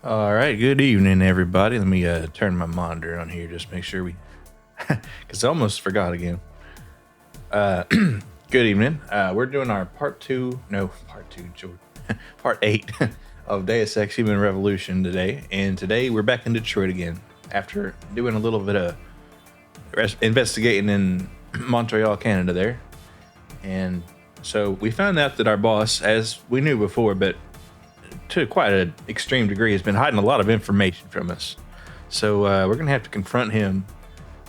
All right, good evening, everybody. Let me turn my monitor on here, just make sure we, because I almost forgot again. Good evening. We're doing our part two, George, part 8 of Deus Ex Human Revolution today. And today we're back in Detroit again after doing a little bit of investigating in Montreal, Canada there. And so we found out that our boss, as we knew before, but to quite an extreme degree, has been hiding a lot of information from us. So we're going to have to confront him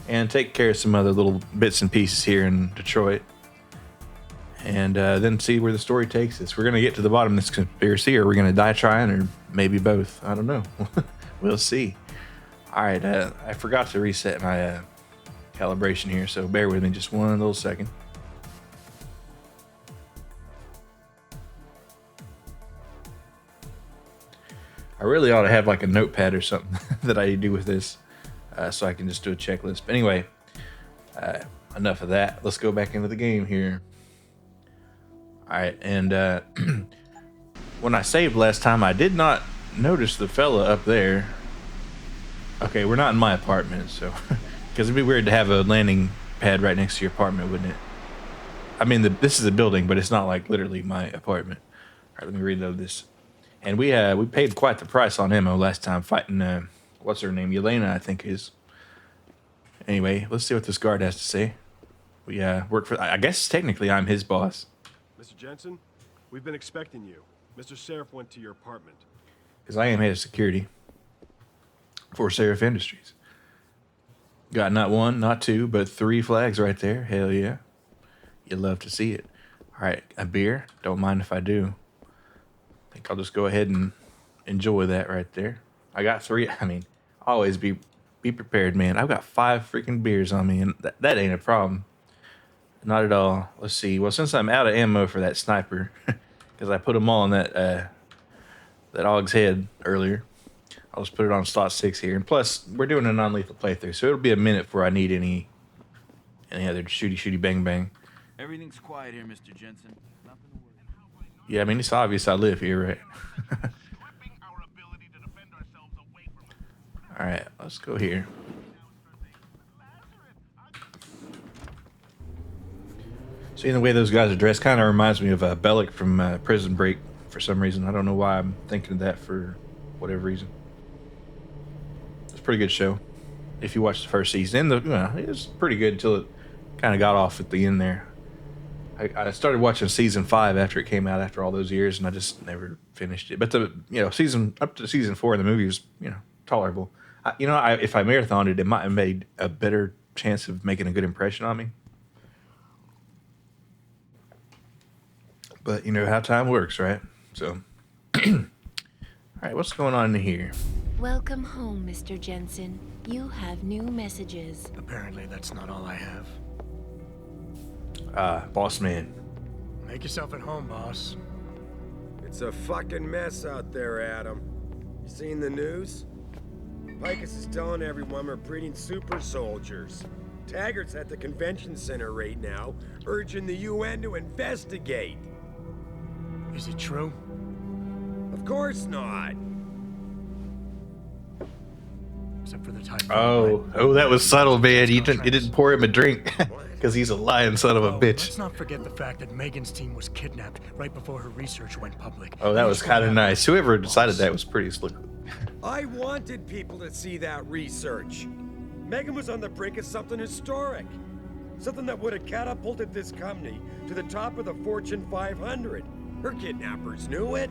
and take care of some other little bits and pieces here in Detroit. And then see where the story takes us. We're going to get to the bottom of this conspiracy, or we're going to die trying, or maybe both. I don't know. We'll see. All right, I forgot to reset my calibration here, so bear with me just one little second. I really ought to have like a notepad or something that I do with this, so I can just do a checklist. But anyway, enough of that. Let's go back into the game here. All right, and when I saved last time, I did not notice the fella up there. Okay, we're not in my apartment, so because it'd be weird to have a landing pad right next to your apartment, wouldn't it? I mean, this is a building, but it's not like literally my apartment. All right, let me reload this. And we paid quite the price on ammo last time fighting, what's her name? Yelena, I think is. Anyway, let's see what this guard has to say. We work for, I guess technically I'm his boss. Mr. Jensen, we've been expecting you. Mr. Seraph went to your apartment. Because I am head of security for Seraph Industries. Got not one, not two, but 3 flags right there. Hell yeah. You'd love to see it. All right, a beer. Don't mind if I do. I think I'll just go ahead and enjoy that right there. I got 3. I mean, always be prepared, man. I've got 5 freaking beers on me, and that ain't a problem. Not at all. Let's see. Well, since I'm out of ammo for that sniper, because I put them all on that Og's head earlier, I'll just put it on slot 6 here. And plus, we're doing a non-lethal playthrough, so it'll be a minute before I need any other shooty bang bang. Everything's quiet here, Mr. Jensen. Nothing to worry. Yeah, I mean, it's obvious I live here, right? All right, let's go here. Seeing the way those guys are dressed kind of reminds me of Bellic from Prison Break for some reason. I don't know why I'm thinking of that for whatever reason. It's a pretty good show. If you watch the first season, it was pretty good until it kind of got off at the end there. I started watching season 5 after it came out after all those years, and I just never finished it. But season up to season 4 in the movie was tolerable. If I marathoned it might have made a better chance of making a good impression on me. But you know how time works, right? So, all right, what's going on in here? Welcome home, Mr. Jensen. You have new messages. Apparently that's not all I have. Boss man. Make yourself at home, boss. It's a fucking mess out there, Adam. You seen the news? Picus is telling everyone we're breeding super soldiers. Taggart's at the convention center right now, urging the UN to investigate. Is it true? Of course not. Except for the time. Oh, that was subtle, man. You didn't pour him a drink because he's a lying son of a bitch. Let's not forget the fact that Megan's team was kidnapped right before her research went public. Oh, that was kind of nice. Whoever decided that was pretty slick. I wanted people to see that research. Megan was on the brink of something historic. Something that would have catapulted this company to the top of the Fortune 500. Her kidnappers knew it.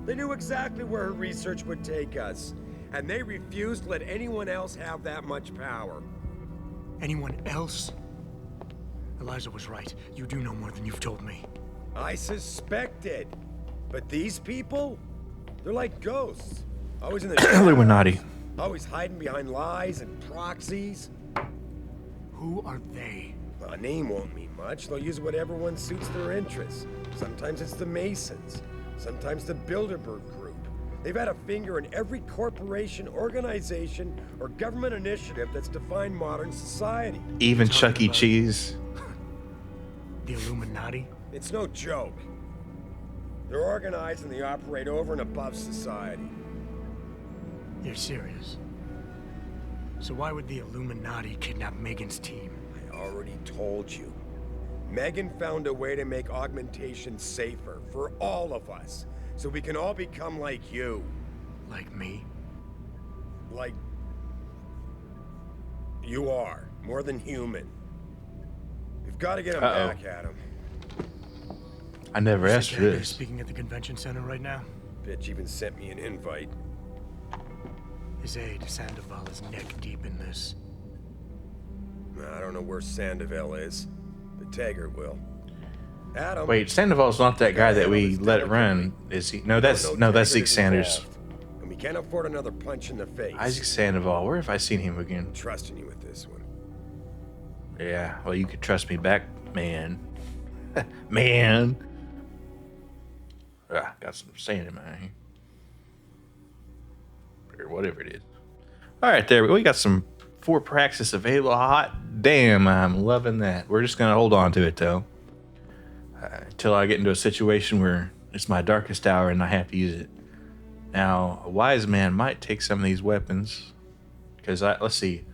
They knew exactly where her research would take us. And they refused to let anyone else have that much power. Anyone else? Eliza was right. You do know more than you've told me. I suspected. But these people? They're like ghosts. Always in the Illuminati. Always hiding behind lies and proxies. Who are they? A name won't mean much. They'll use whatever one suits their interests. Sometimes it's the Masons. Sometimes the Bilderberg Group. They've had a finger in every corporation, organization, or government initiative that's defined modern society. Even Chuck E. Cheese. The Illuminati? It's no joke. They're organized and they operate over and above society. You're serious? So why would the Illuminati kidnap Megan's team? I already told you. Megan found a way to make augmentation safer for all of us, so we can all become like you. Like me? Like... you are. More than human. We've got to get him back, Adam. I never asked for They're this. speaking at the convention center right now. Bitch even sent me an invite. His aide, Sandoval, is neck deep in this. I don't know where Sandoval is, but Taggart will. Adam. Wait, Sandoval's not that guy that we let run, is he? No, that's Zeke Sanders. And we can't afford another punch in the face. Isaac Sandoval. Where have I seen him again? I'm trusting you with this one. Yeah, well, you could trust me back, man. Man. Ah, got some sand in my eye. Or whatever it is. All right, there we got some 4 Praxis available. Hot damn, I'm loving that. We're just gonna hold on to it though, until I get into a situation where it's my darkest hour and I have to use it. Now, a wise man might take some of these weapons, because let's see.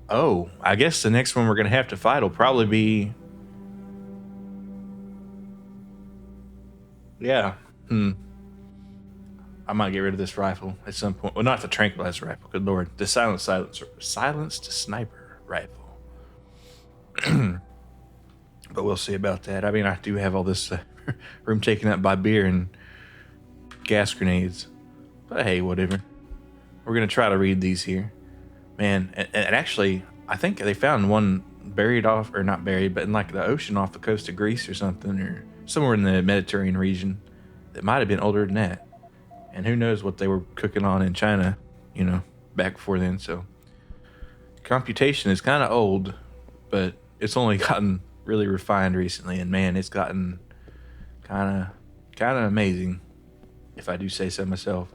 Oh, I guess the next one we're gonna have to fight will probably be. Yeah. I might get rid of this rifle at some point. Well, not the tranquilizer rifle. Good lord, the silenced sniper rifle. But we'll see about that. I mean, I do have all this room taken up by beer and gas grenades. But hey, whatever. We're gonna try to read these here, man. And actually, I think they found one buried off, or not buried, but in like the ocean off the coast of Greece or something, or somewhere in the Mediterranean region that might have been older than that. And who knows what they were cooking on in China, you know, back before then. So computation is kind of old, but it's only gotten really refined recently. And man, it's gotten kind of amazing, if I do say so myself.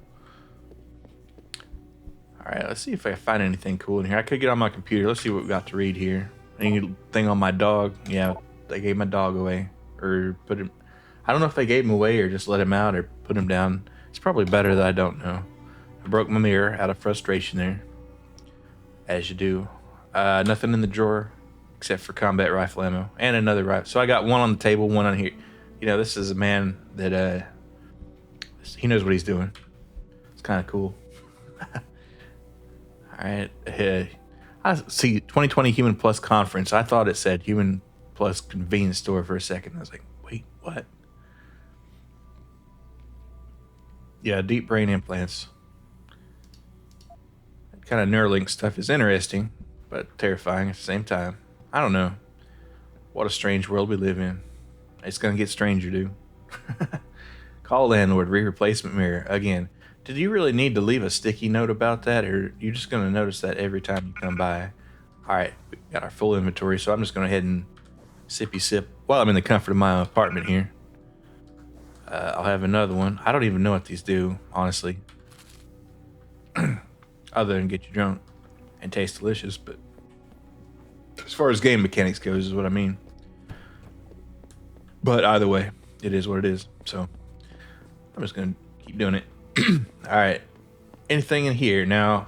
All right, let's see if I find anything cool in here. I could get on my computer. Let's see what we got to read here. Anything on my dog? Yeah, they gave my dog away. Or put him, I don't know if they gave him away or just let him out or put him down. It's probably better that I don't know. I broke my mirror out of frustration there, as you do. Nothing in the drawer except for combat rifle ammo and another rifle. So I got one on the table, one on here. You know, this is a man that he knows what he's doing. It's kind of cool. All right, I see 2020 Human Plus Conference. I thought it said Human Plus Convenience Store for a second. I was like, wait, what? Yeah, deep brain implants. That kind of Neuralink stuff is interesting, but terrifying at the same time. I don't know. What a strange world we live in. It's going to get stranger, dude. Call landlord, re-replacement mirror. Again, did you really need to leave a sticky note about that, or are you just going to notice that every time you come by? All right, we got our full inventory, so I'm just going to head and sippy sip while I'm in the comfort of my own apartment here. I'll have another one. I don't even know what these do, honestly. Other than get you drunk and taste delicious, but as far as game mechanics goes is what I mean. But either way, it is what it is. So I'm just going to keep doing it. All right. Anything in here? Now,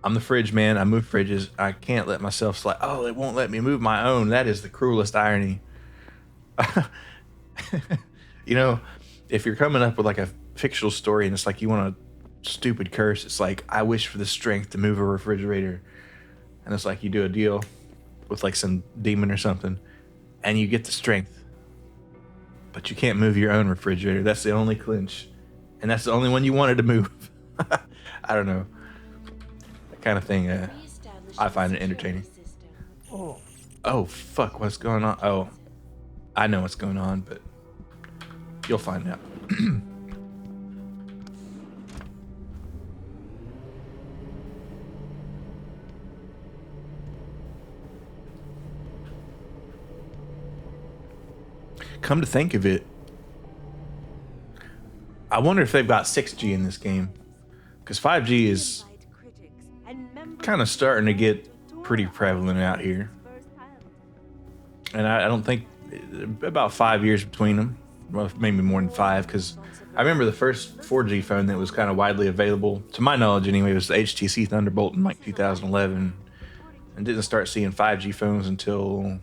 I'm the fridge man. I move fridges. I can't let myself slide. Oh, it won't let me move my own. That is the cruelest irony. You know, if you're coming up with like a fictional story and it's like you want a stupid curse, it's like, I wish for the strength to move a refrigerator. And it's like you do a deal with like some demon or something and you get the strength, but you can't move your own refrigerator. That's the only clinch. And that's the only one you wanted to move. I don't know. That kind of thing, I find it entertaining. Oh, fuck, what's going on? Oh, I know what's going on, but you'll find out. Come to think of it, I wonder if they've got 6G in this game, because 5G is kind of starting to get pretty prevalent out here. And I don't think, about 5 years between them, well, maybe more than 5, because I remember the first 4G phone that was kind of widely available, to my knowledge anyway, was the HTC Thunderbolt in like 2011, and didn't start seeing 5G phones until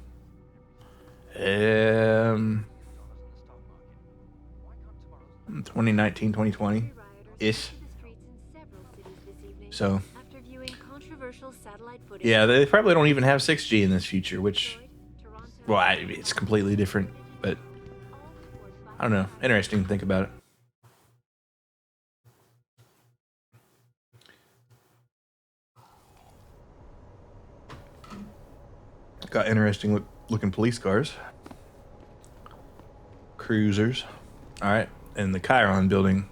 2019, 2020 ish. So yeah, they probably don't even have 6G in this future, which, well, it's completely different, but I don't know. Interesting to think about it. Got interesting looking police cars. Cruisers. All right. And the Chiron building.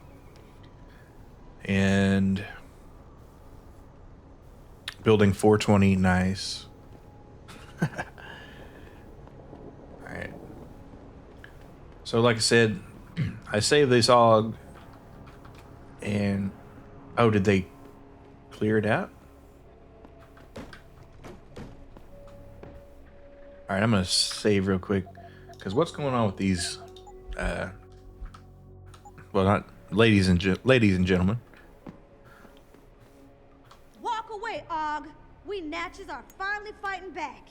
And building 420. Nice. All right. So like I said, I saved this AUG. And oh, did they clear it out? All right, I'm gonna save real quick, because what's going on with these? Well, not ladies and gentlemen. Walk away, Og. We Natchez are finally fighting back.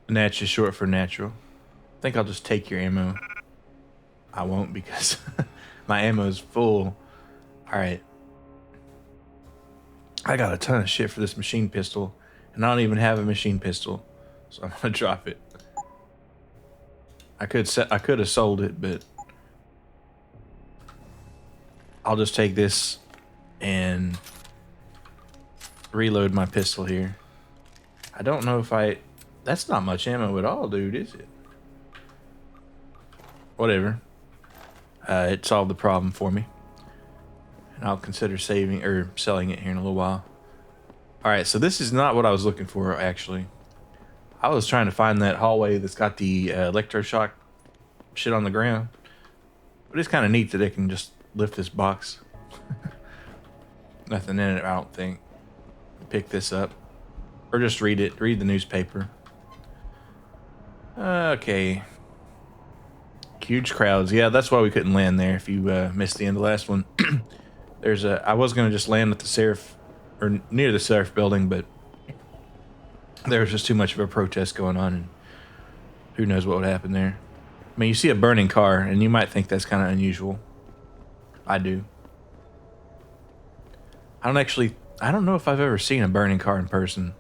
Natch is short for natural. I think I'll just take your ammo. I won't, because my ammo is full. All right. I got a ton of shit for this machine pistol, and I don't even have a machine pistol. So I'm gonna drop it. I could have sold it, but I'll just take this and reload my pistol here. I don't know if that's not much ammo at all, dude, is it? Whatever. It solved the problem for me. And I'll consider saving or selling it here in a little while. All right, so this is not what I was looking for, actually. I was trying to find that hallway that's got the electroshock shit on the ground. But it's kind of neat that they can just lift this box. Nothing in it, I don't think. Pick this up. Or just read the newspaper. Okay. Huge crowds. Yeah, that's why we couldn't land there if you missed the end of the last one. I was going to just land at the Seraph, or near the Seraph building, but there was just too much of a protest going on, and who knows what would happen there. I mean, you see a burning car, and you might think that's kind of unusual. I do. I don't know if I've ever seen a burning car in person.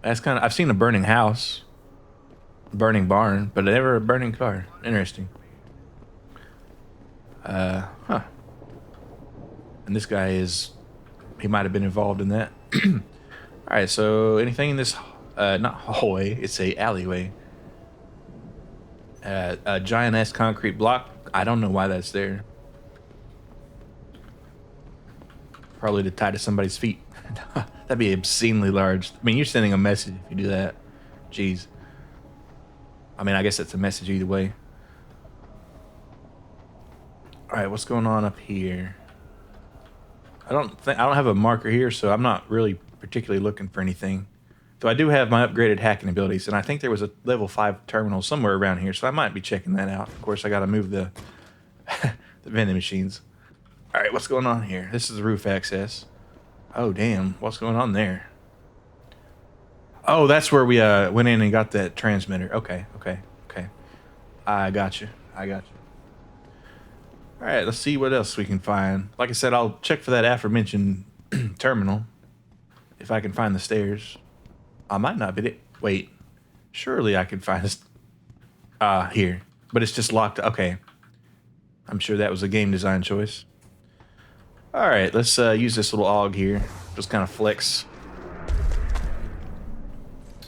I've seen a burning house, burning barn, but never a burning car. Interesting. Huh. And this guy he might have been involved in that. All right, so anything in this, not hallway, it's a alleyway. A giant-ass concrete block. I don't know why that's there. Probably to tie to somebody's feet. That'd be obscenely large. I mean, you're sending a message if you do that. Jeez. I mean, I guess that's a message either way. All right, what's going on up here? I don't have a marker here, so I'm not really particularly looking for anything. Though I do have my upgraded hacking abilities, and I think there was a level 5 terminal somewhere around here, so I might be checking that out. Of course, I got to move the the vending machines. All right, what's going on here? This is the roof access. Oh, damn. What's going on there? Oh, that's where we went in and got that transmitter. Okay. I got you. All right, let's see what else we can find. Like I said, I'll check for that aforementioned terminal. If I can find the stairs. I might not be it. Wait. Surely I can find this. Here. But it's just locked. Okay. I'm sure that was a game design choice. Alright, let's use this little AUG here. Just kind of flex.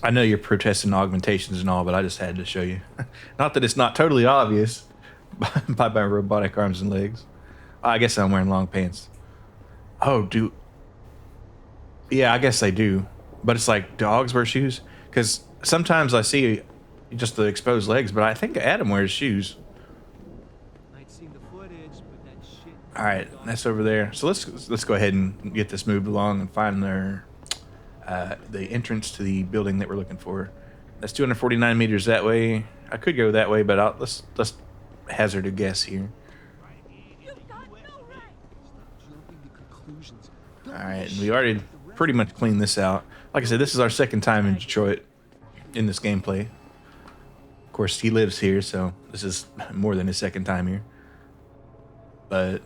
I know you're protesting augmentations and all, but I just had to show you. Not that it's not totally obvious by my robotic arms and legs. I guess I'm wearing long pants. Oh, yeah, I guess they do. But it's like, dogs wear shoes? Because sometimes I see just the exposed legs, but I think Adam wears shoes. All right, that's over there. So let's go ahead and get this moved along and find the entrance to the building that we're looking for. That's 249 meters that way. I could go that way, but let's hazard a guess here. All right, and we already pretty much cleaned this out. Like I said, this is our second time in Detroit in this gameplay. Of course, he lives here, so this is more than his second time here. But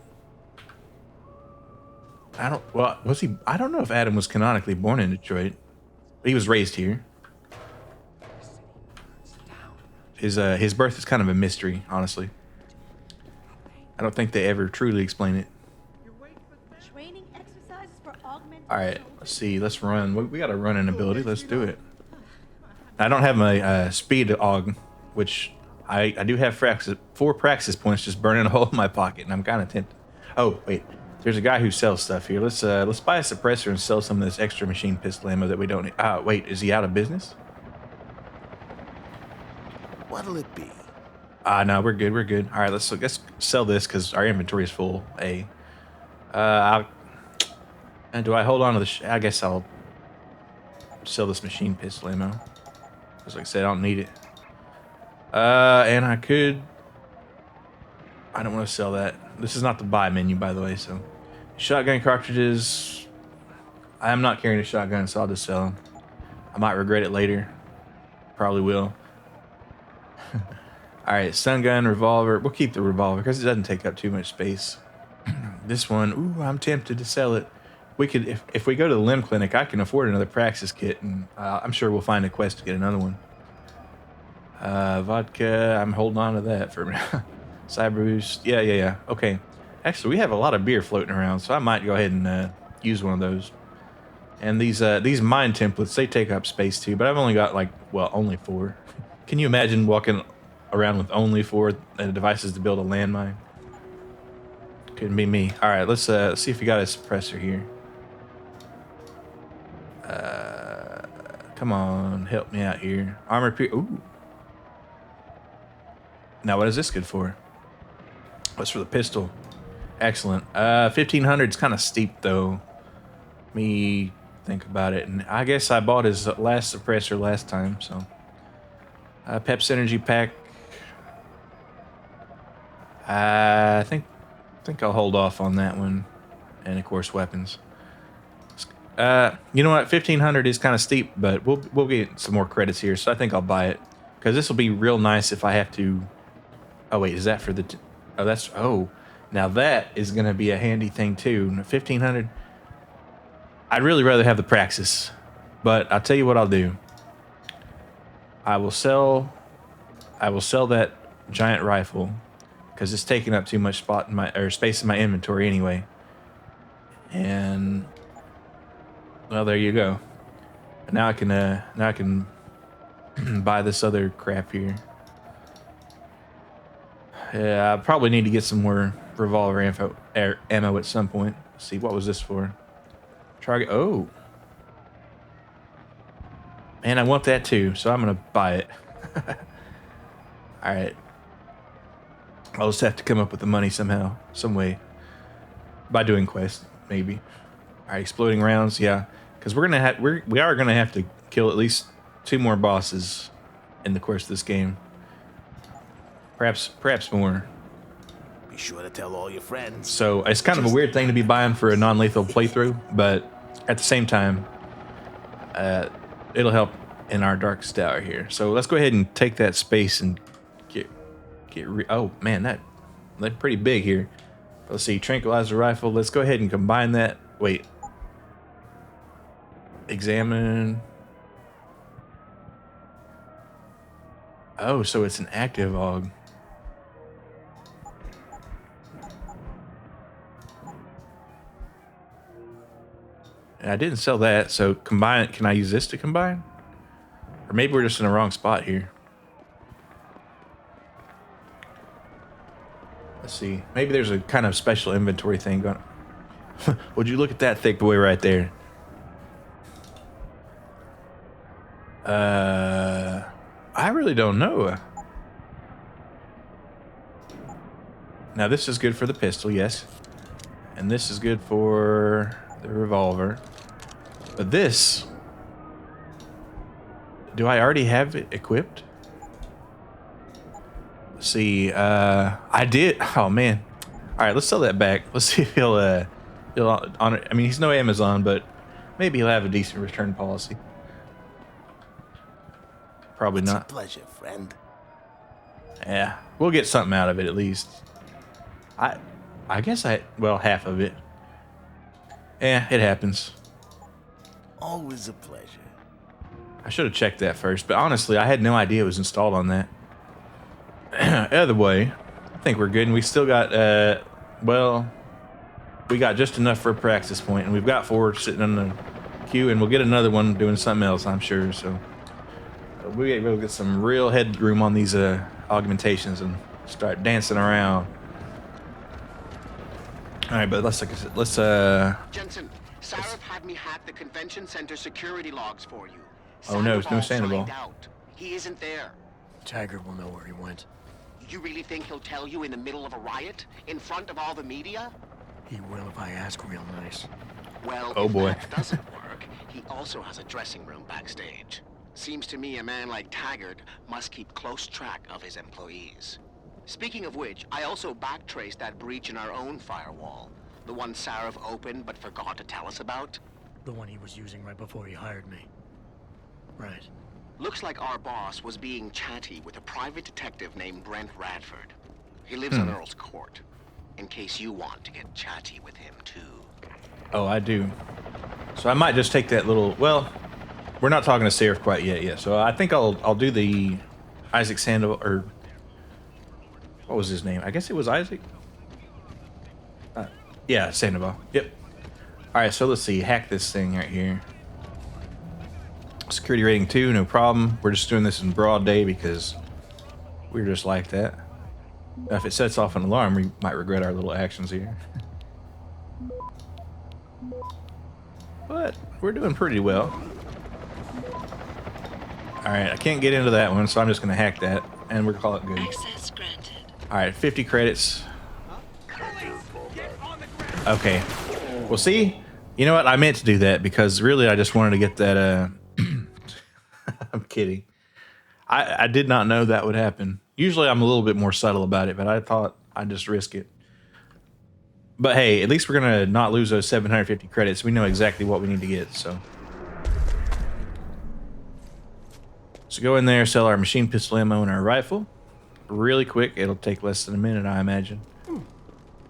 I don't know if Adam was canonically born in Detroit. But he was raised here. His birth is kind of a mystery, honestly. I don't think they ever truly explain it. Training exercises for augmented. All right, let's see. Let's run. We got a running ability. Let's do it. I don't have my speed aug, which I do have 4 praxis points just burning a hole in my pocket, and I'm kind of tempted. Oh wait, there's a guy who sells stuff here. Let's buy a suppressor and sell some of this extra machine pistol ammo that we don't need. Wait, is he out of business? What'll it be? No, we're good. We're good. All right, let's sell this because our inventory is full. And do I hold on to the? I guess I'll sell this machine pistol ammo. Because like I said, I don't need it. And I could. I don't want to sell that. This is not the buy menu, by the way. So, shotgun cartridges. I am not carrying a shotgun, so I'll just sell them. I might regret it later. Probably will. All right, stun gun, revolver. We'll keep the revolver because it doesn't take up too much space. This one, ooh, I'm tempted to sell it. We could, if we go to the limb clinic, I can afford another Praxis kit, and I'm sure we'll find a quest to get another one. Vodka, I'm holding on to that for now. Cyber boost, yeah. Okay, actually, we have a lot of beer floating around, so I might go ahead and use one of those. And these mine templates, they take up space too, but I've only got only 4. Can you imagine walking around with only 4 devices to build a landmine? Couldn't be me. All right, let's see if we got a suppressor here. Come on, help me out here. Armor ooh. Now, what is this good for? What's for the pistol? Excellent. 1500 is kind of steep though. Let me think about it. And I guess I bought his last suppressor last time, so. Pep's energy pack. I think I'll hold off on that one, and of course weapons. You know what? 1500 is kind of steep, but we'll get some more credits here, so I think I'll buy it because this will be real nice if I have to. Oh wait, is that for the? Now that is gonna be a handy thing too. 1500. I'd really rather have the Praxis, but I'll tell you what I'll do. I will sell that giant rifle because it's taking up too much space in my inventory anyway. And well, there you go. Now I can buy this other crap here. Yeah, I probably need to get some more revolver ammo at some point. Let's see, what was this for? Target. Oh. And I want that too, so I'm gonna buy it. All right. I'll just have to come up with the money somehow, some way, by doing quests, maybe. All right, exploding rounds, yeah, because we are gonna have to kill at least 2 more bosses in the course of this game. Perhaps more. Be sure to tell all your friends. So it's kind of a weird thing to be buying for a non-lethal playthrough, but at the same time, it'll help in our darkest hour here. So let's go ahead and take that space and get oh man, that's pretty big here. Let's see, tranquilizer rifle. Let's go ahead and combine that. Wait. Examine. Oh, so it's an active AUG. And I didn't sell that, so combine. Can I use this to combine? Or maybe we're just in the wrong spot here. Let's see. Maybe there's a kind of special inventory thing going on. Would you look at that thick boy right there? I really don't know. Now this is good for the pistol, yes. And this is good for the revolver. But this Do I already have it equipped? Let's see, I did. Oh man. All right, let's sell that back. Let's see if he'll honor. I mean, he's no Amazon, but maybe he'll have a decent return policy. Probably It's a not. pleasure, friend. Yeah, we'll get something out of it at least. I guess well, half of it. Yeah, it happens. Always a pleasure. I should have checked that first, but honestly, I had no idea it was installed on that. Either way, I think we're good, and we still got, well, we got just enough for a practice point, and we've got 4 sitting on the queue, and we'll get another one doing something else, I'm sure, so. We'll get some real headroom on these augmentations and start dancing around. All right, but let's Jensen, Sarif had me hack the convention center security logs for you. Oh no, it's no Sandoval. He isn't there. Taggart will know where he went. You really think he'll tell you in the middle of a riot? In front of all the media? He will if I ask real nice. Well, oh if boy. that doesn't work, he also has a dressing room backstage. Seems to me a man like Taggart must keep close track of his employees. Speaking of which, I also backtraced that breach in our own firewall. The one Sarif opened but forgot to tell us about. The one he was using right before he hired me. Right. Looks like our boss was being chatty with a private detective named Brent Radford. He lives on Earl's Court, in case you want to get chatty with him too. Oh, I do. So I might just take that little, well, we're not talking to Sarif quite yet, so I think I'll do the Isaac Sandoval, or what was his name? I guess it was Isaac. Yeah, Sandoval. Yep. All right, so let's see. Hack this thing right here. Security rating 2, no problem. We're just doing this in broad day because we're just like that. If it sets off an alarm, we might regret our little actions here. But we're doing pretty well. All right, I can't get into that one, so I'm just going to hack that, and we'll call it good. Access granted. All right, 50 credits. Okay. Well, see, you know what? I meant to do that because really I just wanted to get that, I'm kidding. I did not know that would happen. Usually I'm a little bit more subtle about it, but I thought I'd just risk it. But hey, at least we're going to not lose those 750 credits. We know exactly what we need to get, so. So go in there, sell our machine pistol ammo and our rifle. Really quick. It'll take less than a minute, I imagine.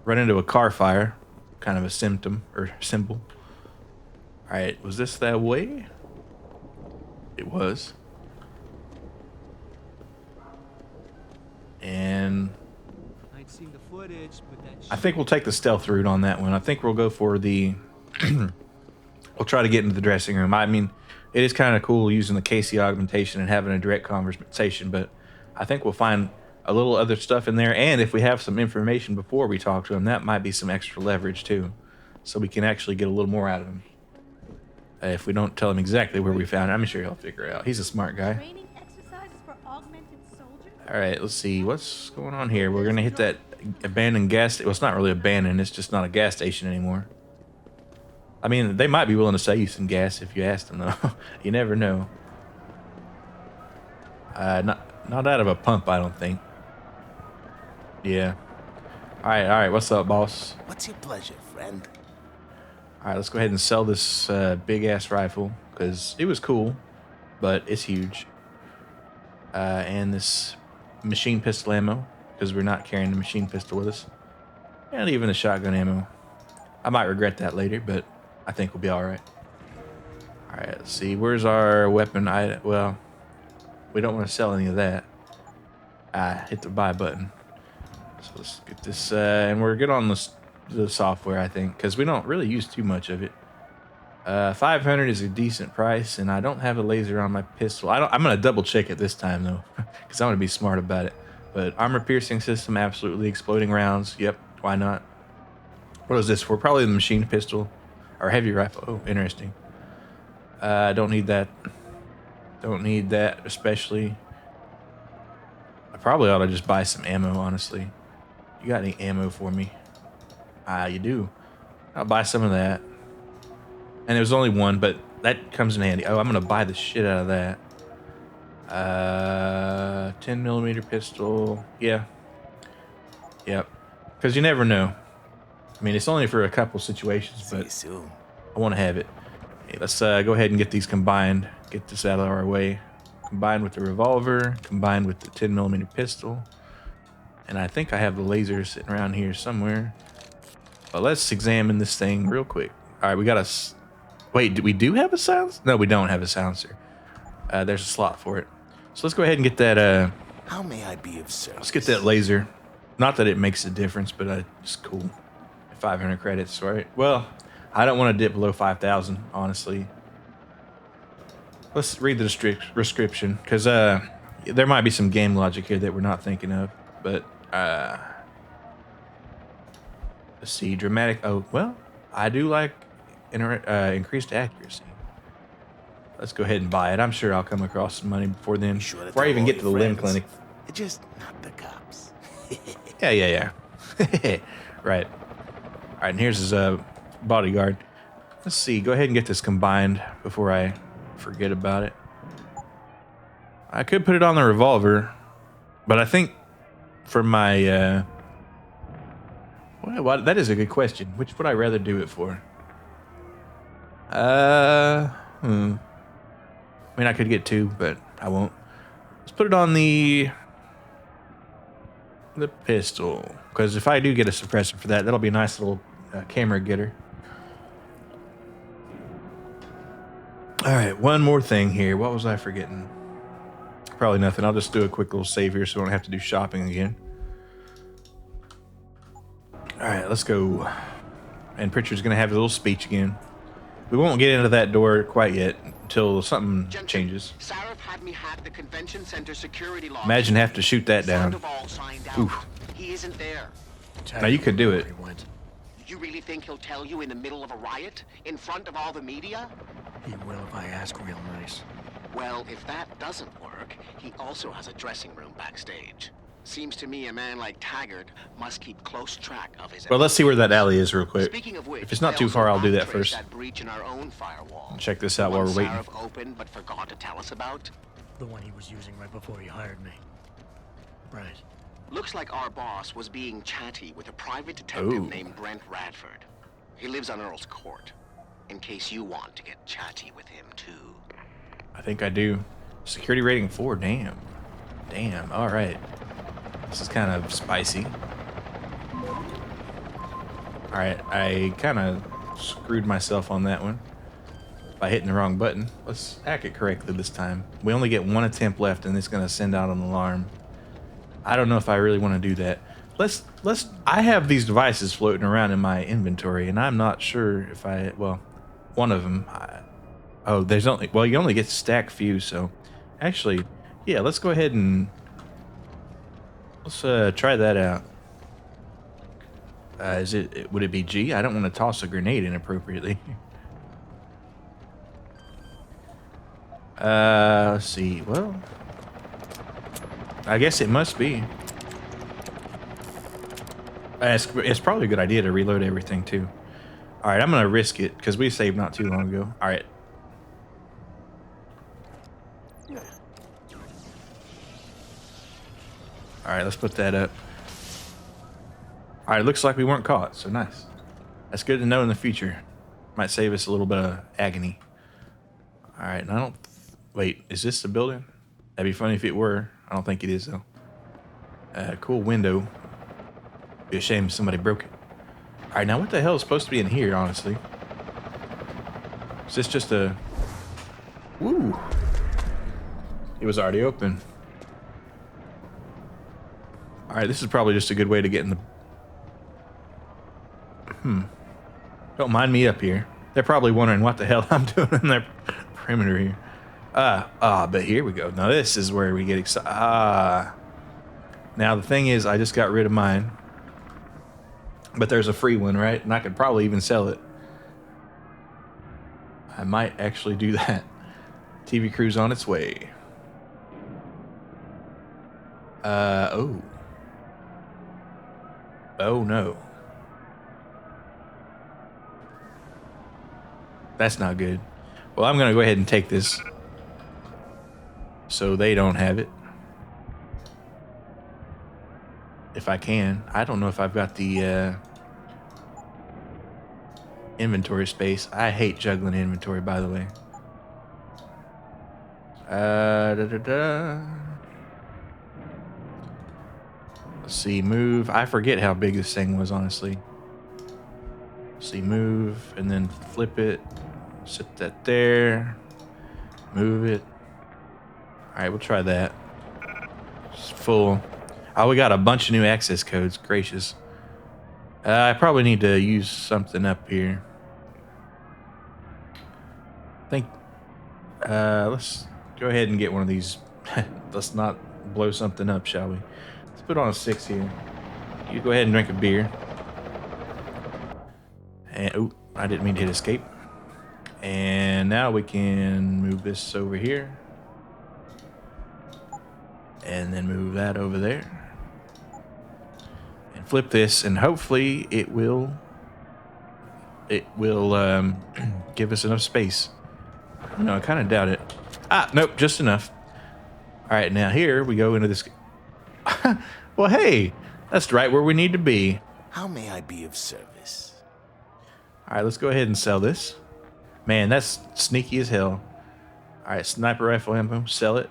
Run into a car fire. Kind of a symptom, or symbol. Alright, was this that way? It was. And I think we'll take the stealth route on that one. I think we'll go for the... we'll try to get into the dressing room. I mean, it is kind of cool using the KC augmentation and having a direct conversation, but I think we'll find a little other stuff in there, and if we have some information before we talk to him, that might be some extra leverage too, so we can actually get a little more out of him. If we don't tell him exactly where we found it, I'm sure he'll figure it out. He's a smart guy. Training exercises for augmented soldiers? All right, let's see what's going on here. We're gonna hit that abandoned gas. Well, it's not really abandoned. It's just not a gas station anymore. I mean, they might be willing to sell you some gas if you ask them, though. You never know. Not out of a pump, I don't think. Yeah. All right. What's up, boss? What's your pleasure, friend? All right, let's go ahead and sell this big-ass rifle, because it was cool, but it's huge. And this machine pistol ammo, because we're not carrying the machine pistol with us. And even the shotgun ammo. I might regret that later, but I think we'll be all right. All right, let's see. Where's our weapon? Well, we don't want to sell any of that. Hit the buy button. So let's get this, and we're good on the software, I think, because we don't really use too much of it. 500 is a decent price, and I don't have a laser on my pistol. I'm gonna double check it this time though, because I want to be smart about it. But armor piercing system, absolutely. Exploding rounds, yep. Why not? What is this for? Probably the machine pistol or heavy rifle. Oh, interesting. Don't need that. Don't need that, especially. I probably ought to just buy some ammo, honestly. You got any ammo for me? You do. I'll buy some of that. And there was only one, but that comes in handy. Oh, I'm going to buy the shit out of that. 10mm pistol. Yeah. Yep. Because you never know. I mean, it's only for a couple situations, See you but soon. I want to have it. Hey, let's go ahead and get these combined. Get this out of our way. Combined with the revolver. Combined with the 10mm pistol. And I think I have the laser sitting around here somewhere. But let's examine this thing real quick. All right, we got a... Wait, we do have a silencer? No, we don't have a silencer. There's a slot for it. So let's go ahead and get that... How may I be of service? Let's get that laser. Not that it makes a difference, but it's cool. 500 credits, right? Well, I don't want to dip below 5,000, honestly. Let's read the description, because there might be some game logic here that we're not thinking of. But, let's see, dramatic... Oh, well, I do like increased accuracy. Let's go ahead and buy it. I'm sure I'll come across some money before then. Before I even get to the limb clinic. Just not the cops. Yeah. Right. All right, and here's his bodyguard. Let's see. Go ahead and get this combined before I forget about it. I could put it on the revolver, but I think for my... What, that is a good question. Which would I rather do it for? I mean, I could get two, but I won't. Let's put it on the pistol, because if I do get a suppressor for that, that'll be a nice little camera getter. All right, one more thing here. What was I forgetting? Probably nothing. I'll just do a quick little save here so I don't have to do shopping again. All right, let's go. And Pritchard's going to have a little speech again. We won't get into that door quite yet until something changes. Sarif had me hack the convention center security log. Imagine have to shoot that down. Sandoval signed out. Oof. He isn't there. Now you could do it. You really think he'll tell you in the middle of a riot? In front of all the media? He will if I ask real nice. Well, if that doesn't work, he also has a dressing room backstage. Seems to me a man like Taggart must keep close track of his... Well, let's see where that alley is real quick. Speaking of which, if it's not too far, I'll do that first. That breach in our own firewall. Check this out while we're waiting. Sarif opened but forgot to tell us about. The one he was using right before he hired me. Right. Looks like our boss was being chatty with a private detective named Brent Radford. He lives on Earl's Court. In case you want to get chatty with him too. I think I do. Security rating 4. Damn. All right. This is kind of spicy. All right, I kind of screwed myself on that one by hitting the wrong button. Let's hack it correctly this time. We only get one attempt left, and it's going to send out an alarm. I don't know if I really want to do that. I have these devices floating around in my inventory, and I'm not sure if well, one of them. You only get stack few, so actually, yeah, let's go ahead and let's try that out. Would it be G? I don't want to toss a grenade inappropriately. Let's see. Well, I guess it must be. It's probably a good idea to reload everything too. All right, I'm gonna risk it because we saved not too long ago. All right. All right, let's put that up. All right, looks like we weren't caught, so nice. That's good to know in the future. Might save us a little bit of agony. All right, and I don't... Wait, is this the building? That'd be funny if it were. I don't think it is, though. Cool window. Be a shame if somebody broke it. All right, now what the hell is supposed to be in here, honestly? Is this just a... Woo! It was already open. All right, this is probably just a good way to get in the... Don't mind me up here. They're probably wondering what the hell I'm doing in their perimeter here. But here we go. Now this is where we get excited. Now the thing is, I just got rid of mine. But there's a free one, right? And I could probably even sell it. I might actually do that. TV crew's on its way. Oh. Oh no. That's not good. Well, I'm gonna go ahead and take this. so they don't have it. If I can. I don't know if I've got the inventory space. I hate juggling inventory, by the way. Let's see, move. I forget how big this thing was, honestly. Let's see, move, and then flip it. Set that there. Move it. All right, we'll try that. It's full. Oh, we got a bunch of new access codes. Gracious. I probably need to use something up here. I think. Let's go ahead and get one of these. Let's not blow something up, shall we? Let's put on a 6 here. You go ahead and drink a beer. And oh, I didn't mean to hit escape. And now we can move this over here. And then move that over there. And flip this, and hopefully it will give us enough space. No, I kind of doubt it. Ah, nope, just enough. All right, now here we go into this. Well, hey, that's right where we need to be. How may I be of service? All right, let's go ahead and sell this. Man, that's sneaky as hell. All right, sniper rifle ammo, sell it.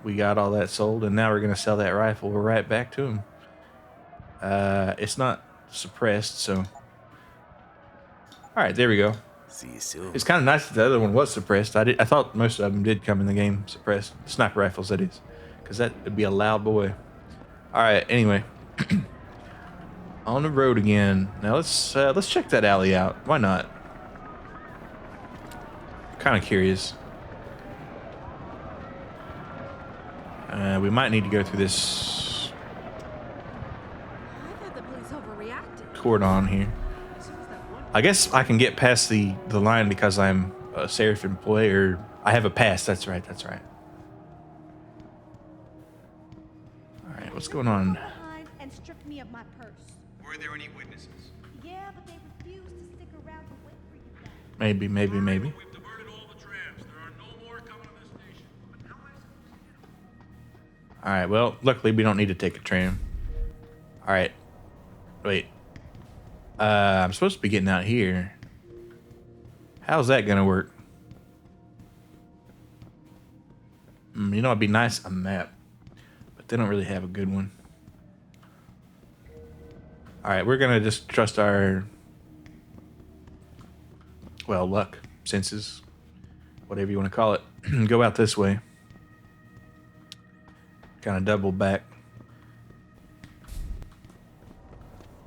We got all that sold, and now we're going to sell that rifle. We're right back to him. It's not suppressed, so... All right, there we go. See you soon. It's kind of nice that the other one was suppressed. I thought most of them did come in the game suppressed. Sniper rifles, that is. Because that would be a loud boy. All right, anyway. On the road again. Now let's check that alley out. Why not? Kind of curious. We might need to go through this I thought the police overreacted. cordon here. I guess I can get past the line because I'm a Seraph employee, or I have a pass. That's right. That's right. All right, what's going on? Behind and stripped me of my purse. Were there any witnesses? Yeah, but they refused to stick around to wait for you guys. Maybe. We've diverted all the trams. There are no more coming to this station. But how am I supposed to get them? All right. Well, luckily we don't need to take a tram. All right. Wait. I'm supposed to be getting out here. How's that gonna work? You know, it'd be nice a map, but they don't really have a good one. All right, we're gonna just trust our, well, luck, senses, whatever you want to call it. Go out this way. Kind of double back.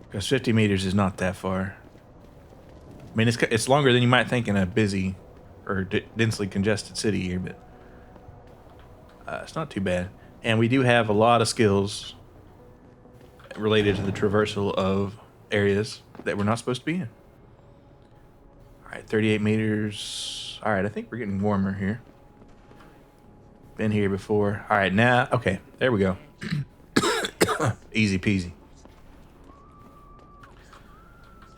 Because 50 meters is not that far. I mean, it's longer than you might think in a busy or densely congested city here, but it's not too bad. And we do have a lot of skills related to the traversal of areas that we're not supposed to be in. All right, 38 meters. All right, I think we're getting warmer here. Been here before. All right, now, okay, there we go. Easy peasy.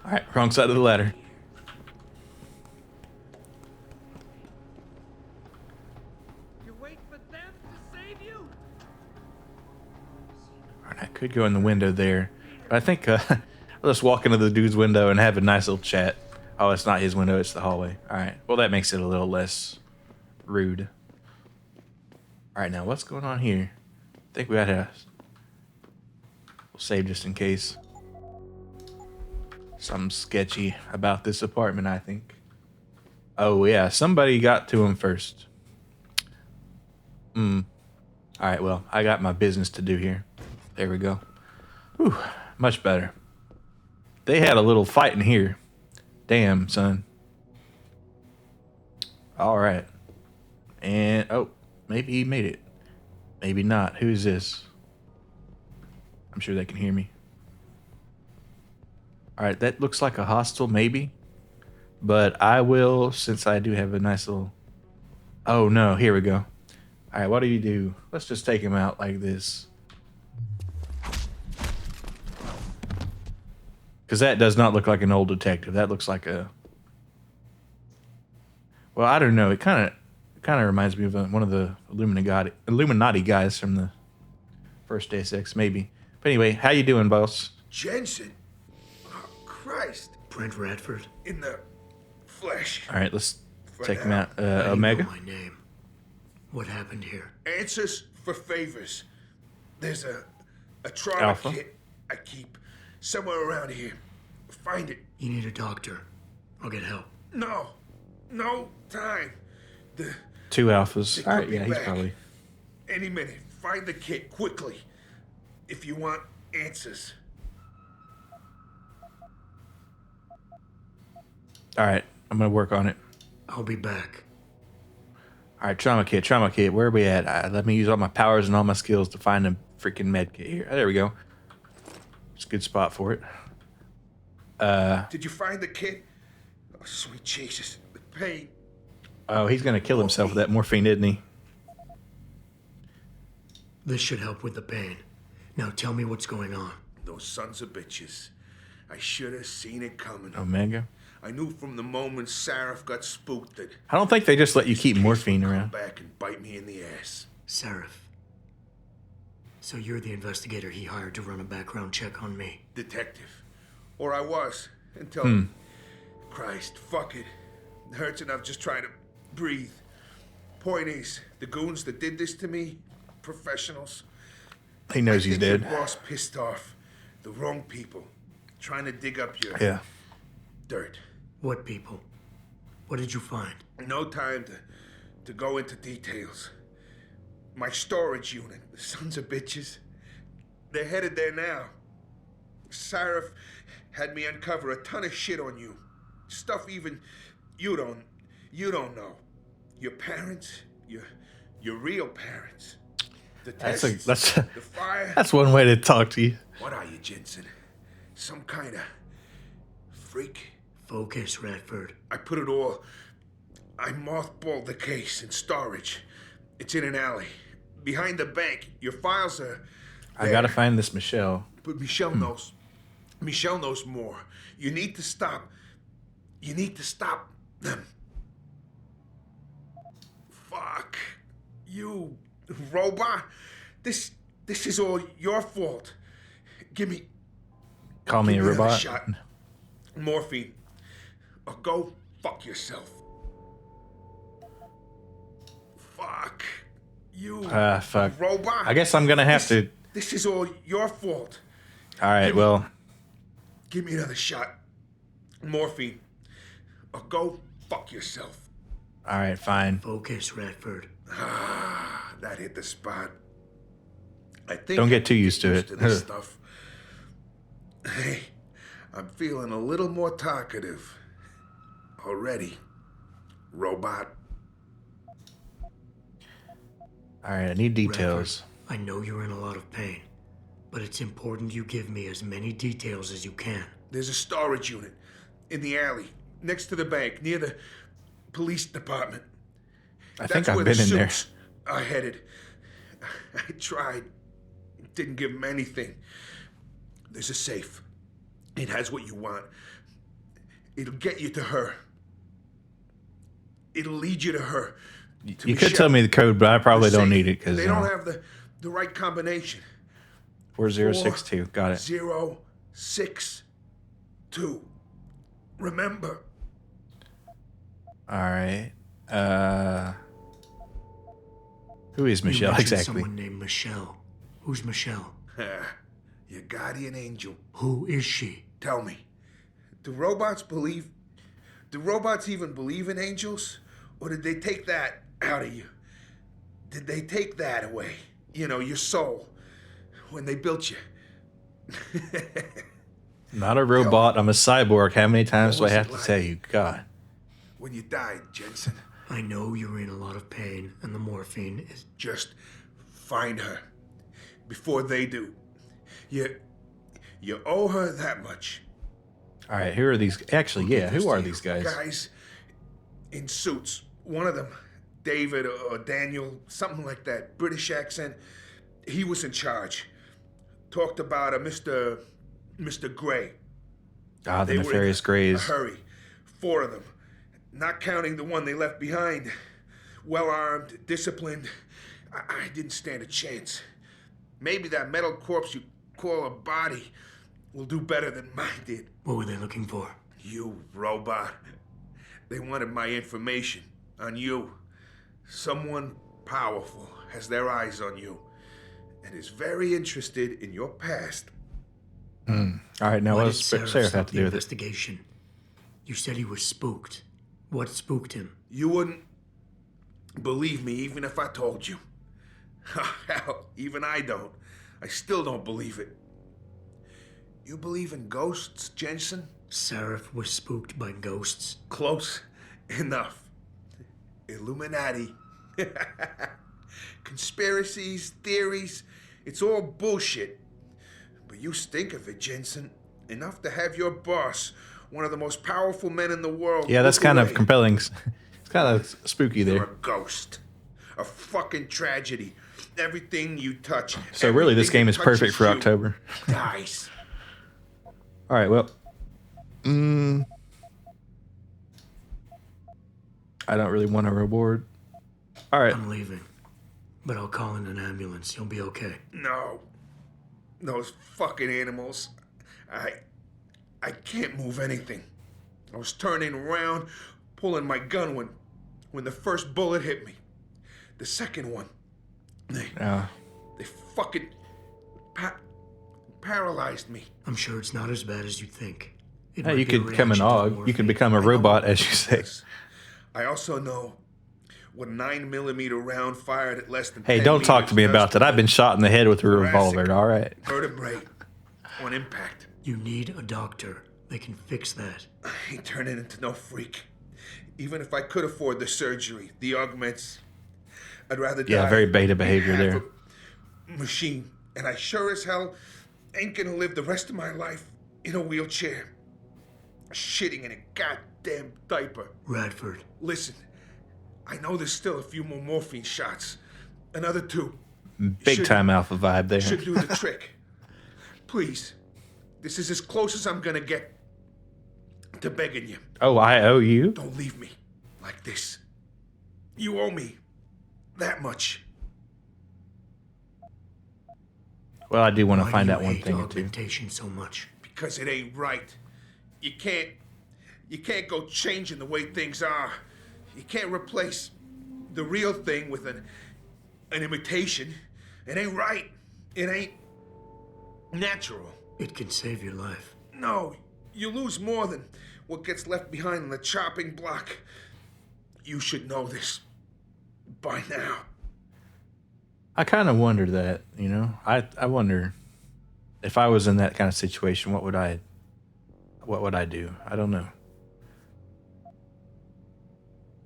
All right, wrong side of the ladder. You wait for them to save you? All right, I could go in the window there, but I think I'll just walk into the dude's window and have a nice little chat. Oh, it's not his window, it's the hallway. All right, well, that makes it a little less rude. All right, now what's going on here? I think we got to we'll save just in case. Something sketchy about this apartment, I think. Oh, yeah. Somebody got to him first. All right, well, I got my business to do here. There we go. Whew, much better. They had a little fight in here. Damn, son. All right. And, oh, maybe he made it. Maybe not. Who's this? I'm sure they can hear me. All right, that looks like a hostel, maybe. But I will, since I do have a nice little... Oh, no, here we go. All right, what do you do? Let's just take him out like this. Because that does not look like an old detective. That looks like a... Well, I don't know. It kind kind of reminds me of one of the Illuminati guys from the first Deus Ex, maybe. But anyway, how you doing, boss? Jensen? Oh, Christ. Brent Radford. In the flesh. All right, let's For check him now. out. How do you know Omega. my name. What happened here? Answers for favors. There's a trauma Alpha. kit I keep somewhere around here. Find it. You need a doctor. I'll get help. No. No time. The 2 alphas. They All could right, be yeah, he's back. probably. Any minute. Find the kit quickly. If you want answers. All right, I'm gonna work on it. I'll be back. All right, trauma kit. Where are we at? Let me use all my powers and all my skills to find a freaking med kit here. There we go. It's a good spot for it. Did you find the kit? Oh, sweet Jesus. The pain. Oh, he's gonna kill himself with that morphine, isn't he? This should help with the pain. Now tell me what's going on. Those sons of bitches. I should have seen it coming. Omega. I knew from the moment Sarif got spooked that I don't think they just let you keep case morphine would come around. back and bite me in the ass. Sarif. So you're the investigator he hired to run a background check on me. Detective. Or I was. Until... Christ, fuck it. It hurts enough just trying to breathe. Point is, the goons that did this to me, professionals. He knows he's I think dead. Your boss pissed off the wrong people. Trying to dig up your Yeah. dirt. What people? What did you find? No time to go into details. My storage unit, the sons of bitches, they're headed there now. Sarif had me uncover a ton of shit on you. Stuff even you don't know. Your parents, your real parents. The tests, That's the fire. that's one way to talk to you. What are you, Jensen? Some kind of freak? Focus, Radford. I mothballed the case in storage. It's in an alley. Behind the bank. Your files are I gotta find this Michelle. But Michelle knows. Michelle knows more. You need to stop. You need to stop them. Fuck. You robot. This is all your fault. Give me Call me a another robot. shot. Morphine. Or go fuck yourself. Fuck. You Fuck. robot. I guess I'm gonna have to. This is all your fault. All right, well, Give me another shot. Morphine. Or go fuck yourself. all right, fine. Focus, Radford. Ah, that hit the spot. I think Don't get I too can used to it. this stuff. Hey, I'm feeling a little more talkative. Already. Robot. All right, I need details. Radford, I know you're in a lot of pain, but it's important you give me as many details as you can. There's a storage unit in the alley next to the bank near the police department. I think That's I've where been the in there. suits are headed. I tried. Didn't give them anything. There's a safe. It has what you want. It'll get you to her. It'll lead you to her. To You could Michelle. tell me the code, but I probably The don't safe. need it because they don't have the right combination. 4062. Got it. 062. Remember. All right. Who is You Michelle mentioned exactly? Someone named Michelle. Who's Michelle? Your guardian angel. Who is she? Tell me, do robots even believe in angels? Or did they take that out of you? Did they take that away? You know, your soul, when they built you? Not a robot. I'm a cyborg. How many times do I What was have it to like? tell you? God. When you died, Jensen, I know you're in a lot of pain, and the morphine is... just find her before they do. You owe her that much. All right, who are these? Actually, yeah, who are these guys? Guys in suits. One of them, David or Daniel, something like that, British accent. He was in charge. Talked about a Mr. Gray. Ah, the They were in nefarious a Greys. hurry. 4 of them. Not counting the one they left behind. well-armed, disciplined. I didn't stand a chance. Maybe that metal corpse you call a body will do better than mine did. What were they looking for? You robot. They wanted my information on you. Someone powerful has their eyes on you and is very interested in your past. All right, now Why what did does Sarah Sheriff stop have to the do with it? investigation? You said he was spooked. What spooked him? You wouldn't believe me even if I told you. Hell, even I don't. I still don't believe it. You believe in ghosts, Jensen? Sarif was spooked by ghosts. Close enough. Illuminati. Conspiracies, theories, it's all bullshit. But you stink of it, Jensen. Enough to have your boss, one of the most powerful men in the world. Yeah, that's look kind away. of compelling. It's kind of spooky You're there. a ghost. A fucking tragedy. Everything you touch. So really, this everything game that is perfect touches for you October. dies. All right, well, I don't really want a reward. All right, I'm leaving, but I'll call in an ambulance. You'll be okay. No. Those fucking animals. I can't move anything. I was turning around, pulling my gun when the first bullet hit me. The second one. They fucking paralyzed me. I'm sure it's not as bad as you think. It hey, might you be a could become an reaction to og. You could morphine. become a robot, as you say. I also know what a 9mm round fired at less than Hey, 10 don't talk meters to me does about that. I've been shot in the head with a thoracic revolver. All right. vertebrae on impact. You need a doctor. They can fix that. I ain't turning into no freak. Even if I could afford the surgery, the augments, I'd rather die. Yeah, very beta behavior than have there. a machine, and I sure as hell ain't gonna live the rest of my life in a wheelchair, shitting in a goddamn diaper. Radford. Listen, I know there's still a few more morphine shots. Another 2. Big time alpha vibe there. Should do the trick. Please, this is as close as I'm gonna get to begging you. Oh, I owe you? Don't leave me like this. You owe me that much. Well, I do want to Why find do out you one hate thing or two. augmentation so much? Because it ain't right. You can't go changing the way things are. You can't replace the real thing with an imitation. It ain't right. It ain't natural. It can save your life. No, you lose more than what gets left behind on the chopping block. You should know this by now. I kind of wonder that, you know. I wonder if I was in that kind of situation, what would I do? I don't know.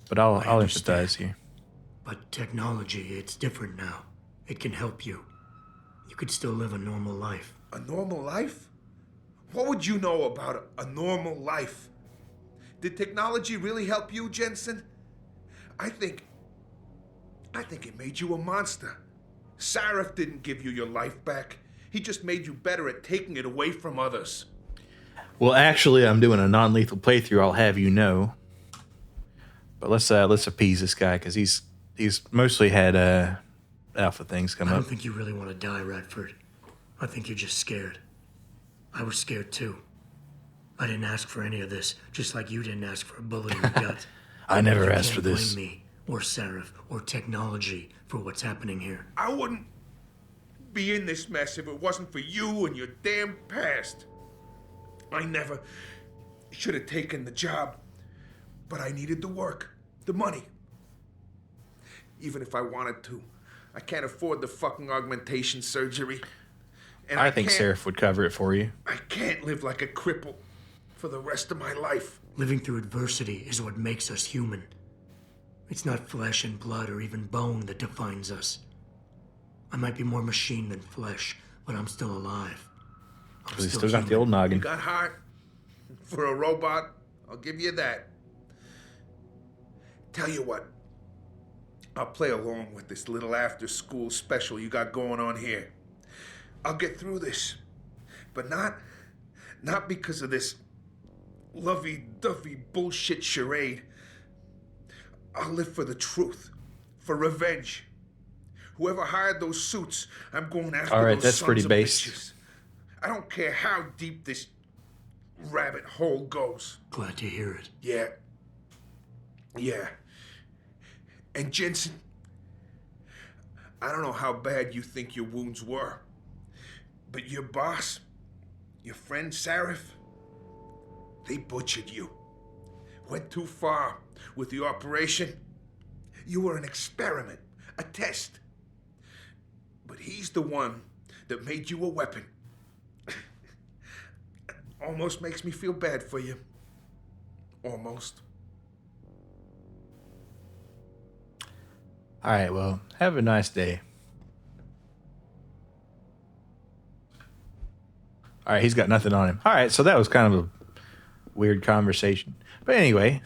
But I'll understand. empathize here. But technology, it's different now. It can help you. You could still live a normal life. A normal life? What would you know about a normal life? Did technology really help you, Jensen? I think it made you a monster. Sarif didn't give you your life back. He just made you better at taking it away from others. Well, actually, I'm doing a non-lethal playthrough. I'll have you know. But let's appease this guy because he's mostly had alpha things come I don't up. think you really want to die, Radford. I think you're just scared. I was scared too. I didn't ask for any of this, just like you didn't ask for a bullet in your gut. I never You asked can't for this. blame me, or Sarif, or technology for what's happening here. I wouldn't be in this mess if it wasn't for you and your damn past. I never should have taken the job, but I needed the work, the money. Even if I wanted to, I can't afford the fucking augmentation surgery. And I think can't- Seraph would cover it for you. I can't live like a cripple for the rest of my life. Living through adversity is what makes us human. It's not flesh and blood or even bone that defines us. I might be more machine than flesh, but I'm still alive. I'm Because he's still got the human. old You noggin. got heart for a robot. I'll give you that. Tell you what, I'll play along with this little after-school special you got going on here. I'll get through this, but not because of this lovey-dovey bullshit charade. I'll live for the truth. for revenge. Whoever hired those suits, I'm going after All right, those that's sons pretty of based. bitches. I don't care how deep this rabbit hole goes. Glad to hear it. Yeah. Yeah. And Jensen, I don't know how bad you think your wounds were, but your boss, your friend Sarif, they butchered you. Went too far with the operation. You were an experiment, a test. But he's the one that made you a weapon. Almost makes me feel bad for you. Almost. All right, well, have a nice day. All right, he's got nothing on him. All right, so that was kind of a weird conversation. But anyway,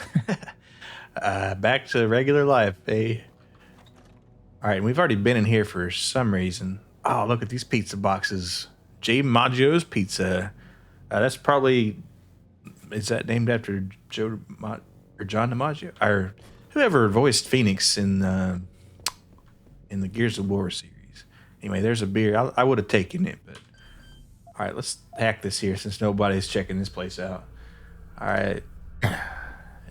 back to regular life, eh? All right, and we've already been in here for some reason. Oh, look at these pizza boxes. J. Maggio's Pizza. That's probably... Is that named after Joe or John DiMaggio? Or whoever voiced Phoenix in the Gears of War series. Anyway, there's a beer. I would have taken it, but... All right, let's hack this here since nobody's checking this place out. All right.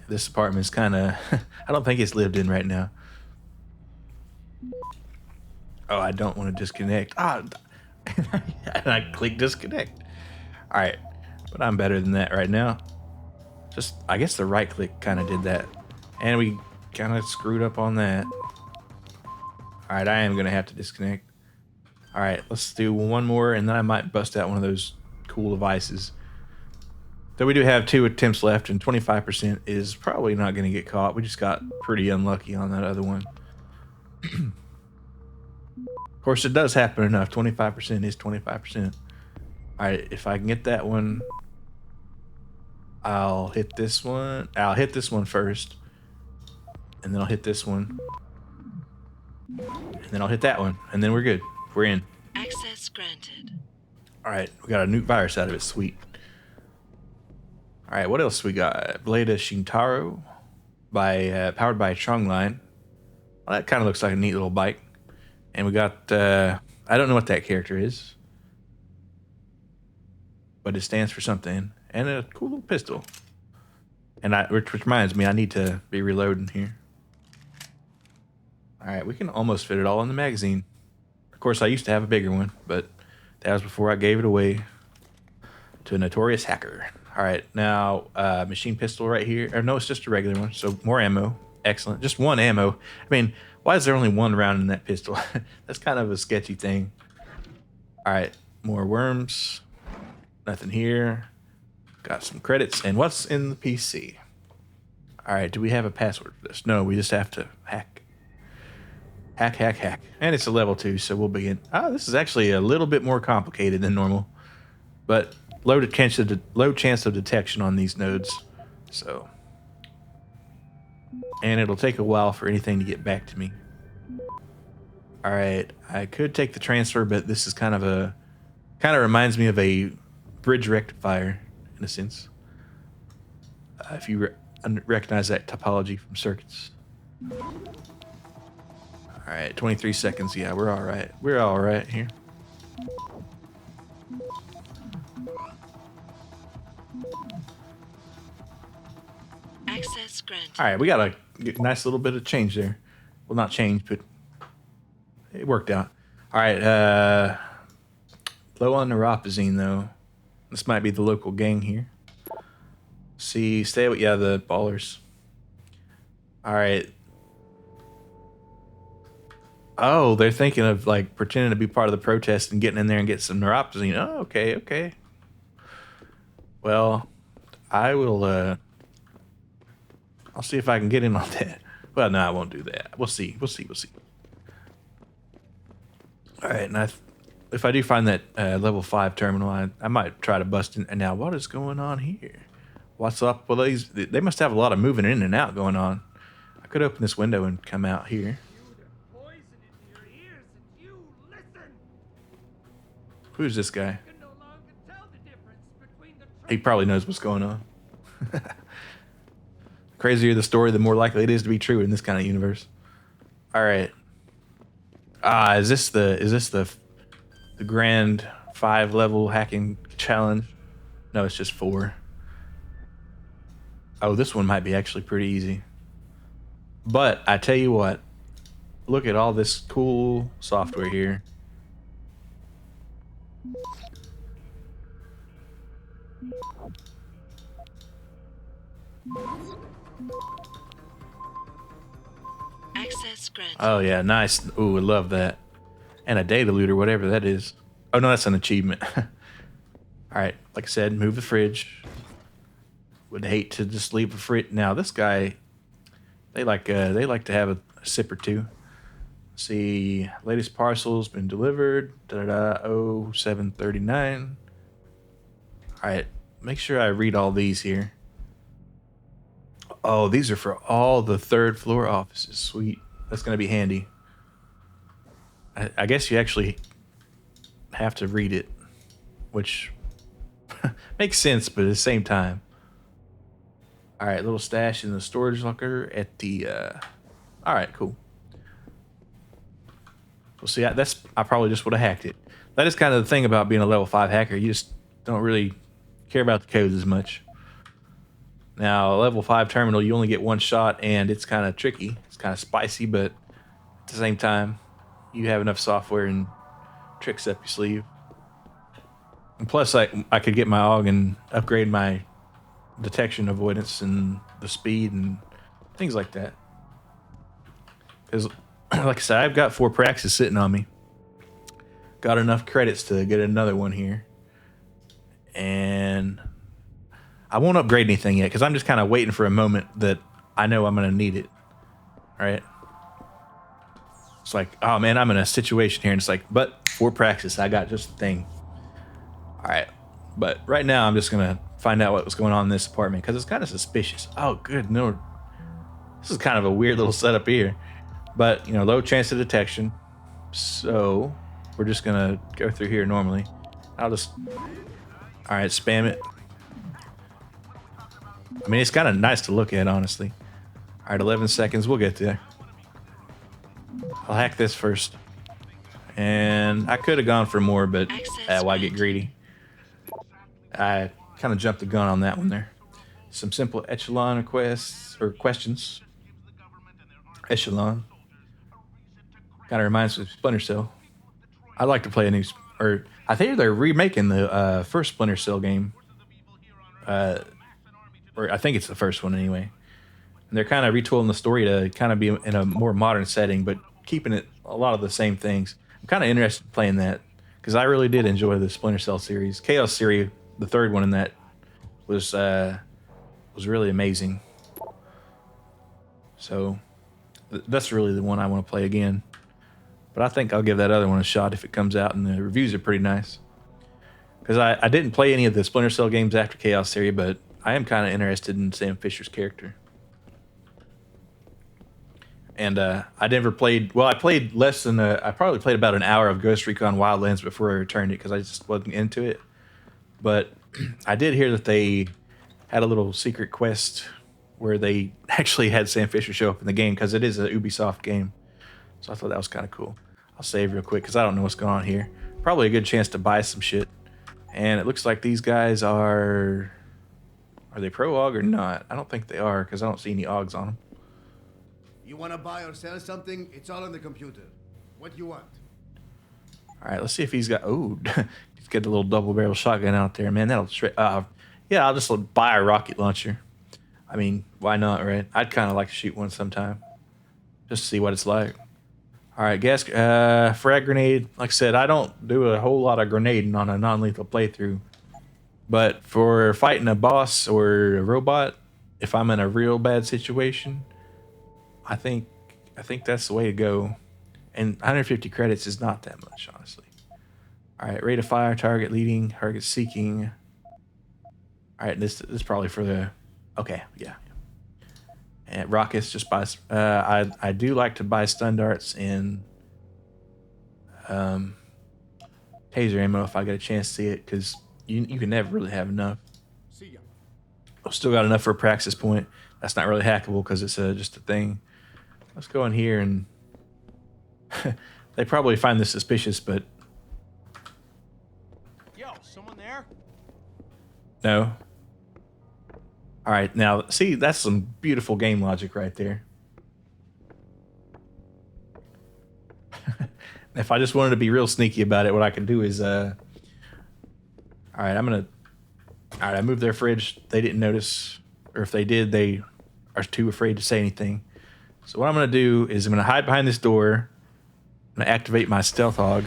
This apartment's kind of... I don't think it's lived in right now. Oh, I don't want to disconnect. And I click disconnect. All right, but I'm better than that right now. Just, I guess the right click kind of did that. And we kind of screwed up on that. All right, I am going to have to disconnect. All right, let's do one more, and then I might bust out one of those cool devices. So we do have 2 attempts left, and 25% is probably not going to get caught. We just got pretty unlucky on that other one. Of course, it does happen enough. 25% is 25%. All right, if I can get that one, I'll hit this one. I'll hit this one first, and then I'll hit this one, and then I'll hit that one, and then we're good. We're in. Access granted. All right, we got a new virus out of it. Sweet. All right, what else we got? Blade of Shintaro, powered by Chongline. Well, that kind of looks like a neat little bike. And we got, I don't know what that character is, but it stands for something. And a cool little pistol. And which reminds me, I need to be reloading here. All right, we can almost fit it all in the magazine. Of course, I used to have a bigger one, but that was before I gave it away to a notorious hacker. All right, now machine pistol right here. Or no, it's just a regular one, so more ammo. Excellent. Just one ammo. I mean, why is there only one round in that pistol? That's kind of a sketchy thing. All right, more worms. Nothing here. Got some credits. And what's in the PC? All right, do we have a password for this? No, we just have to hack. Hack, hack, hack. And it's a level 2, so we'll begin. This is actually a little bit more complicated than normal. But low chance of detection on these nodes. So... And it'll take a while for anything to get back to me. All right, I could take the transfer, but this is kind of reminds me of a bridge rectifier in a sense. If you recognize that topology from circuits. All right, 23 seconds. Yeah, we're all right. We're all right here. Access granted. All right, we got a nice little bit of change there. Well, not change, but it worked out. All right, low on neuropazine, though. This might be the local gang here. See, stay with, yeah, the ballers. All right. Oh, they're thinking of, like, pretending to be part of the protest and getting in there and get some neuropazine. Oh, okay, okay. Well, I will, I'll see if I can get in on that. Well, no, I won't do that. We'll see. We'll see. We'll see. All right, and if I do find that level 5 terminal, I might try to bust in. And now, what is going on here? What's up with these? They must have a lot of moving in and out going on. I could open this window and come out here. Who's this guy? He probably knows what's going on. Crazier the story, the more likely it is to be true in this kind of universe. All right. Is this the grand 5-level hacking challenge? No, it's just 4. Oh, this one might be actually pretty easy. But I tell you what, look at all this cool software here. Access granted. Oh yeah, nice. Ooh, I love that. And a data loot or whatever that is. Oh no, that's an achievement. All right, like I said, move the fridge. Would hate to just leave the fridge. Now this guy, they like to have a sip or two. See, latest parcel's been delivered. 0739. All right, make sure I read all these here. Oh, these are for all the 3rd floor offices. Sweet. That's going to be handy. I guess you actually have to read it, which makes sense, but at the same time. All right, little stash in the storage locker at the... All right, cool. Well, see, I probably just would have hacked it. That is kind of the thing about being a level 5 hacker. You just don't really care about the codes as much. Now, a level 5 terminal, you only get 1 shot, and it's kind of tricky. It's kind of spicy, but at the same time, you have enough software and tricks up your sleeve. And plus, I could get my AUG and upgrade my detection avoidance and the speed and things like that. Because, like I said, I've got 4 praxis sitting on me. Got enough credits to get another one here. And I won't upgrade anything yet because I'm just kind of waiting for a moment that I know I'm going to need it. All right. It's like, oh man, I'm in a situation here. And it's like, but 4 praxis, I got just the thing. All right. But right now, I'm just going to find out what was going on in this apartment because it's kind of suspicious. Oh, good. No. This is kind of a weird little setup here. But, you know, low chance of detection. So we're just going to go through here normally. I'll just... All right, spam it. I mean, it's kind of nice to look at, honestly. All right, 11 seconds. We'll get there. I'll hack this first. And I could have gone for more, but why get greedy? I kind of jumped the gun on that one there. Some simple echelon requests or questions. Echelon. Kind of reminds me of Splinter Cell. I'd like to play a new... Or I think they're remaking the first Splinter Cell game. Or I think it's the first one anyway. And they're kind of retooling the story to kind of be in a more modern setting, but keeping it a lot of the same things. I'm kind of interested in playing that because I really did enjoy the Splinter Cell series. Chaos Series, the 3rd one in that, was really amazing. So that's really the one I want to play again. But I think I'll give that other one a shot if it comes out, and the reviews are pretty nice. Because I didn't play any of the Splinter Cell games after Chaos Series, but I am kind of interested in Sam Fisher's character. And I never played... Well, I played less than... I probably played about an hour of Ghost Recon Wildlands before I returned it because I just wasn't into it. But I did hear that they had a little secret quest where they actually had Sam Fisher show up in the game because it is an Ubisoft game. So I thought that was kind of cool. I'll save real quick because I don't know what's going on here. Probably a good chance to buy some shit. And it looks like these guys are... Are they pro AUG or not? I don't think they are because I don't see any AUGs on them. You want to buy or sell something? It's all on the computer. What you want? All right, let's see if he's got... Oh, he's got the little double-barrel shotgun out there. Man, that'll... yeah, I'll just buy a rocket launcher. I mean, why not, right? I'd kind of like to shoot one sometime. Just to see what it's like. All right, gas... frag grenade. Like I said, I don't do a whole lot of grenading on a non-lethal playthrough. But for fighting a boss or a robot, if I'm in a real bad situation... I think that's the way to go. And 150 credits is not that much, honestly. All right, rate of fire, target leading, target seeking. All right, this is probably for the... Okay, yeah. And rockets, just buy... I do like to buy stun darts and taser ammo if I get a chance to see it, because you can never really have enough. I've still got enough for a praxis point. That's not really hackable because it's just a thing. Let's go in here and They probably find this suspicious, but Yo, someone there? no. All right, now see, that's some beautiful game logic right there. If I just wanted to be real sneaky about it, what I could do is, all right, I moved their fridge. They didn't notice, or if they did, they are too afraid to say anything. So what I'm gonna do is I'm gonna hide behind this door. I'm gonna activate my stealth hog.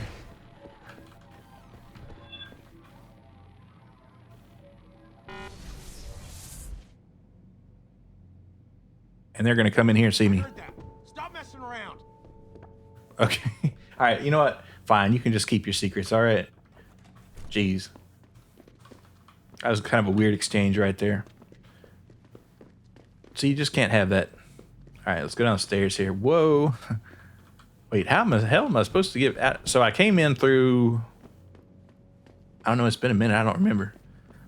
And they're gonna come in here and see me. Stop messing around. Okay. All right, you know what? Fine, you can just keep your secrets, all right? Jeez. That was kind of a weird exchange right there. So you just can't have that. All right, let's go downstairs here. Whoa. Wait, how the hell am I supposed to get out? So I came in through... I don't know, it's been a minute, I don't remember.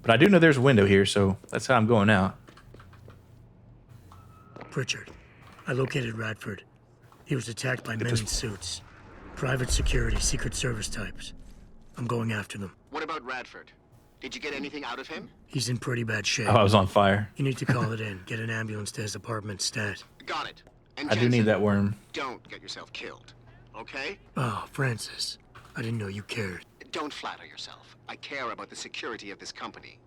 But I do know there's a window here, so that's how I'm going out. Pritchard, I located Radford. He was attacked by men in suits. Private security, Secret Service types. I'm going after them. What about Radford? Did you get anything out of him? He's in pretty bad shape. Oh, I was on fire. You need to call it in. Get an ambulance to his apartment stat. Got it. And I do need that worm. Don't get yourself killed, okay? Oh, Francis. I didn't know you cared. Don't flatter yourself. I care about the security of this company.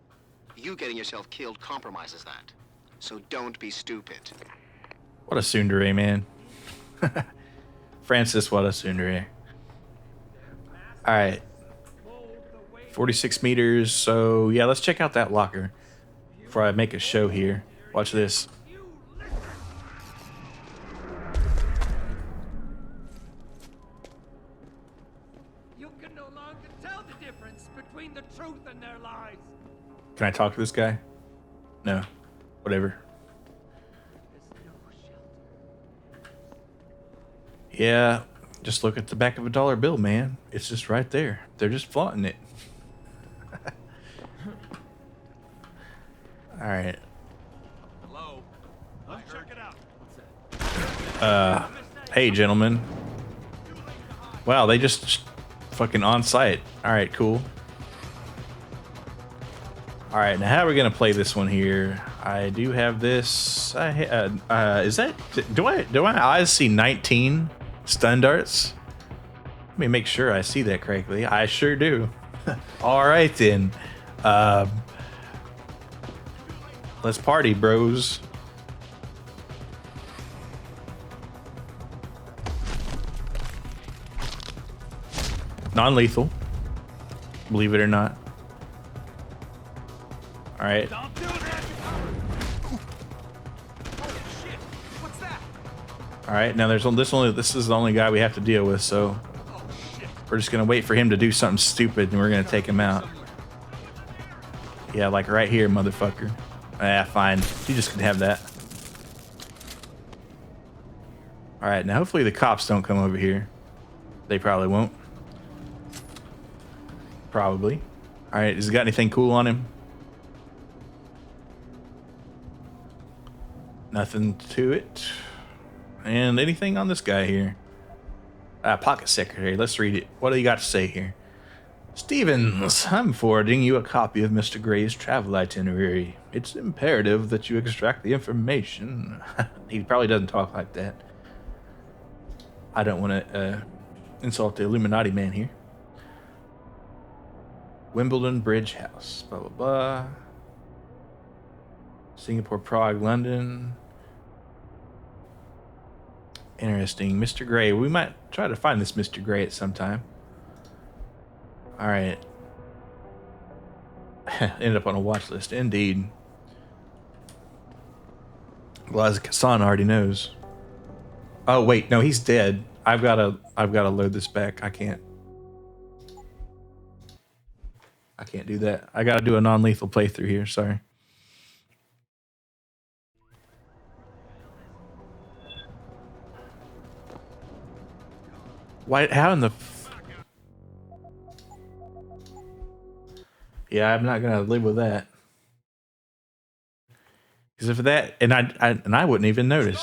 You getting yourself killed compromises that. So don't be stupid. What a tsundere, man. Francis, what a tsundere. All right. 46 meters. So, yeah, let's check out that locker before I make a show here. Watch this. You can no longer tell the difference between the truth and their lies. Can I talk to this guy? No. Whatever. Yeah, just look at the back of a dollar bill, man. It's just right there. They're just flaunting it. All right. Hello. Let's check it out. Hey, gentlemen. Wow, they just fucking on site. All right, cool. All right, now how are we gonna play this one here? I do have this. Is that? Do my eyes see 19 stun darts? Let me make sure I see that correctly. I sure do. All right then. Let's party, bros. Non-lethal, believe it or not. All right. Don't do that. Holy shit! What's that? All right. Now this is the only guy we have to deal with, so we're just gonna wait for him to do something stupid, and we're gonna take him out. Yeah, like right here, motherfucker. Ah, fine. You just can have that. All right. Now, hopefully the cops don't come over here. They probably won't. Probably. All right. Has he got anything cool on him? Nothing to it. And anything on this guy here? Pocket secretary. Let's read it. What do you got to say here? Stevens, I'm forwarding you a copy of Mr. Gray's travel itinerary. It's imperative that you extract the information. He probably doesn't talk like that. I don't want to insult the Illuminati man here. Wimbledon Bridge House. Blah, blah, blah. Singapore, Prague, London. Interesting. Mr. Gray. We might try to find this Mr. Gray at some time. All right. Ended up on a watch list. Indeed. Well, Hassan already knows. Oh wait, no, he's dead. I've gotta load this back. I can't do that. I gotta do a non-lethal playthrough here. Sorry. Why? How in the? Yeah, I'm not gonna live with that. Because if that, and I wouldn't even notice.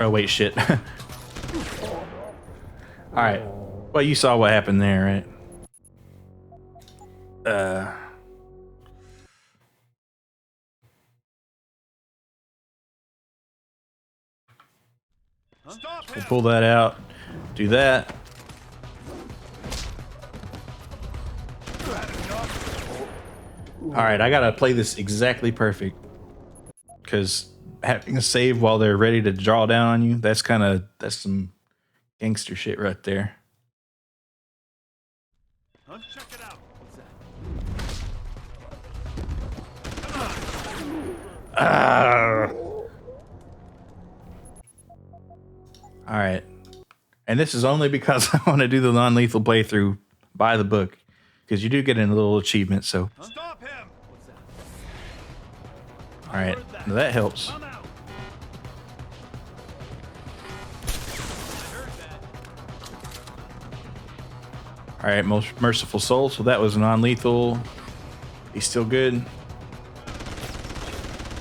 Oh wait, shit. All right. Well, you saw what happened there, right? We'll pull that out. Do that. All right, I gotta play this exactly perfect, because having a save while they're ready to draw down on you, that's some gangster shit right there. Check it out. What's that? All right, and this is only because I want to do the non-lethal playthrough by the book, because you do get in a little achievement. So, Stop him. What's that? all right, that helps. Come out. All right, most merciful soul. So that was non-lethal. He's still good.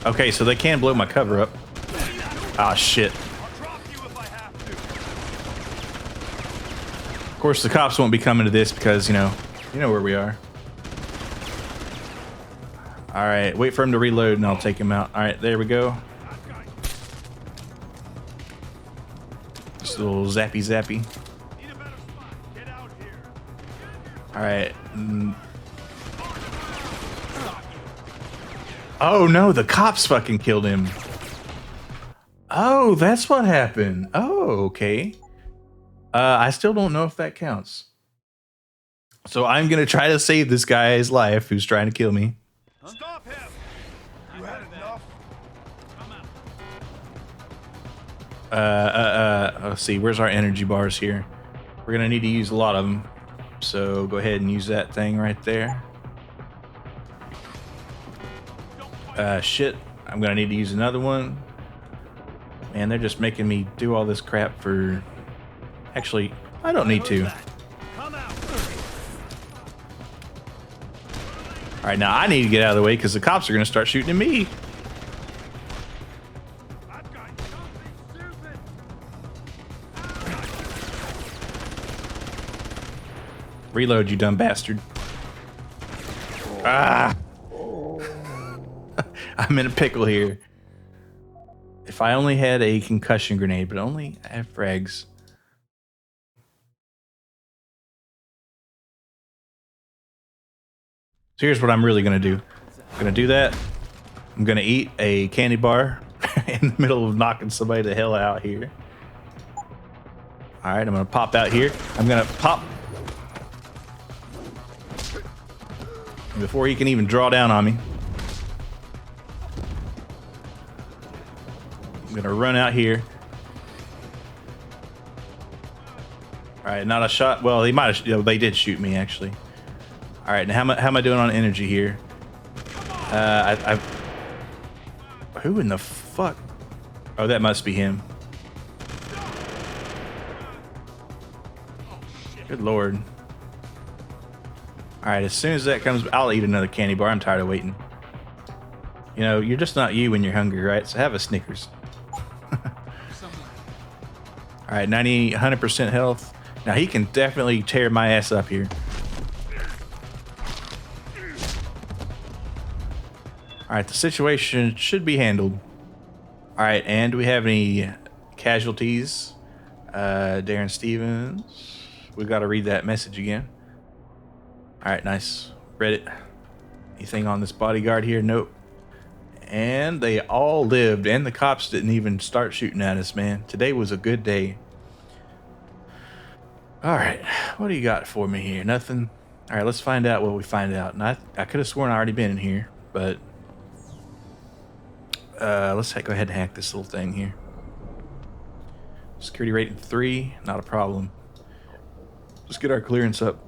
Okay, so they can blow my cover up. Ah, shit. Of course, the cops won't be coming to this because, you know where we are. All right, wait for him to reload and I'll take him out. All right, there we go. Just a little zappy zappy. All right. Oh no, the cops fucking killed him. Oh, that's what happened. Oh, okay. I still don't know if that counts. So I'm gonna try to save this guy's life who's trying to kill me. Stop him. You had enough. Come out. Let's see, where's our energy bars here? We're gonna need to use a lot of them. So go ahead and use that thing right there. Shit, I'm gonna need to use another one. Man, they're just making me do all this crap for... Actually, I don't need to. Alright, now I need to get out of the way because the cops are gonna start shooting at me. Reload, you dumb bastard. Ah! I'm in a pickle here. If I only had a concussion grenade, but only I have frags. So here's what I'm really gonna do. I'm gonna do that. I'm gonna eat a candy bar in the middle of knocking somebody the hell out here. Alright, I'm gonna pop out here. I'm gonna pop. Before he can even draw down on me. I'm gonna run out here. Alright, not a shot. Well, they might have, they did shoot me actually. Alright, now how am I doing on energy here? Who in the fuck? Oh, that must be him. Good lord. Alright, as soon as that comes, I'll eat another candy bar. I'm tired of waiting. You know, you're just not you when you're hungry, right? So have a Snickers. Alright, 100% health. Now he can definitely tear my ass up here. Alright, the situation should be handled. Alright, and do we have any casualties? Darren Stevens. We got to read that message again. Alright, nice. Read it. Anything on this bodyguard here? Nope. And they all lived, and the cops didn't even start shooting at us, man. Today was a good day. Alright, what do you got for me here? Nothing? Alright, let's find out what we find out. And I could have sworn I already been in here, but... let's go ahead and hack this little thing here. Security rating 3, not a problem. Let's get our clearance up.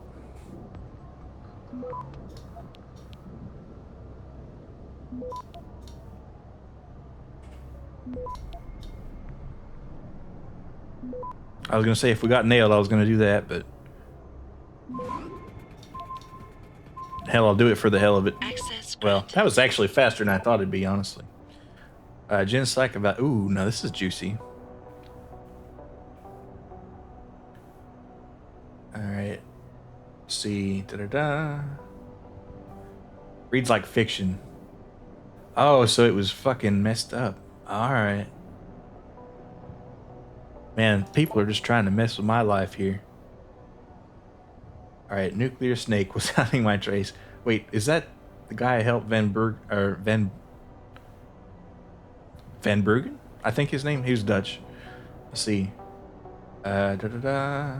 I was gonna say if we got nailed, I was gonna do that, but hell, I'll do it for the hell of it. Well, that was actually faster than I thought it'd be, honestly. Gen Psych about. Ooh, no, this is juicy. see. Da-da-da. Reads like fiction. Oh, so it was fucking messed up. Alright. Man, people are just trying to mess with my life here. Alright, nuclear snake was hunting my trace. Wait, is that the guy I helped Van Bruggen? I think his name? He was Dutch. Let's see. Da-da-da.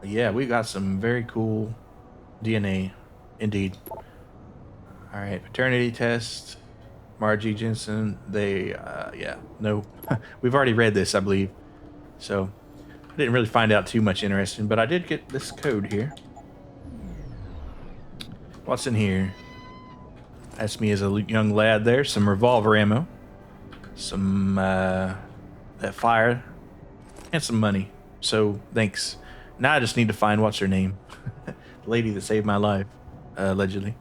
Yeah, we got some very cool DNA. Indeed. Alright, paternity test. Margie Jensen. They, yeah, no. We've already read this, I believe. So, I didn't really find out too much interesting, but I did get this code here. What's in here? That's me as a young lad there. Some revolver ammo. Some, that fire. And some money. So, thanks. Now I just need to find what's her name. The lady that saved my life. Allegedly.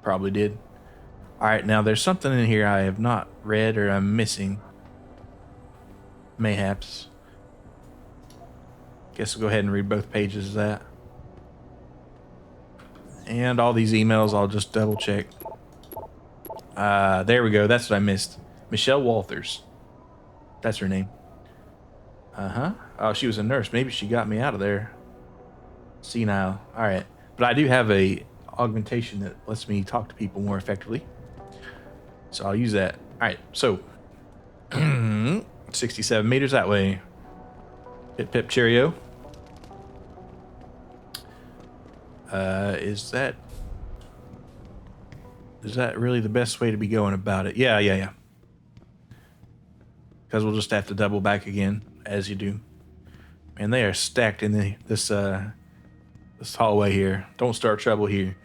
Probably did. Alright, now there's something in here I have not read or I'm missing. Mayhaps. Guess we'll go ahead and read both pages of that. And all these emails I'll just double check. There we go. That's what I missed. Michelle Walters. That's her name. Uh-huh. Oh, she was a nurse. Maybe she got me out of there. Senile. Alright. But I do have a augmentation that lets me talk to people more effectively. So I'll use that. Alright, so 67 meters that way. Pip pip cheerio. Is that really the best way to be going about it? Yeah. Because we'll just have to double back again, as you do. And they are stacked in this hallway here. Don't start trouble here.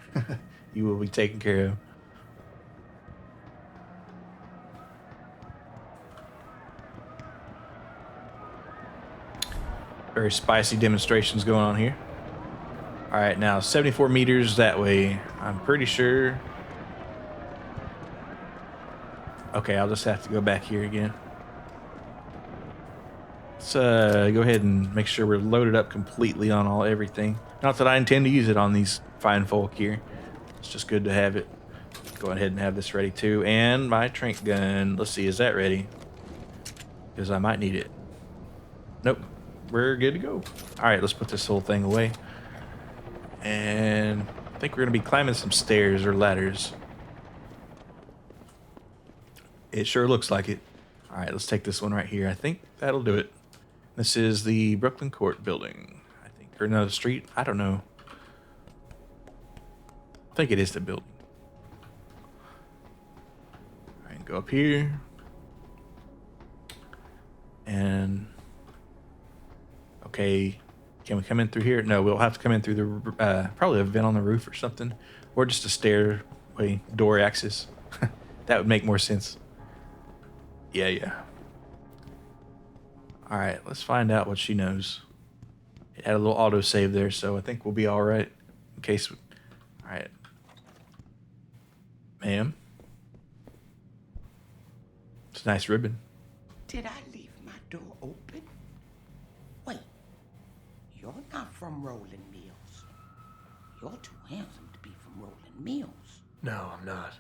You will be taken care of. Very spicy demonstrations going on here. Alright, now 74 meters that way. I'm pretty sure. Okay, I'll just have to go back here again. Let's go ahead and make sure we're loaded up completely on everything. Not that I intend to use it on these fine folk here. It's just good to have it. Go ahead and have this ready too. And my trank gun. Let's see, is that ready? Because I might need it. Nope. We're good to go. Alright, let's put this whole thing away. And I think we're going to be climbing some stairs or ladders. It sure looks like it. Alright, let's take this one right here. I think that'll do it. This is the Brooklyn Court building, I think. Or no, the street. I don't know. I think it is the building. Alright, go up here. And okay, can we come in through here? No, we'll have to come in through the probably a vent on the roof or something, or just a stairway door access. That would make more sense. Yeah. All right, let's find out what she knows. It had a little autosave there, so I think we'll be all right in case. All right, ma'am. It's a nice ribbon. Did I leave my door open? Wait, you're not from Rolling Mills. You're too handsome to be from Rolling Mills. No, I'm not.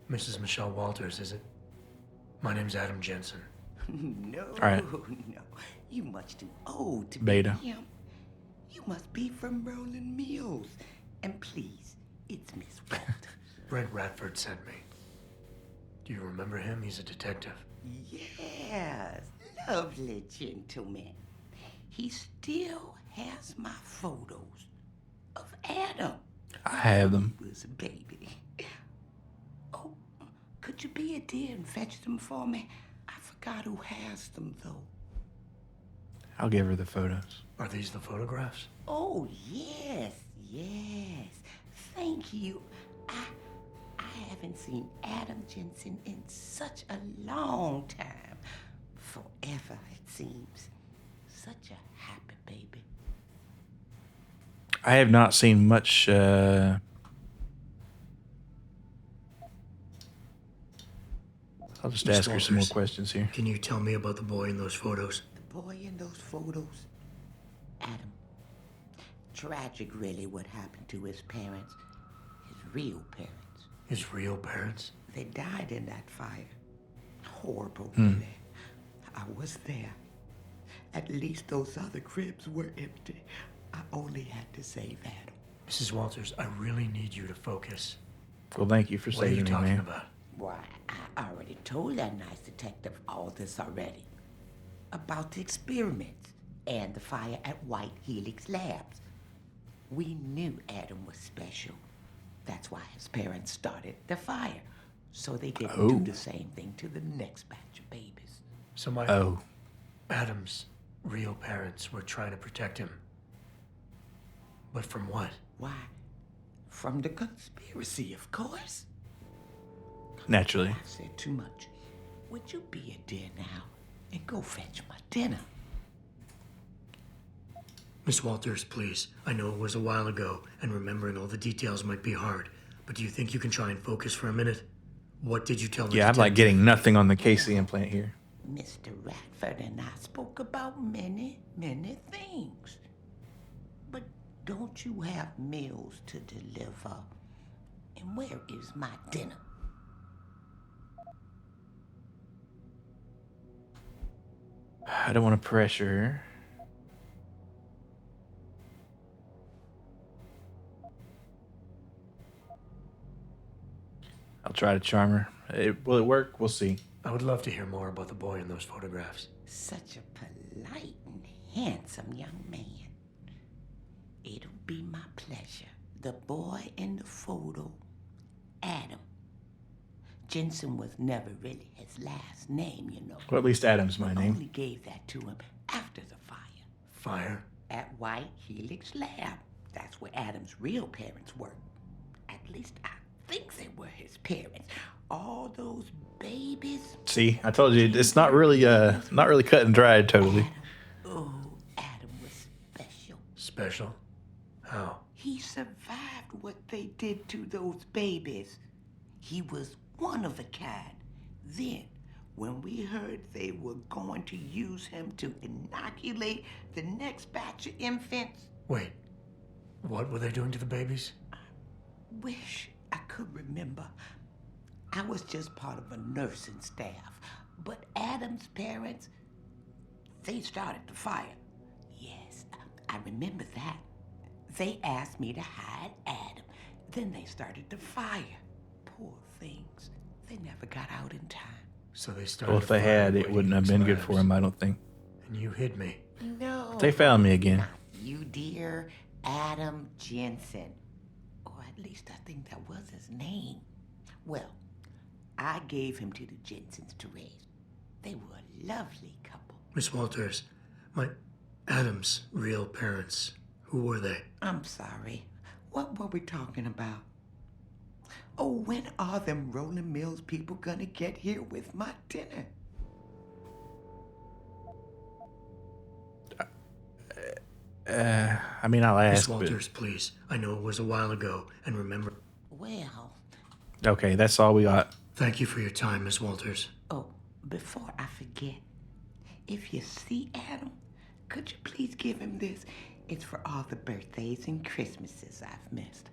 Mrs. Michelle Walters, is it? My name's Adam Jensen. No, All right. no. You much too old to Beta. be him. You must be from Rolling Mills. And please, it's Miss Walters. Brent Radford sent me. Do you remember him? He's a detective. Yes, lovely gentleman. He still has my photos of Adam. I have them. He was a baby. Oh, could you be a dear and fetch them for me? I forgot who has them, though. I'll give her the photos. Are these the photographs? Oh, yes. Thank you. I haven't seen Adam Jensen in such a long time. Forever, it seems. Such a happy baby. I have not seen much. I'll just ask her some more questions here. Can you tell me about the boy in those photos? boy in those photos, Adam. Tragic, really, what happened to his parents. His real parents. His real parents? They died in that fire. Horrible, really. I was there. At least those other cribs were empty. I only had to save Adam. Mrs. Walters, I really need you to focus. Well, thank you for What are you saving me, talking man. about? Why, I already told that nice detective all this already. About the experiments and the fire at White Helix Labs. We knew Adam was special. That's why his parents started the fire. So they didn't do the same thing to the next batch of babies. So Adam's real parents were trying to protect him. But from what? Why? From the conspiracy, of course. Naturally. I said too much. Would you be a dear now and go fetch my dinner? Miss Walters, please. I know it was a while ago, and remembering all the details might be hard. But do you think you can try and focus for a minute? What did you tell me? Yeah, I'm like getting nothing on the Casey implant here. Mr. Radford and I spoke about many, many things. But don't you have meals to deliver? And where is my dinner? I don't want to pressure her. I'll try to charm her. Will it work? We'll see. I would love to hear more about the boy in those photographs. Such a polite and handsome young man. It'll be my pleasure. The boy in the photo, Adam. Jensen was never really his last name, you know. Well, at least Adam's my I name. only gave that to him after the fire. Fire? At White Helix Lab. That's where Adam's real parents worked. At least I think they were his parents. All those babies. See, I told you it's not really cut and dried totally. Adam was special. Special? How? He survived what they did to those babies. He was one of a kind. Then, when we heard they were going to use him to inoculate the next batch of infants. Wait, what were they doing to the babies? Wish I could remember. I was just part of a nursing staff. But Adam's parents, they started the fire. Yes, I remember that. They asked me to hide Adam. Then they started the fire. Poor things. They never got out in time. So they started. Well, if they had, it wouldn't have been good for him, I don't think. And you hid me. No. They found me again. Not you, dear. Adam Jensen. Or at least I think that was his name. Well, I gave him to the Jensens to raise. They were a lovely couple. Miss Walters, my Adam's real parents, who were they? I'm sorry. What were we talking about? Oh, when are them Rolling Mills people gonna get here with my dinner? I mean, I'll ask. Miss Walters, please. I know it was a while ago, and remember. Well. Okay, that's all we got. Thank you for your time, Miss Walters. Oh, before I forget, if you see Adam, could you please give him this? It's for all the birthdays and Christmases I've missed.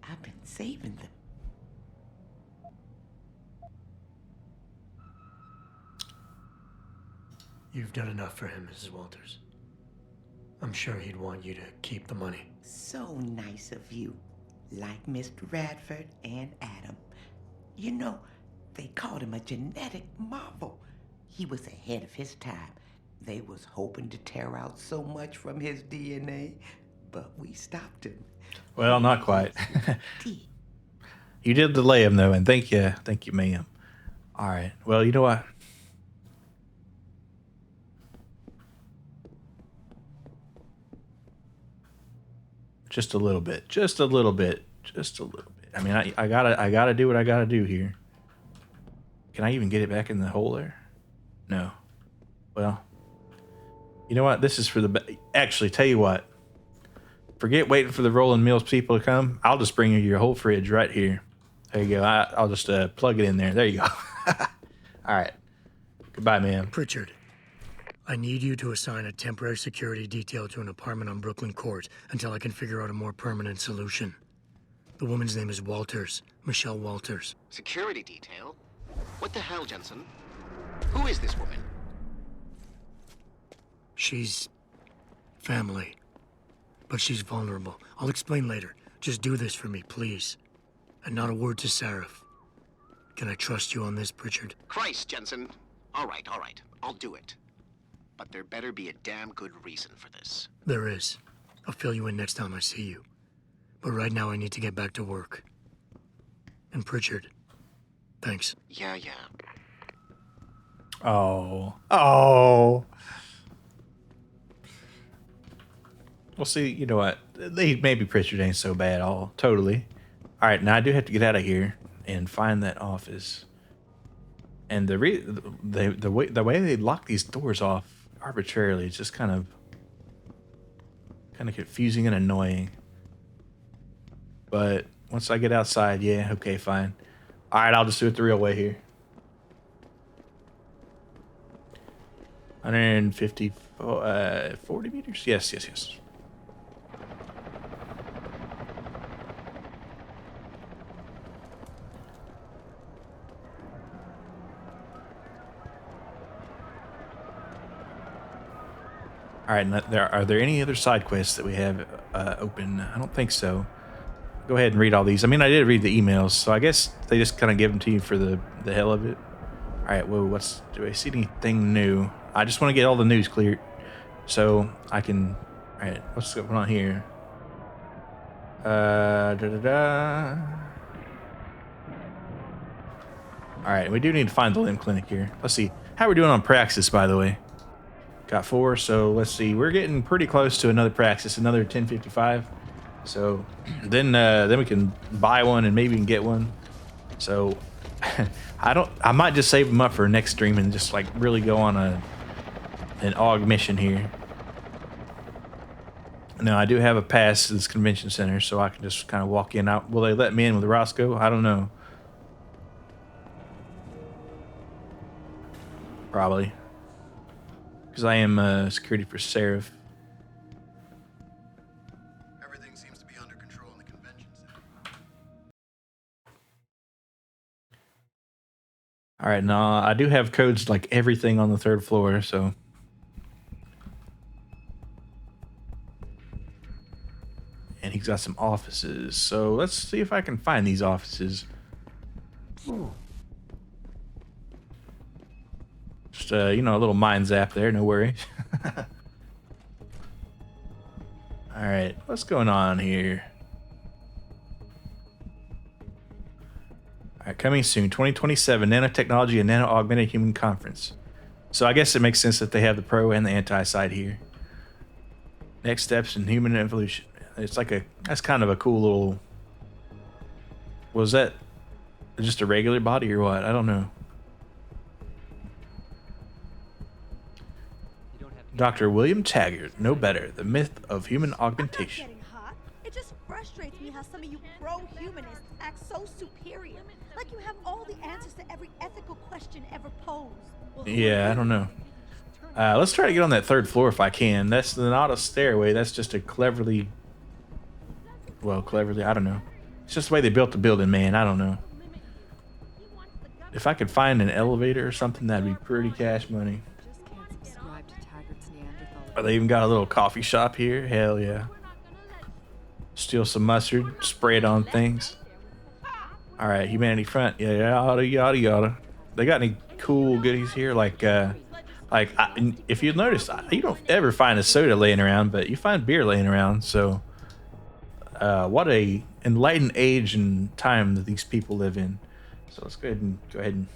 I've been saving them. You've done enough for him, Mrs. Walters. I'm sure he'd want you to keep the money. So nice of you. Like Mr. Radford and Adam. You know, they called him a genetic marvel. He was ahead of his time. They was hoping to tear out so much from his DNA, but we stopped him. Well, not quite. You did delay him, though, and thank you, ma'am. All right. Well, you know what? Just a little bit. I mean, I gotta do what I gotta do here. Can I even get it back in the hole there? No. Well, you know what? This is for the... Actually, tell you what. Forget waiting for the Rolling Mills people to come. I'll just bring you your whole fridge right here. There you go. I'll just plug it in there. There you go. All right. Goodbye, ma'am. Pritchard, I need you to assign a temporary security detail to an apartment on Brooklyn Court until I can figure out a more permanent solution. The woman's name is Walters, Michelle Walters. Security detail? What the hell, Jensen? Who is this woman? She's family, but she's vulnerable. I'll explain later. Just do this for me, please. And not a word to Sarif. Can I trust you on this, Pritchard? Christ, Jensen. All right. I'll do it. But there better be a damn good reason for this. There is. I'll fill you in next time I see you. But right now I need to get back to work. And Pritchard, thanks. Yeah. Oh. Well, see, you know what? Maybe Pritchard ain't so bad. Totally. All right, now I do have to get out of here and find that office. And the way they lock these doors off arbitrarily is just kind of confusing and annoying. But once I get outside, yeah, okay, fine. All right, I'll just do it the real way here. 150, 40 meters? Yes. All right, are there any other side quests that we have open? I don't think so. Go ahead and read all these. I mean, I did read the emails, so I guess they just kind of give them to you for the hell of it. All right, whoa, do I see anything new? I just want to get all the news cleared so I can... All right, what's going on here? All right, we do need to find the limb clinic here. Let's see. How are we doing on Praxis, by the way? Got 4, so let's see. We're getting pretty close to another Praxis, another 1055. So then we can buy one and maybe we can get one. So I might just save them up for next stream and just like really go on an AUG mission here. Now I do have a pass to this convention center, so I can just kind of walk in. Will they let me in with Roscoe? I don't know. Probably. Because I am security for Sarif. Everything seems to be under control in the convention center. All right, now I do have codes like everything on the 3rd floor, so. And he's got some offices, so let's see if I can find these offices. Just, a little mind zap there, no worries. All right, what's going on here? All right, coming soon, 2027, Nanotechnology and Nano-Augmented Human Conference. So I guess it makes sense that they have the pro and the anti side here. Next steps in human evolution. It's like that's kind of a cool little... Was that just a regular body or what? I don't know. Dr. William Taggart, no better, the myth of human augmentation. I'm not getting hot. It just frustrates me how some of you pro-humanists act so superior. Like you have all the answers to every ethical question ever posed. Well, Yeah, I don't know. Let's try to get on that 3rd floor if I can. That's not a stairway. That's just a cleverly, I don't know. It's just the way they built the building, man. I don't know. If I could find an elevator or something, that'd be pretty cash money. Oh, they even got a little coffee shop here. Hell yeah. Steal some mustard, spray it on things. All right, Humanity Front. Yada. They got any cool goodies here? If you notice, you don't ever find a soda laying around, but you find beer laying around. So, what a enlightened age and time that these people live in. So let's go ahead and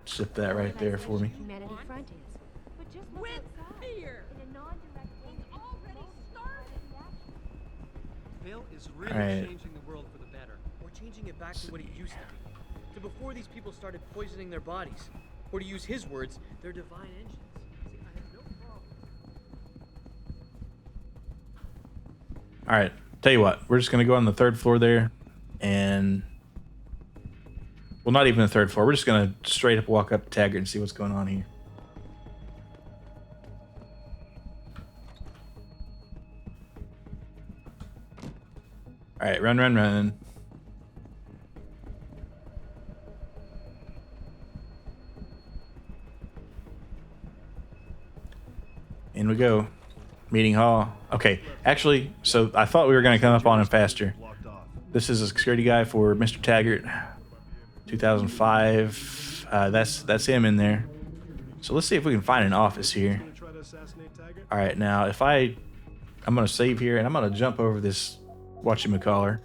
sip that right there for me. Humanity Front is. With fear. Bill is really Alright. changing the world for the better. Or changing it back to what it used to be. To before these people started poisoning their bodies. Or to use his words, their divine engines. See, I have no problem. All right, tell you what, we're just gonna go on the 3rd floor there, and well, not even the 3rd floor. We're just gonna straight up walk up to Taggart and see what's going on here. All right, run, run, run. In we go. Meeting hall. Okay, actually, so I thought we were going to come up on him faster. This is a security guy for Mr. Taggart, 2005. That's him in there. So let's see if we can find an office here. All right, now if I'm going to save here and I'm going to jump over this whatchamacallit.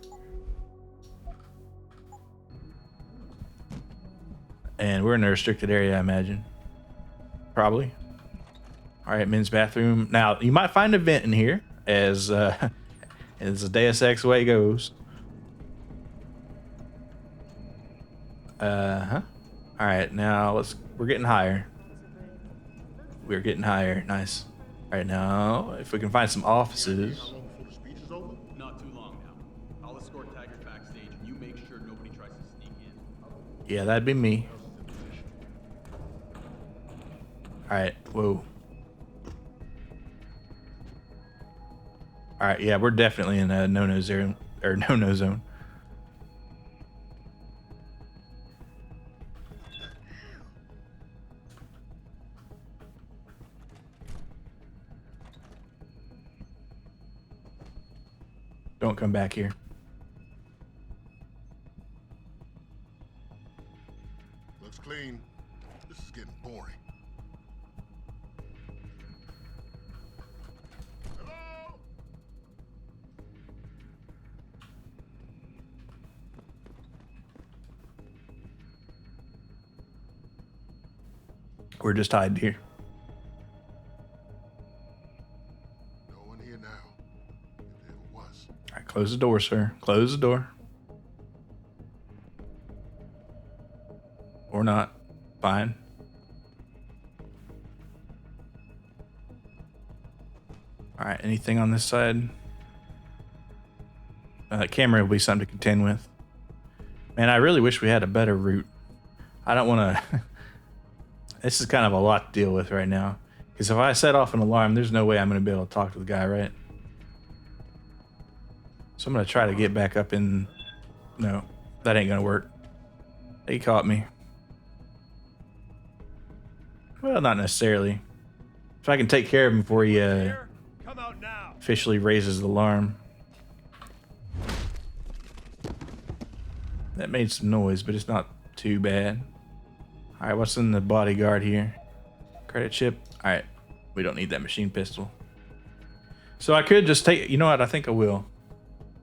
And we're in a restricted area, I imagine. Probably. All right, men's bathroom. Now, you might find a vent in here, as the Deus Ex way goes. All right, now we're getting higher. We're getting higher. Nice. All right, now, if we can find some offices. Not too long now. I'll escort Taggart backstage, and you make sure nobody tries to sneak in. Yeah, that'd be me. All right, whoa. All right, yeah, we're definitely in a no-no zone, or no-no zone. Don't come back here. Looks clean. This is getting boring. We're just hiding here. No one here now. If there ever was. All right, close the door, sir. Close the door. Or not. Fine. All right, anything on this side? Camera will be something to contend with. Man, I really wish we had a better route. I don't want to... This is kind of a lot to deal with right now. Because if I set off an alarm, there's no way I'm going to be able to talk to the guy, right? So I'm going to try to get back up in... No, that ain't going to work. He caught me. Well, not necessarily. If I can take care of him before he officially raises the alarm. That made some noise, but it's not too bad. All right, what's in the bodyguard here? Credit chip. All right, we don't need that machine pistol. So I could just take, you know what? I think I will.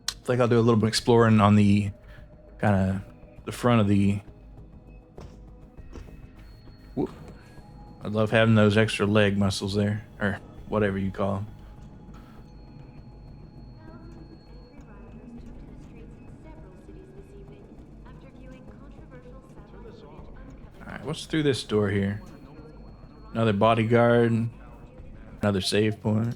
I think I'll do a little bit of exploring on the kind of the front of the. Whoop. I love having those extra leg muscles there, or whatever you call them. Alright, what's through this door here? Another bodyguard. Another save point.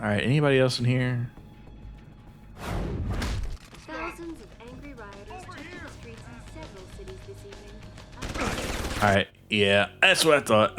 Alright, anybody else in here? Thousands of angry rioters took to the streets in several cities this evening. Alright, yeah, that's what I thought.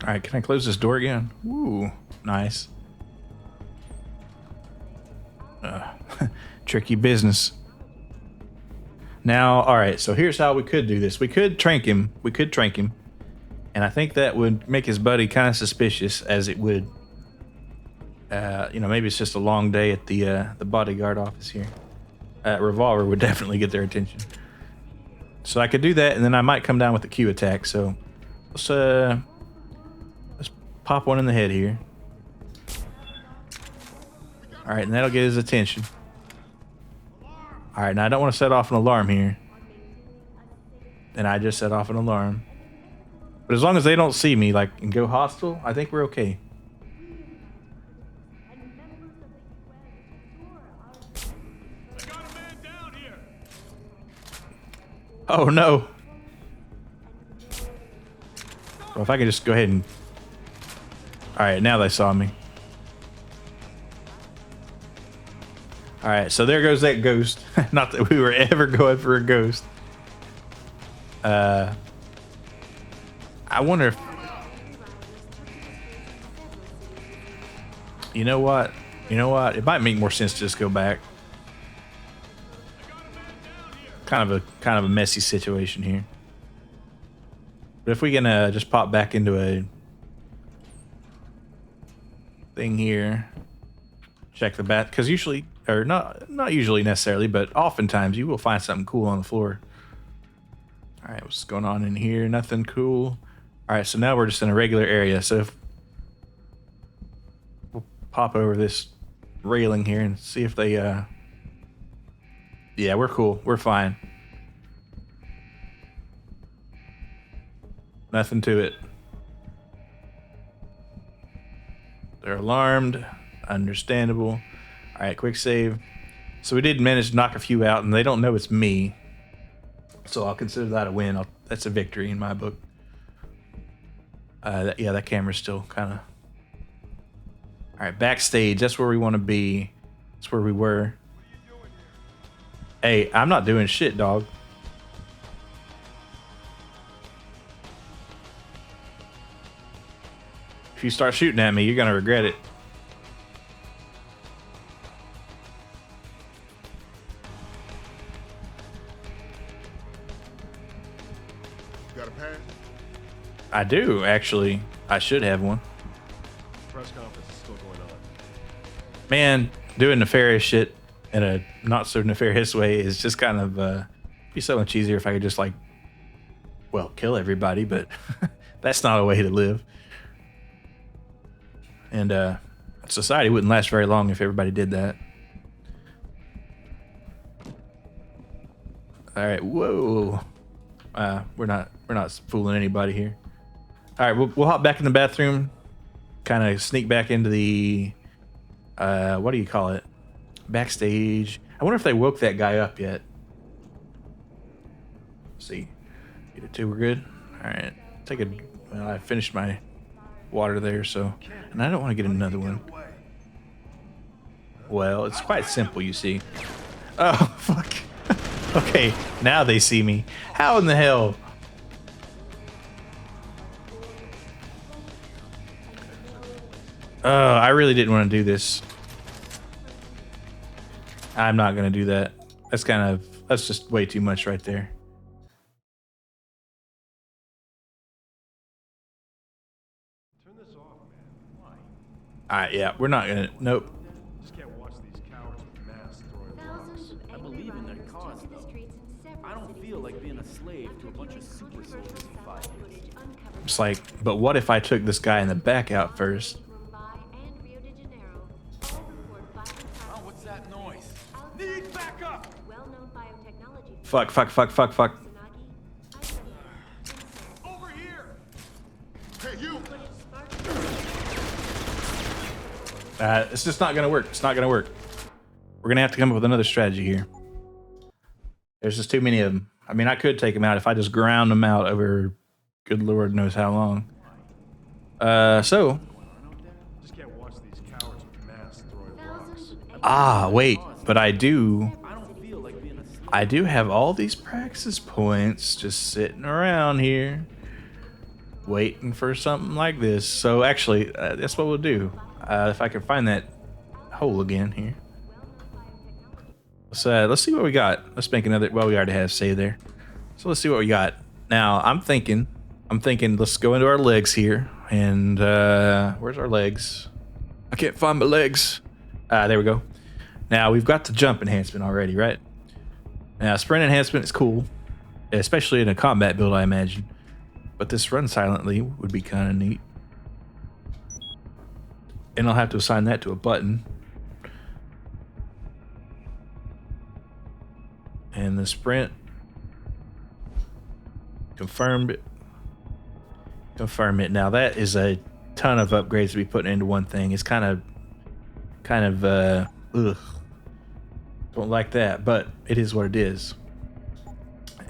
Alright, can I close this door again? Ooh, nice. Tricky business. Now, alright, so here's how we could do this. We could trank him. And I think that would make his buddy kind of suspicious, as it would. You know, maybe it's just a long day at the bodyguard office here. Revolver would definitely get their attention. So I could do that, and then I might come down with a Q attack. So let's pop one in the head here. All right, and that'll get his attention. All right, now I don't want to set off an alarm here. And I just set off an alarm. But as long as they don't see me, like, and go hostile, I think we're okay. Oh no. Well, if I could just go ahead and... Alright, now they saw me. Alright, so there goes that ghost. Not that we were ever going for a ghost. I wonder if... You know what? You know what? It might make more sense to just go back. Kind of a messy situation here. But if we can just pop back into a thing here, check the bath, because usually, or not usually necessarily, but oftentimes you will find something cool on the floor. All right, what's going on in here? Nothing cool. All right, so now we're just in a regular area. So if we'll pop over this railing here and see if they, yeah, we're cool. We're fine. Nothing to it. They're alarmed. Understandable. All right, quick save. So we did manage to knock a few out, and they don't know it's me. So I'll consider that a win. That's a victory in my book. Yeah, that camera's still kind of... All right, backstage. That's where we want to be. That's where we were. Hey, I'm not doing shit, dog. If you start shooting at me, you're gonna regret it. Got a pass? I do, actually. I should have one. Press conference is still going on. Man, doing nefarious shit in a not so nefarious way is just kind of be so much easier if I could just like, well, kill everybody, but that's not a way to live. And society wouldn't last very long if everybody did that. All right, whoa. We're not fooling anybody here. All right, we'll hop back in the bathroom, kind of sneak back into the what do you call it? Backstage. I wonder if they woke that guy up yet. Let's see. Either two, we're good. All right, take a. Well, I finished my water there, so, and I don't want to get another one. Well, it's quite simple, you see. Oh, fuck. Okay, now they see me. How in the hell? Oh, I really didn't want to do this. I'm not going to do that. That's just way too much right there. Alright, yeah, we're not gonna. Nope. Just can't watch these cowards with masks throwing rocks. I believe in their cause, though. I don't feel like being a slave to a bunch of super soldiers in 5 years. It's like, but what if I took this guy in the back out first? Oh, what's that noise? Need backup! Fuck. Over here! Hey, you! It's just not gonna work. It's not gonna work. We're gonna have to come up with another strategy here. There's just too many of them. I mean, I could take them out if I just ground them out over good Lord knows how long. So. Just can't watch these cowards with masks throwing rocks. Ah, wait, but I do have all these praxis points just sitting around here waiting for something like this. So actually, that's what we'll do. If I can find that hole again here. Let's see what we got. Let's make another. Well, we already have save there. So let's see what we got. Now I'm thinking. Let's go into our legs here. And where's our legs? I can't find my legs. There we go. Now we've got the jump enhancement already, right? Now sprint enhancement is cool, especially in a combat build, I imagine. But this run silently would be kind of neat. And I'll have to assign that to a button. And the sprint. Confirm it. Now that is a ton of upgrades to be put into one thing. It's kind of ugh. Don't like that, but it is what it is.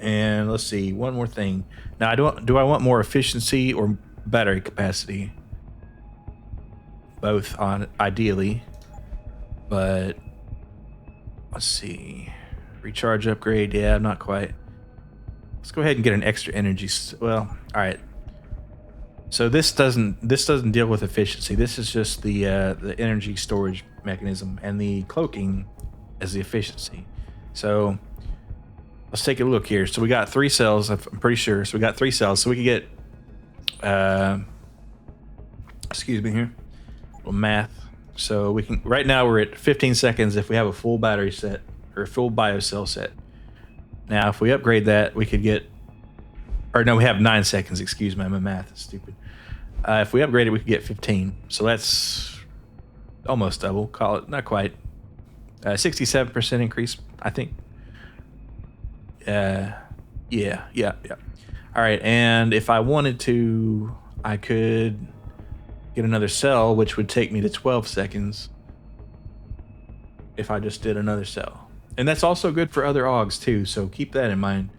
And let's see, one more thing. Now, do I want more efficiency or battery capacity? Both, on ideally, but let's see. Recharge upgrade, yeah, not quite. Let's go ahead and get an extra energy. Well, all right. So this doesn't deal with efficiency. This is just the energy storage mechanism, and the cloaking is the efficiency. So let's take a look here. So we got 3 cells, I'm pretty sure. So we got 3 cells. So we could get, excuse me here, a little math. So we can, right now we're at 15 seconds if we have a full battery set, or a full biocell set. Now, if we upgrade that, we could get, or no, we have 9 seconds, excuse me, my math is stupid. If we upgrade it, we could get 15. So that's almost double, call it, not quite. 67% increase, I think. Yeah. All right, and if I wanted to, I could get another cell, which would take me to 12 seconds if I just did another cell. And that's also good for other AUGs too, so keep that in mind.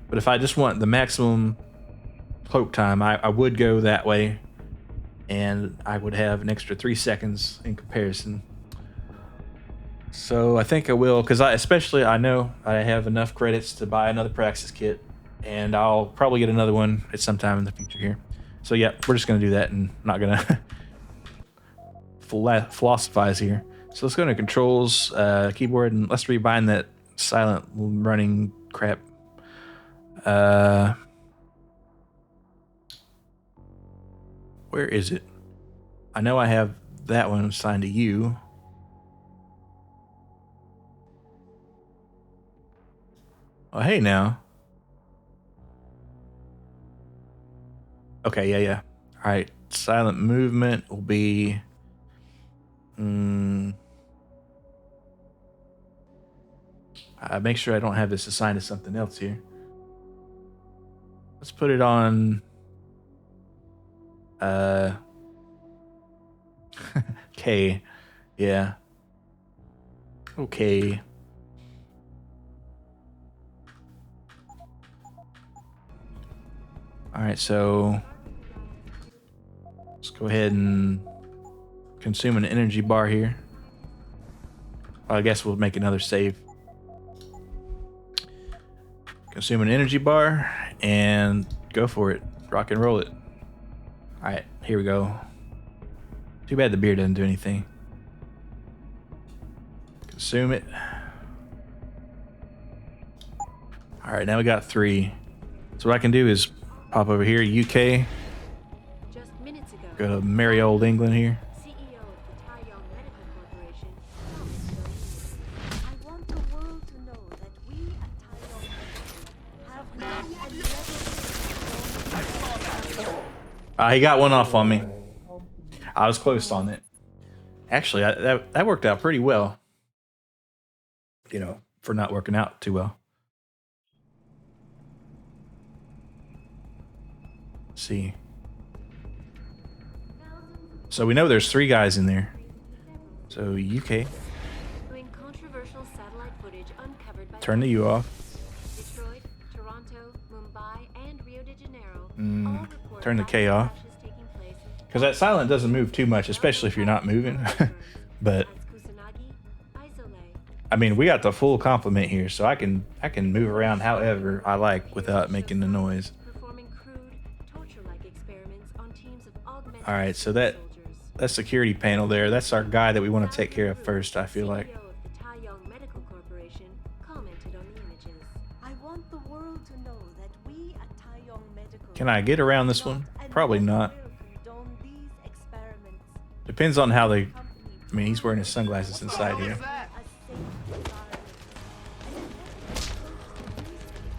But if I just want the maximum cloak time, I would go that way, and I would have an extra 3 seconds in comparison. So I think I will, because I know I have enough credits to buy another Praxis kit, and I'll probably get another one at some time in the future here. So yeah, we're just going to do that and not going to philosophize here. So let's go into controls, keyboard, and let's rebind that silent running crap. Where is it? I know I have that one assigned to you. Oh, hey now. Okay, yeah. All right, silent movement will be... make sure I don't have this assigned to something else here. Let's put it on... K. Yeah. Okay. Alright, so... let's go ahead and consume an energy bar here. Well, I guess we'll make another save. Consume an energy bar and go for it. Rock and roll it. Alright, here we go. Too bad the beer doesn't do anything. Consume it. Alright, now we got 3. So what I can do is pop over here, UK. Just minutes ago, Go to merry old England here. CEO of the Taiyong Medical Corporation promised I want the world to know that we at Taiyong Medical have not He got one off on me. I was close on it. Actually, that worked out pretty well. You know, for not working out too well. Let's see. So we know there's 3 guys in there. So UK. controversial satellite footage uncovered by Turn the U off. Detroit, Toronto, Mumbai, and Rio de Janeiro. Turn the K off. Because that silent doesn't move too much, especially if you're not moving. But I mean, we got the full complement here, so I can move around however I like without making the noise. All right, so that security panel there, that's our guy that we want to take care of first, I feel like. Can I get around this one? Probably not. Depends on how they... I mean, he's wearing his sunglasses inside here.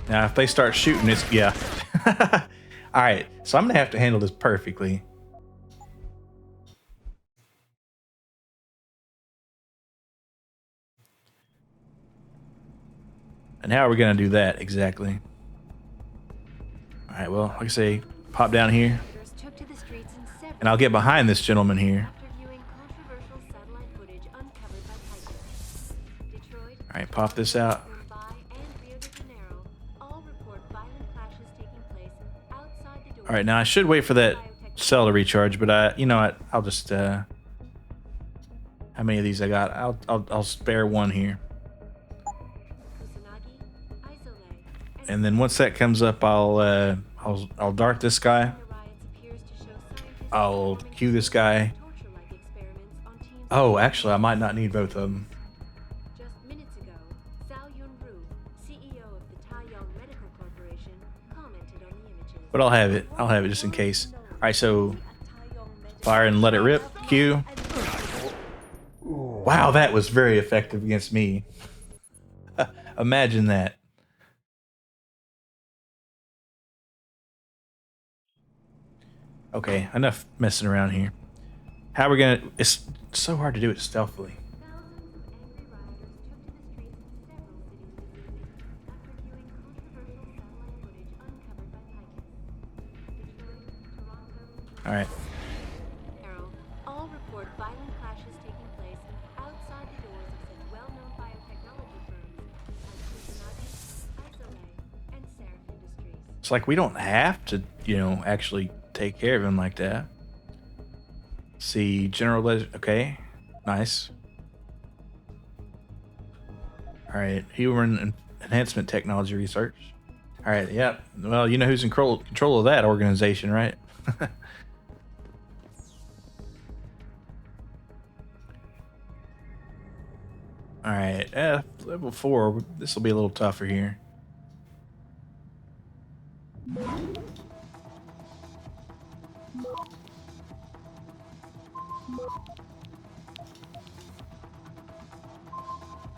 Now, if they start shooting, it's... yeah. Alright, so I'm going to have to handle this perfectly. And how are we going to do that exactly? Alright, well, like I say, pop down here. And I'll get behind this gentleman here. Alright, pop this out. All right, now I should wait for that cell to recharge, but you know what? I'll just how many of these I got? I'll spare one here. And then once that comes up, I'll dart this guy. I'll cue this guy. Oh, actually, I might not need both of them. But I'll have it. I'll have it just in case. All right, so fire and let it rip. Cue. Wow, that was very effective against me. Imagine that. Okay, enough messing around here. How are we gonna... It's so hard to do it stealthily. All right. All report violent clashes taking place outside the doors of such well-known biotechnology firms as Cincinnati, Isolay, and Seraph Industries. It's like we don't have to, you know, actually take care of him like that. See, okay, nice. All right, human enhancement technology research. All right, yeah. Well, you know who's in control of that organization, right? All right, level 4. This will be a little tougher here.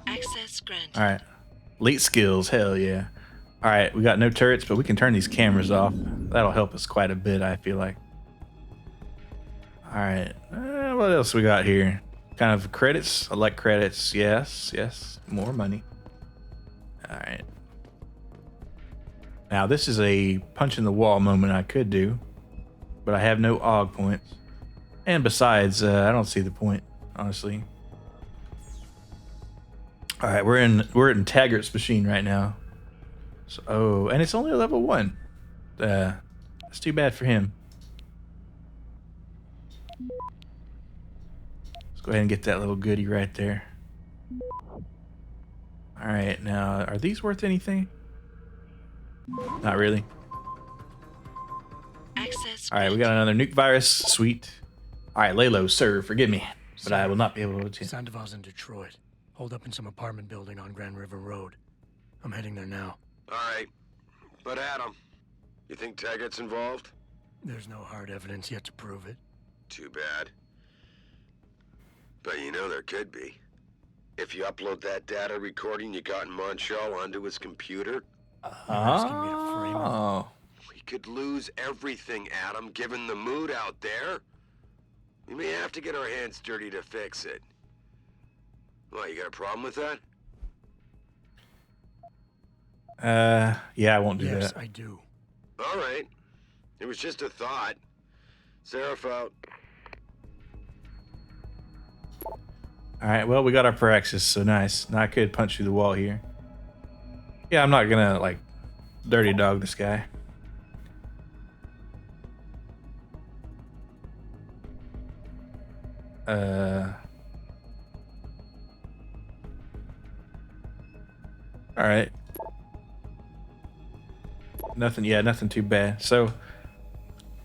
Access granted. All right, elite skills, hell yeah. All right, we got no turrets, but we can turn these cameras off. That'll help us quite a bit, I feel like. All right, what else we got here? Kind of credits, elect credits, yes, more money. All right. Now this is a punch in the wall moment I could do, but I have no AUG points. And besides, I don't see the point, honestly. All right, we're in Taggart's machine right now. So, oh, and it's only a level 1. That's too bad for him. Let's go ahead and get that little goodie right there. All right, now are these worth anything? Not really. Access. All right, we got another nuke virus. Sweet. All right, lay low, sir. Forgive me, but I will not be able to. Sandoval's in Detroit. Holed up in some apartment building on Grand River Road. I'm heading there now. All right. But Adam, you think Taggart's involved? There's no hard evidence yet to prove it. Too bad. But you know there could be. If you upload that data recording you got in Montreal onto his computer... asking me to frame him. We could lose everything, Adam, given the mood out there. We may have to get our hands dirty to fix it. Well, you got a problem with that? Yeah, I won't do yes, that. I do. All right. It was just a thought. Seraph out. All right, well, we got our Praxis, so nice. Now I could punch through the wall here. Yeah, I'm not gonna, like, dirty dog this guy. All right. Nothing, yeah, nothing too bad. So,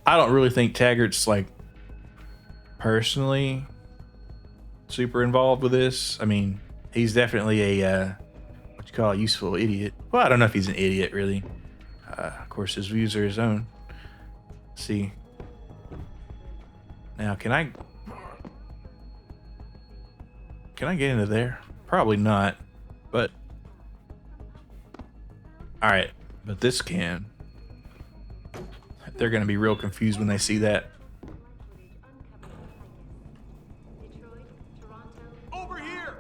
I don't really think Taggart's, like, personally super involved with this. I mean, he's definitely a, what you call a useful idiot. Well, I don't know if he's an idiot, really. Of course, his views are his own. Let's see. Now, can I get into there? Probably not, but... Alright, but this can. They're going to be real confused when they see that. Over here!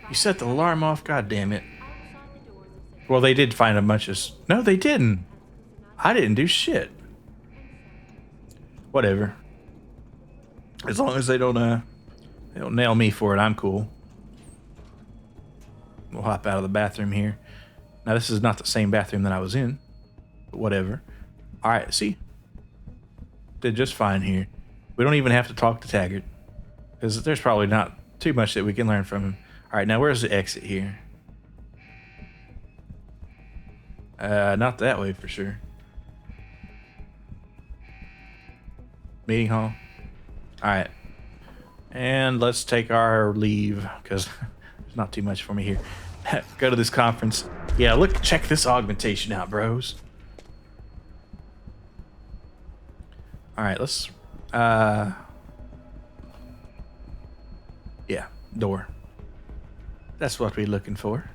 You set the alarm off? God damn it. Well, they did find a bunch of... No, they didn't. I didn't do shit. Whatever. As long as they don't nail me for it, I'm cool. We'll hop out of the bathroom here. Now, this is not the same bathroom that I was in, but whatever. All right, see? Did just fine here. We don't even have to talk to Taggart. Because there's probably not too much that we can learn from him. All right, now where's the exit here? Not that way for sure. Meeting hall. All right. And let's take our leave because there's not too much for me here. Go to this conference. Yeah, look, check this augmentation out, bros. All right, let's yeah, door. That's what we're looking for.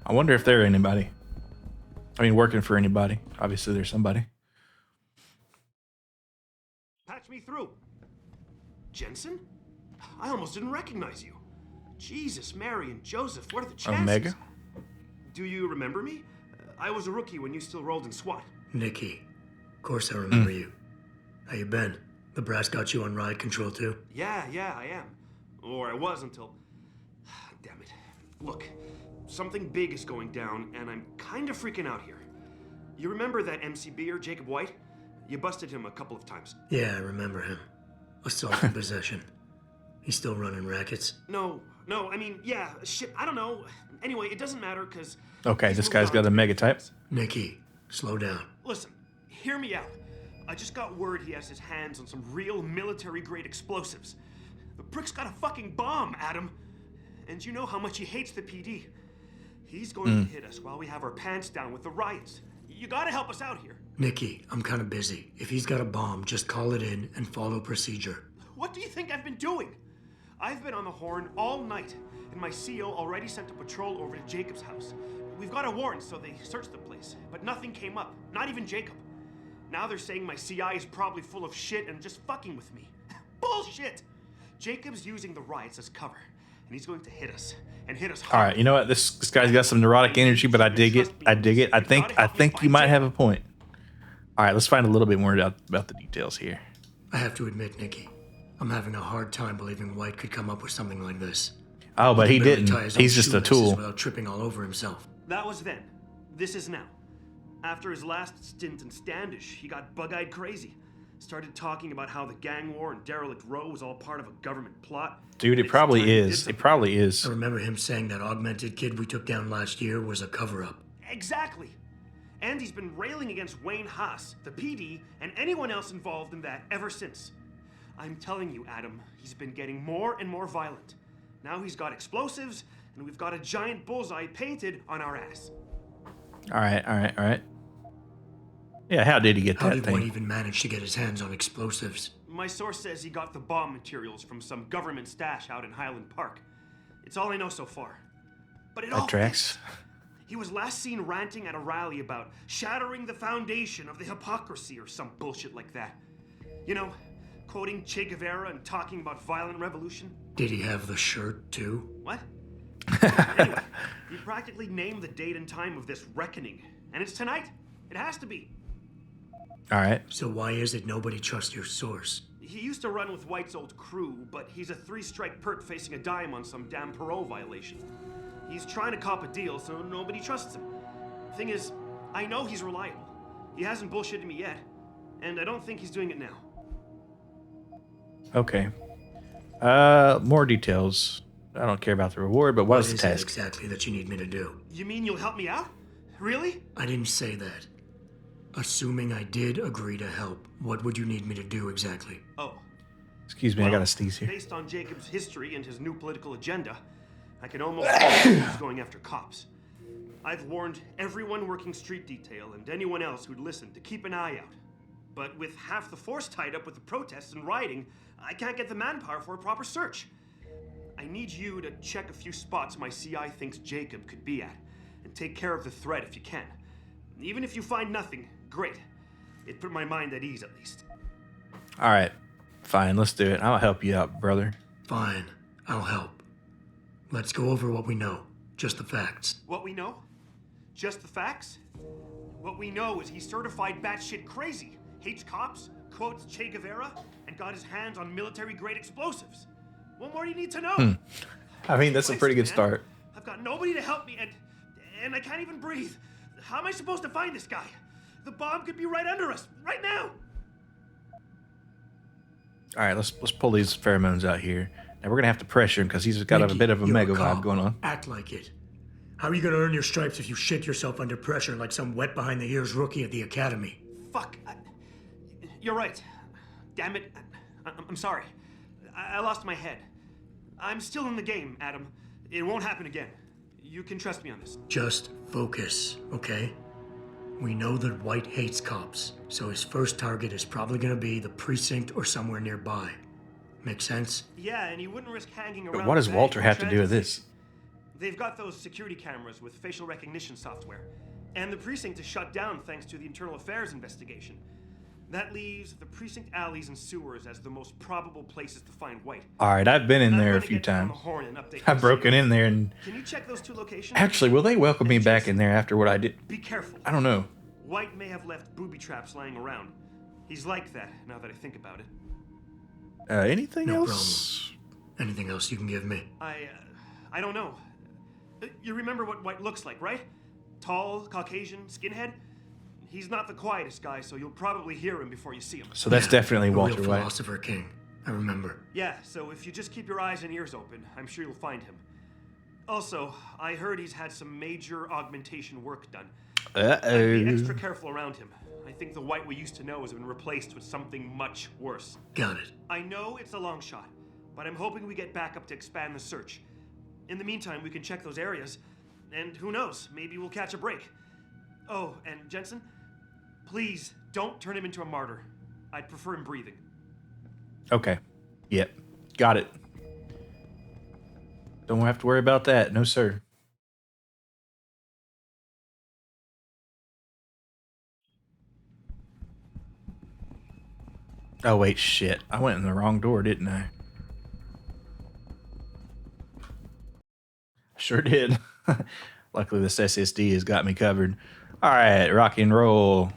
I wonder if they're anybody. I mean, working for anybody. Obviously, there's somebody. Patch me through. Jensen? I almost didn't recognize you. Jesus, Mary, and Joseph, what are the chances? Omega? Do you remember me? I was a rookie when you still rolled in SWAT. Nikki. Of course I remember you. How you been? The brass got you on ride control too? Yeah, I am. Or I was until... Damn it. Look, something big is going down, and I'm kind of freaking out here. You remember that MCBer, Jacob White? You busted him a couple of times. Yeah, I remember him. Assault and possession. He's still running rackets? No, I mean, yeah, shit, I don't know. Anyway, it doesn't matter, because... Okay, this guy's got a mega type. Nikki, slow down. Listen, hear me out. I just got word he has his hands on some real military-grade explosives. The prick's got a fucking bomb, Adam. And you know how much he hates the PD. He's going to hit us while we have our pants down with the riots. You gotta help us out here. Nikki, I'm kind of busy. If he's got a bomb, just call it in and follow procedure. What do you think I've been doing? I've been on the horn all night, and my CO already sent a patrol over to Jacob's house. We've got a warrant, so they searched the place, but nothing came up, not even Jacob. Now they're saying my CI is probably full of shit and just fucking with me. Bullshit! Jacob's using the riots as cover, and he's going to hit us, and hit us hard. All right, you know what? This guy's got some neurotic energy, but I dig it. I think you might have a point. All right, let's find a little bit more about the details here. I have to admit, Nikki, I'm having a hard time believing White could come up with something like this. Oh, but he didn't. He's just a tool. Without tripping all over himself. That was then. This is now. After his last stint in Standish, he got bug-eyed crazy. Started talking about how the gang war in Derelict Row was all part of a government plot. Dude, it probably is. It probably is. I remember him saying that augmented kid we took down last year was a cover-up. Exactly. And he's been railing against Wayne Haas, the PD, and anyone else involved in that ever since. I'm telling you, Adam, he's been getting more and more violent. Now he's got explosives, and we've got a giant bullseye painted on our ass. All right. Yeah, how did he get How that did thing? White even manage to get his hands on explosives? My source says he got the bomb materials from some government stash out in Highland Park. It's all I know so far. But it all tracks. fits. He was last seen ranting at a rally about shattering the foundation of the hypocrisy or some bullshit like that. You know, quoting Che Guevara and talking about violent revolution. Did he have the shirt, too? What? Anyway, he practically named the date and time of this reckoning. And it's tonight. It has to be. All right. So why is it nobody trusts your source? He used to run with White's old crew, but he's a 3-strike perk facing a dime on some damn parole violation. He's trying to cop a deal, so nobody trusts him. Thing is, I know he's reliable. He hasn't bullshitted me yet, and I don't think he's doing it now. Okay. More details. I don't care about the reward, but what is the it task? Exactly that you need me to do? You mean you'll help me out? Really? I didn't say that. Assuming I did agree to help, what would you need me to do exactly? Oh. Excuse me, I got a sneeze here. Based on Jacob's history and his new political agenda, I can almost see he's going after cops. I've warned everyone working street detail and anyone else who'd listen to keep an eye out. But with half the force tied up with the protests and rioting, I can't get the manpower for a proper search. I need you to check a few spots my CI thinks Jacob could be at, and take care of the threat if you can. Even if you find nothing, great. It put my mind at ease, at least. All right. Fine, let's do it. I'll help you out, brother. Fine, I'll help. Let's go over what we know. Just the facts. What we know? Just the facts? What we know is he's certified batshit crazy, hates cops, quotes Che Guevara, and got his hands on military-grade explosives. What more do you need to know? I mean, that's a pretty good start. I've got nobody to help me, and I can't even breathe. How am I supposed to find this guy? The bomb could be right under us, right now. All right, let's pull these pheromones out here. Now we're gonna have to pressure him because he's got a bit of a you're mega cop. vibe going on. Act like it. How are you gonna earn your stripes if you shit yourself under pressure like some wet behind the ears rookie at the academy? Fuck. You're right. Damn it. I'm sorry. I lost my head. I'm still in the game, Adam. It won't happen again. You can trust me on this. Just focus, okay? We know that White hates cops, so his first target is probably gonna be the precinct or somewhere nearby. Make sense? Yeah, and he wouldn't risk hanging around. But what does the Walter bank have or to do with transit this? station. They've got those security cameras with facial recognition software. And the precinct is shut down thanks to the internal affairs investigation. That leaves the precinct alleys and sewers as the most probable places to find White. All right, I've been in there a few times. I've broken in there, and Can you check those two locations? actually, will they welcome me back in there after what I did? Be careful. I don't know. White may have left booby traps lying around. He's like that, now that I think about it. Anything No else? problem. Anything else you can give me? I don't know. You remember what White looks like, right? Tall, Caucasian, skinhead? He's not the quietest guy, so you'll probably hear him before you see him. So that's definitely A Walter real White. philosopher king. I remember. Yeah, so if you just keep your eyes and ears open, I'm sure you'll find him. Also, I heard he's had some major augmentation work done. I'd be extra careful around him. I think the White we used to know has been replaced with something much worse. Got it. I know it's a long shot, but I'm hoping we get backup to expand the search. In the meantime, we can check those areas, and who knows, maybe we'll catch a break. Oh, and Jensen, please don't turn him into a martyr. I'd prefer him breathing. Okay. Yep. Got it. Don't have to worry about that. No, sir. Oh, wait, shit. I went in the wrong door, didn't I? Sure did. Luckily, this SSD has got me covered. All right, rock and roll.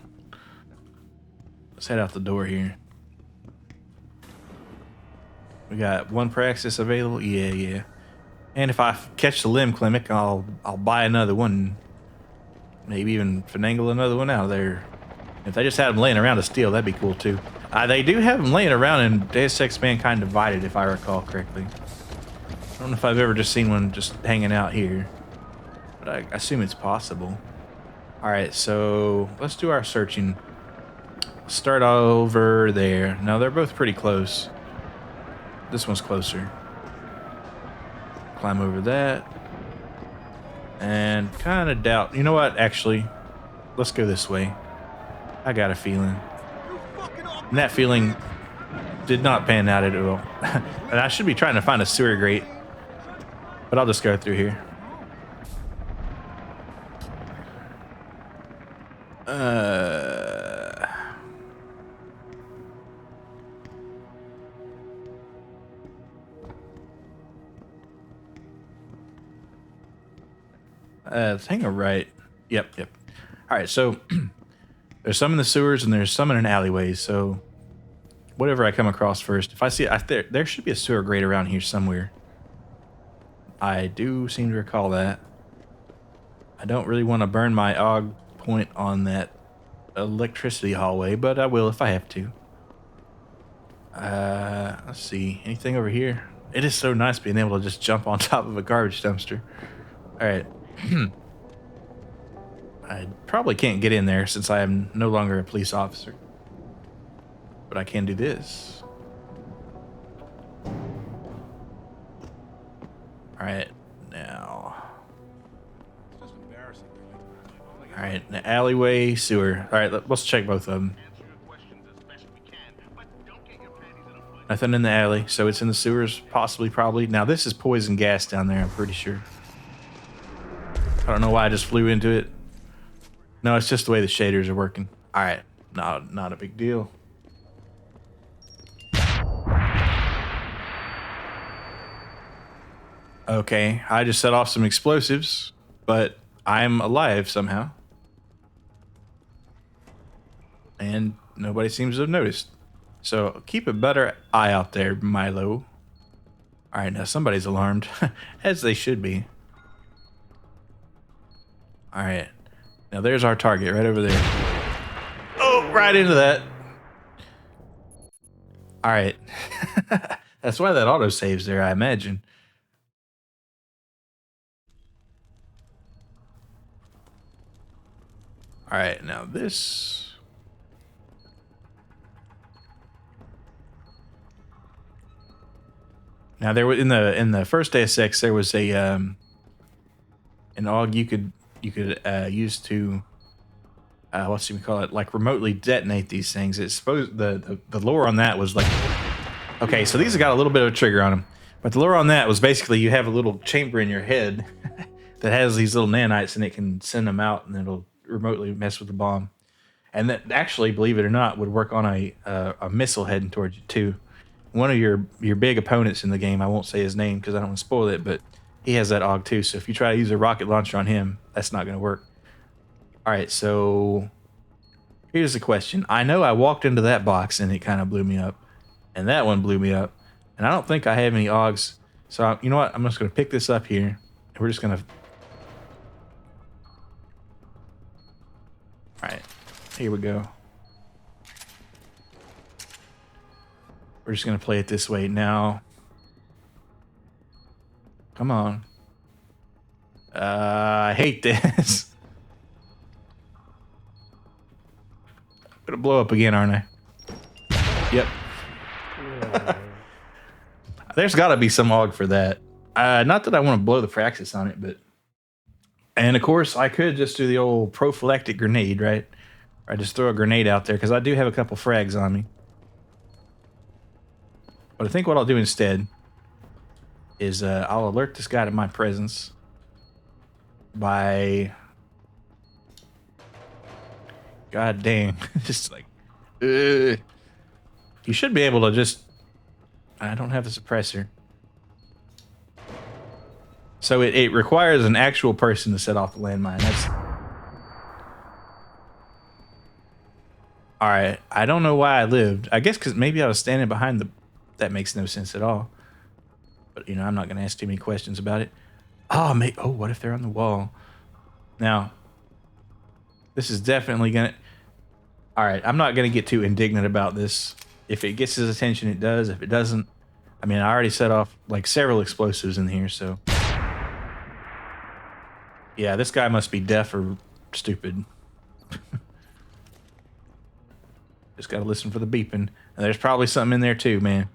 Let's head out the door here. We got one praxis available. Yeah. And if I catch the limb clinic, I'll buy another one. Maybe even finagle another one out of there. If they just had them laying around to steal, that'd be cool too. They do have them laying around in Deus Ex Mankind Divided, if I recall correctly. I don't know if I've ever just seen one just hanging out here, but I assume it's possible. All right, so let's do our searching. Start over there. Now they're both pretty close. This one's closer. Climb over that. And kind of doubt. You know what? Actually, let's go this way. I got a feeling. And that feeling did not pan out at all. And I should be trying to find a sewer grate. But I'll just go through here. Hang on, right. Yep. All right, so there's some in the sewers and there's some in an alleyway. So whatever I come across first, if I see it, there should be a sewer grate around here somewhere. I do seem to recall that. I don't really want to burn my AUG point on that electricity hallway, but I will if I have to. Let's see. Anything over here? It is so nice being able to just jump on top of a garbage dumpster. All right. I probably can't get in there since I am no longer a police officer. But I can do this. All right, now. All right, the alleyway, sewer. All right, let's check both of them. Nothing in the alley, so it's in the sewers, possibly, probably. Now, this is poison gas down there, I'm pretty sure. I don't know why I just flew into it. No, it's just the way the shaders are working. All right, no, not a big deal. Okay, I just set off some explosives, but I'm alive somehow. And nobody seems to have noticed. So keep a better eye out there, Milo. Alright, now somebody's alarmed. As they should be. Alright. Now there's our target right over there. Oh, right into that. Alright. That's why that autosaves there, I imagine. Alright, now this... Now there was in the first Deus Ex there was a an AUG you could use to what should we call it, like remotely detonate these things. It's supposed the lore on that was like, okay, so these have got a little bit of a trigger on them, but the lore on that was basically you have a little chamber in your head that has these little nanites and it can send them out and it'll remotely mess with the bomb, and that actually, believe it or not, would work on a missile heading towards you too. One of your big opponents in the game, I won't say his name because I don't want to spoil it, but he has that AUG too. So if you try to use a rocket launcher on him, that's not going to work. All right, so here's the question. I know I walked into that box and it kind of blew me up, and that one blew me up, and I don't think I have any AUGs. So you know what? I'm just going to pick this up here, and we're just going to... All right, here we go. We're just going to play it this way now. Come on. I hate this. I'm going to blow up again, aren't I? Yep. There's got to be some AUG for that. Not that I want to blow the Praxis on it, but... And, of course, I could just do the old prophylactic grenade, right? Or I just throw a grenade out there, because I do have a couple frags on me. But I think what I'll do instead is I'll alert this guy to my presence by... God dang. Just like... You should be able to just... I don't have the suppressor. So it requires an actual person to set off the landmine. That's... Alright, I don't know why I lived. I guess because maybe I was standing behind the... That makes no sense at all. But, you know, I'm not going to ask too many questions about it. Oh, what if they're on the wall? Now, this is definitely going to... Alright, I'm not going to get too indignant about this. If it gets his attention, it does. If it doesn't... I mean, I already set off, like, several explosives in here, so... Yeah, this guy must be deaf or stupid. Just got to listen for the beeping. And there's probably something in there, too, man.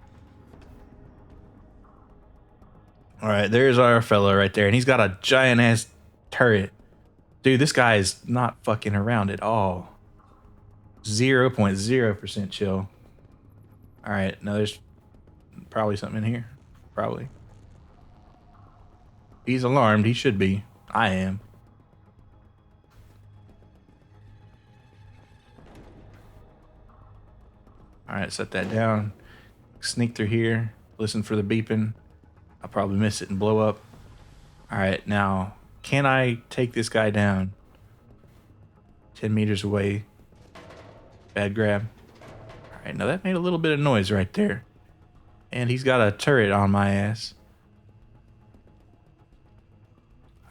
All right, there's our fella right there, and he's got a giant ass turret. Dude, this guy is not fucking around at all. 0.0% chill. All right, now there's probably something in here. Probably. He's alarmed. He should be. I am. All right, set that down. Sneak through here. Listen for the beeping. I'll probably miss it and blow up. All right, now, can I take this guy down? 10 meters away. Bad grab. All right, now that made a little bit of noise right there. And he's got a turret on my ass.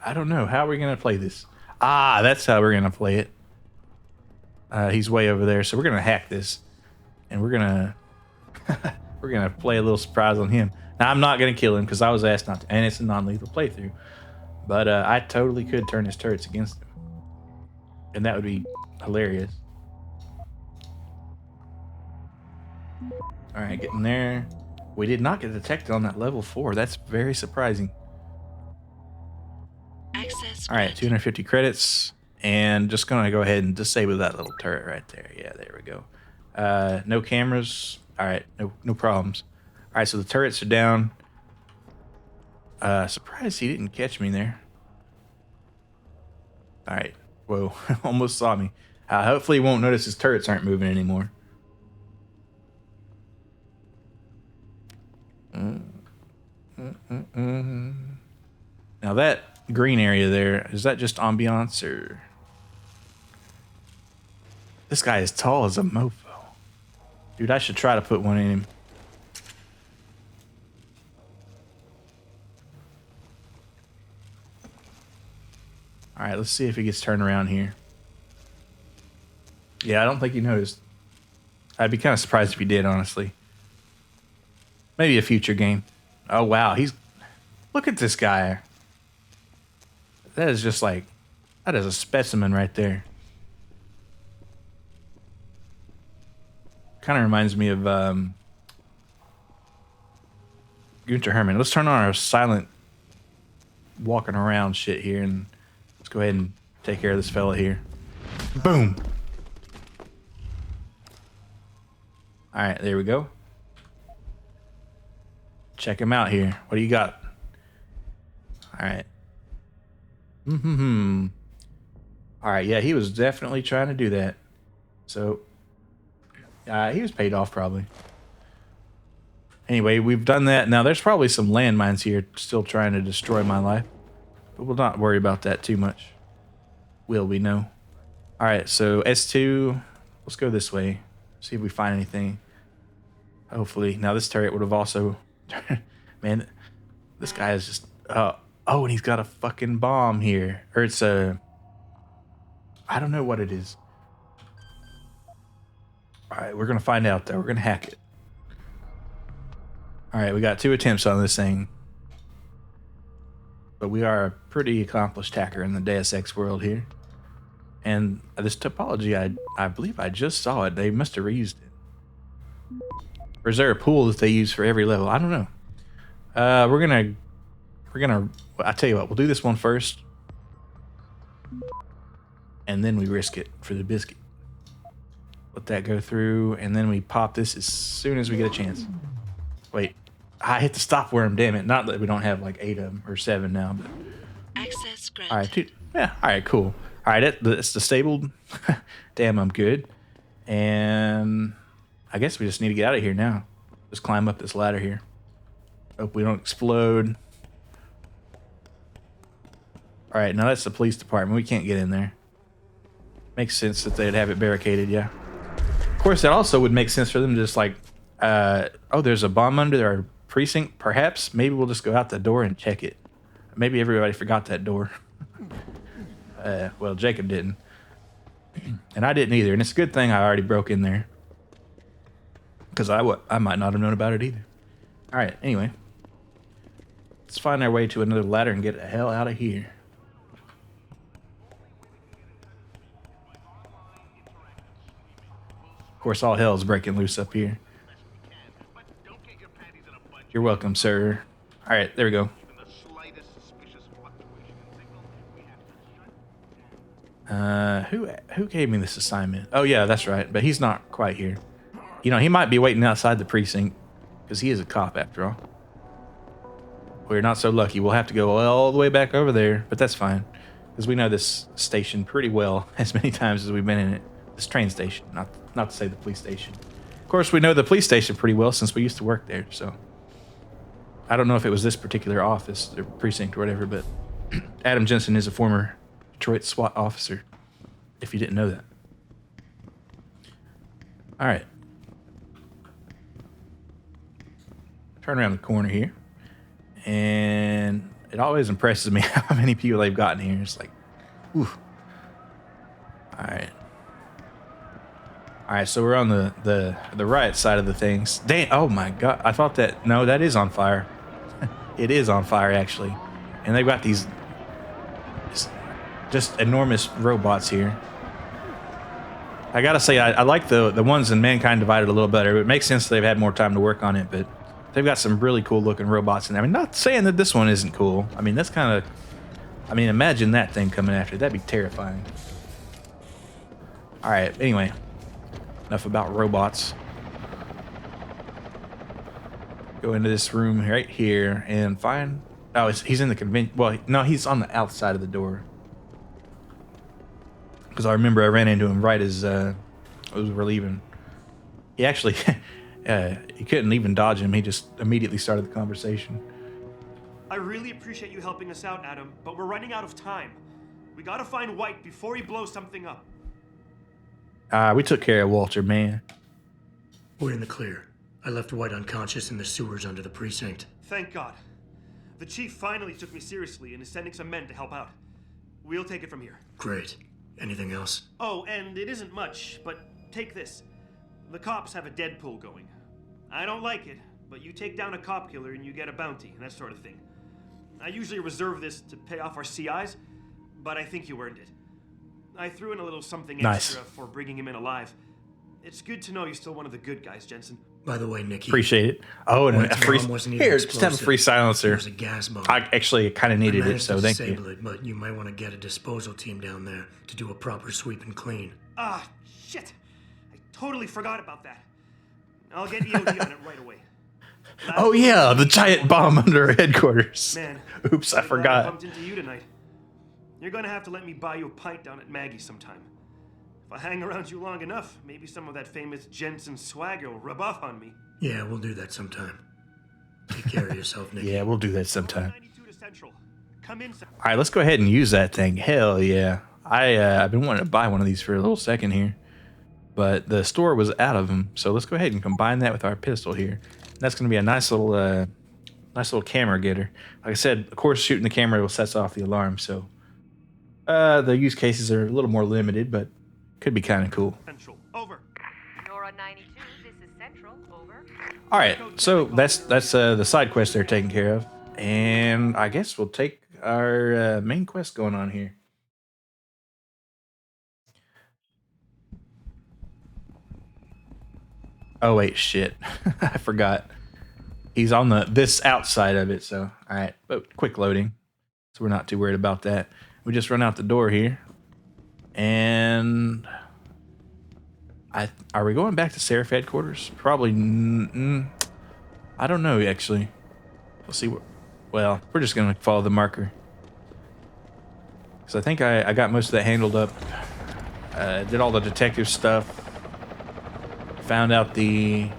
I don't know. How are we going to play this? Ah, that's how we're going to play it. He's way over there, so we're going to hack this. And we're going to play a little surprise on him. Now, I'm not going to kill him because I was asked not to, and it's a non-lethal playthrough. But I totally could turn his turrets against him. And that would be hilarious. All right, getting there. We did not get detected on that level 4. That's very surprising. All right, 250 credits. And just going to go ahead and disable that little turret right there. Yeah, there we go. No cameras. All right, no problems. All right, so the turrets are down. Surprised he didn't catch me there. All right. Whoa, almost saw me. Hopefully he won't notice his turrets aren't moving anymore. Now that green area there, is that just ambiance or? This guy is tall as a mofo. Dude, I should try to put one in him. Alright, let's see if he gets turned around here. Yeah, I don't think he noticed. I'd be kind of surprised if he did, honestly. Maybe a future game. Oh, wow. Look at this guy. That is just like... That is a specimen right there. Kind of reminds me of Gunter Herman. Let's turn on our silent walking around shit here and let's go ahead and take care of this fella here. Boom. All right, there we go. Check him out here. What do you got? All right. All right, yeah, he was definitely trying to do that. So, he was paid off probably. Anyway, we've done that. Now, there's probably some landmines here still trying to destroy my life. But we'll not worry about that too much. Will we know? All right, so S2, let's go this way. See if we find anything. Hopefully. Now, this turret would have also... Man, this guy is just... oh, and he's got a fucking bomb here. Or it's a... I don't know what it is. All right, we're going to find out, though. We're going to hack it. All right, we got 2 attempts on this thing. But we are a pretty accomplished hacker in the Deus Ex world here. And this topology, I believe I just saw it. They must have reused it. Or is there a pool that they use for every level? I don't know. We're gonna, I tell you what, we'll do this one first. And then we risk it for the biscuit. Let that go through, and then we pop this as soon as we get a chance. Wait, I hit the stop worm, damn it. Not that we don't have like 8 of them, or 7 now, but... Access granted. All right, dude. Yeah, all right, cool. All right, it's disabled. Damn, I'm good. And I guess we just need to get out of here now. Just climb up this ladder here. Hope we don't explode. All right, now that's the police department. We can't get in there. Makes sense that they'd have it barricaded, yeah. Of course, that also would make sense for them to just like, oh, there's a bomb under our precinct, perhaps. Maybe we'll just go out the door and check it. Maybe everybody forgot that door. Well, Jacob didn't. And I didn't either. And it's a good thing I already broke in there. Because I might not have known about it either. All right, anyway. Let's find our way to another ladder and get the hell out of here. Of course, all hell is breaking loose up here. You're welcome, sir. All right, there we go. Who gave me this assignment? Oh, yeah, that's right. But he's not quite here. You know, he might be waiting outside the precinct because he is a cop after all. We're not so lucky. We'll have to go all the way back over there, but that's fine because we know this station pretty well as many times as we've been in it. This train station, not to say the police station. Of course, we know the police station pretty well since we used to work there, so. I don't know if it was this particular office or precinct or whatever, but Adam Jensen is a former Detroit SWAT officer, if you didn't know that. All right. Turn around the corner here. And it always impresses me how many people they've gotten here. It's like, ooh. All right. All right, so we're on the right side of the things. Dang, oh my God. I thought that, no, that is on fire. It is on fire, actually. And they've got these just enormous robots here. I gotta say, I like the ones in Mankind Divided a little better. It makes sense they've had more time to work on it, but they've got some really cool looking robots in there. I mean, not saying that this one isn't cool. I mean, that's kind of, I mean, imagine that thing coming after you. That'd be terrifying. All right, anyway, enough about robots. Go into this room right here and find, oh, he's in the convention. Well, no, he's on the outside of the door. Because I remember I ran into him right as we were leaving. He actually, he couldn't even dodge him. He just immediately started the conversation. I really appreciate you helping us out, Adam, but we're running out of time. We gotta find White before he blows something up. We took care of Walter, man. We're in the clear. I left White unconscious in the sewers under the precinct. Thank God. The chief finally took me seriously and is sending some men to help out. We'll take it from here. Great. Anything else? Oh, and it isn't much, but take this. The cops have a Deadpool going. I don't like it, but you take down a cop killer and you get a bounty, and that sort of thing. I usually reserve this to pay off our CIs, but I think you earned it. I threw in a little something extra for bringing him in alive. It's good to know you're still one of the good guys, Jensen. By the way, Nikki. Appreciate it. Oh, and a free here, just just have a free silencer. There's a gas bomb. I actually kind of needed it, so thank you. It, but you might want to get a disposal team down there to do a proper sweep and clean. Ah, shit! I totally forgot about that. I'll get EOD on it right away. Oh yeah, the giant bomb under our headquarters. Man, oops, I I'm glad I forgot. bumped into you tonight. You're gonna have to let me buy you a pint down at Maggie's sometime. If I hang around you long enough, maybe some of that famous Jensen swagger will rub off on me. Yeah, we'll do that sometime. Take care of yourself, Nikki. Yeah, we'll do that sometime. 92 to Central. Come in. All right, let's go ahead and use that thing. Hell yeah. I've been wanting to buy one of these for a little second here, but the store was out of them. So let's go ahead and combine that with our pistol here. That's going to be a nice little camera getter. Like I said, of course, shooting the camera will set off the alarm. So the use cases are a little more limited, but could be kind of cool. Central. Over. You're on 92. This is Central. Over. All right, so that's the side quest they're taking care of, and I guess we'll take our main quest going on here. Oh wait, shit, I forgot. He's on this outside of it, so all right, but quick loading, so we're not too worried about that. We just run out the door here, and are we going back to Seraph headquarters? Probably. I don't know, actually. We'll see. Well, we're just going to follow the marker. Because I think I got most of that handled up. Did all the detective stuff. Found out the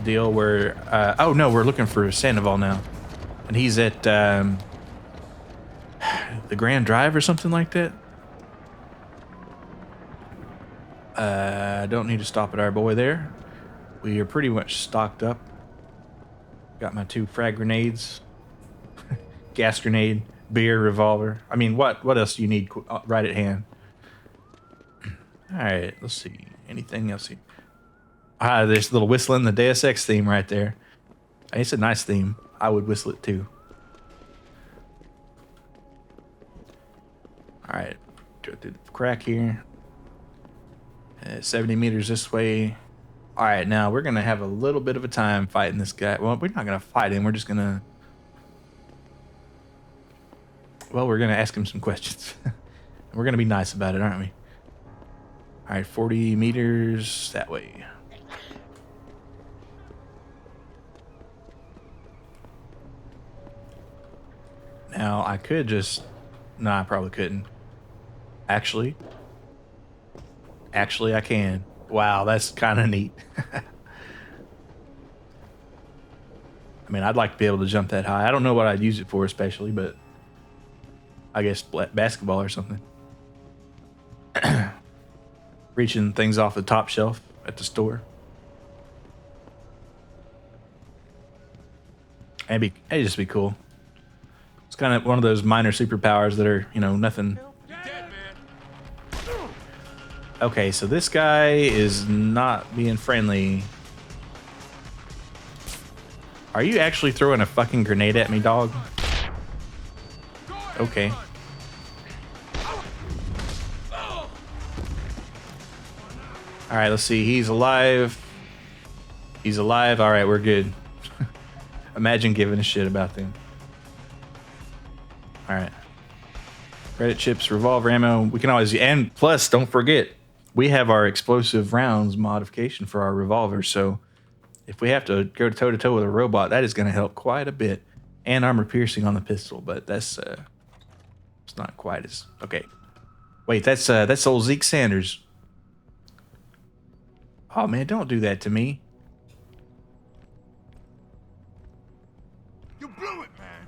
deal where... oh, no, we're looking for Sandoval now. And he's at the Grand Drive or something like that. Don't need to stop at our boy there. We are pretty much stocked up. Got my 2 frag grenades, gas grenade, beer, revolver. I mean, what else do you need right at hand? All right, let's see. Anything else here? There's a little whistling, the Deus Ex theme right there. It's a nice theme. I would whistle it too. All right, go through the crack here. 70 meters this way. All right, now we're going to have a little bit of a time fighting this guy. Well, we're not going to fight him. We're just going to... Well, we're going to ask him some questions. We're going to be nice about it, aren't we? All right, 40 meters that way. Now, I could just... No, I probably couldn't. Actually, I can. Wow, that's kind of neat. I mean, I'd like to be able to jump that high. I don't know what I'd use it for especially, but I guess basketball or something. Reaching things off the top shelf at the store. It'd just be cool. It's kind of one of those minor superpowers that are, nothing. Okay, so this guy is not being friendly. Are you actually throwing a fucking grenade at me, dog? Okay. Alright, let's see. He's alive. He's alive. Alright, we're good. Imagine giving a shit about them. Alright. Credit chips, revolver ammo. We can always... And plus, don't forget, we have our explosive rounds modification for our revolver, so if we have to go toe-to-toe with a robot, that is going to help quite a bit. And armor piercing on the pistol, but that's it's not quite as... Okay. Wait, that's old Zeke Sanders. Oh, man, don't do that to me. You blew it, man.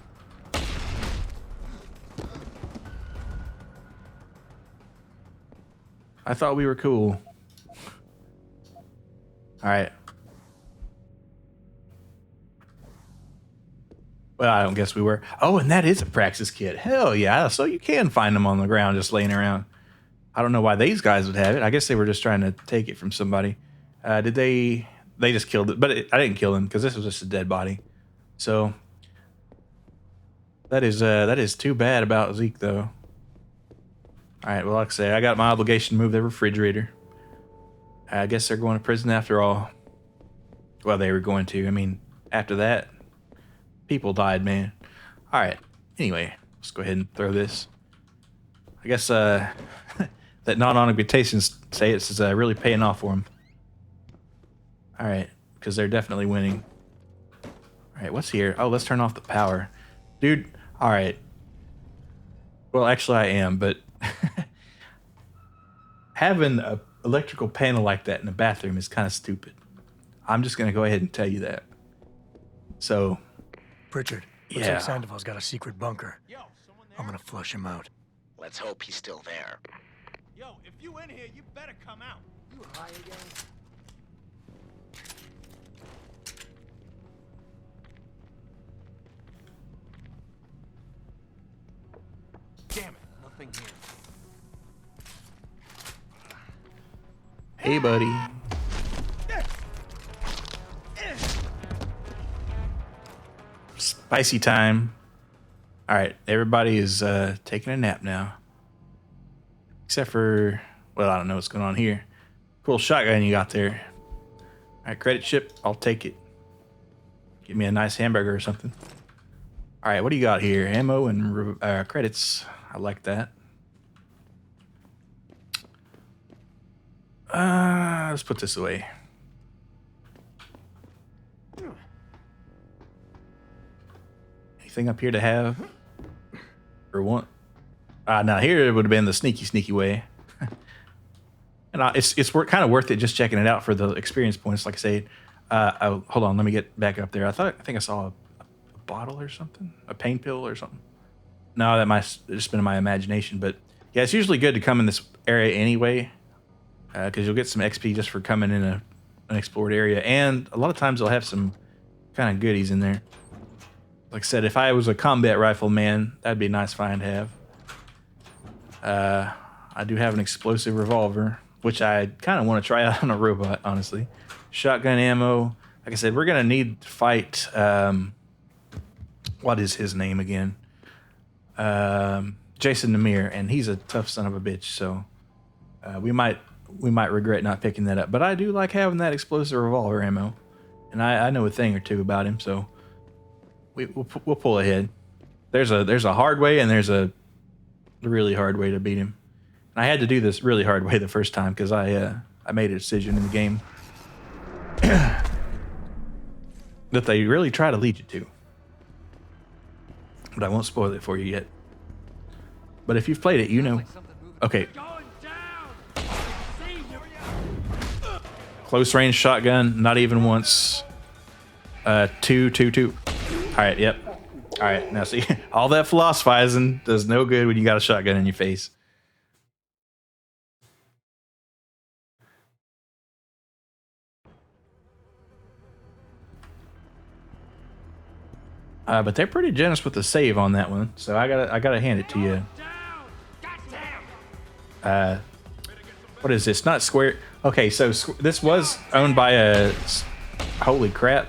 I thought we were cool. All right. Well, I don't guess we were. Oh, and that is a Praxis kit. Hell yeah. So you can find them on the ground just laying around. I don't know why these guys would have it. I guess they were just trying to take it from somebody. Did they... They just killed it. But I didn't kill him because this was just a dead body. So... that is too bad about Zeke, though. Alright, well, like I say, I got my obligation to move the refrigerator. I guess they're going to prison after all. Well, they were going to. I mean, after that, people died, man. Alright, anyway, let's go ahead and throw this. I guess that non-augmentations say it's really paying off for them. Alright, because they're definitely winning. Alright, what's here? Oh, let's turn off the power. Dude, alright. Well, actually I am, but having an electrical panel like that in the bathroom is kind of stupid. I'm just going to go ahead and tell you that. So... Pritchard, looks yeah. like Sandoval's got a secret bunker. I'm gonna flush him out. Let's hope he's still there. Yo, if you in here, you better come out. You high again? Damn it, nothing here. Hey, buddy. Spicy time. All right, everybody is taking a nap now. Except for, well, I don't know what's going on here. Cool shotgun you got there. All right, credit ship, I'll take it. Give me a nice hamburger or something. All right, what do you got here? Ammo and credits. I like that. Let's put this away. Anything up here to have or want? Now here it would have been the sneaky way. And it's kind of worth it just checking it out for the experience points. Like I say, oh, hold on, let me get back up there. I think I saw a bottle or something, a pain pill or something. No, that might have just been in my imagination. But yeah, it's usually good to come in this area anyway, because you'll get some XP just for coming in an explored area, and a lot of times they'll have some kind of goodies in there. Like I said, if I was a combat rifle man, that'd be a nice find to have. I do have an explosive revolver, which I kind of want to try out on a robot, honestly. Shotgun ammo. Like I said, we're going to need to fight... what is his name again? Jason Namir, and he's a tough son of a bitch, so we might regret not picking that up. But I do like having that explosive revolver ammo, and I know a thing or two about him, so we'll pull ahead. There's a hard way, and there's a really hard way to beat him. And I had to do this really hard way the first time because I made a decision in the game that they really try to lead you to. But I won't spoil it for you yet. But if you've played it, you know. Okay. Close range shotgun, not even once. Two. All right, yep. All right, now see, all that philosophizing does no good when you got a shotgun in your face. But they're pretty generous with the save on that one, so I gotta hand it to you. What is this? Not Square. Okay, so this was owned by a. Holy crap,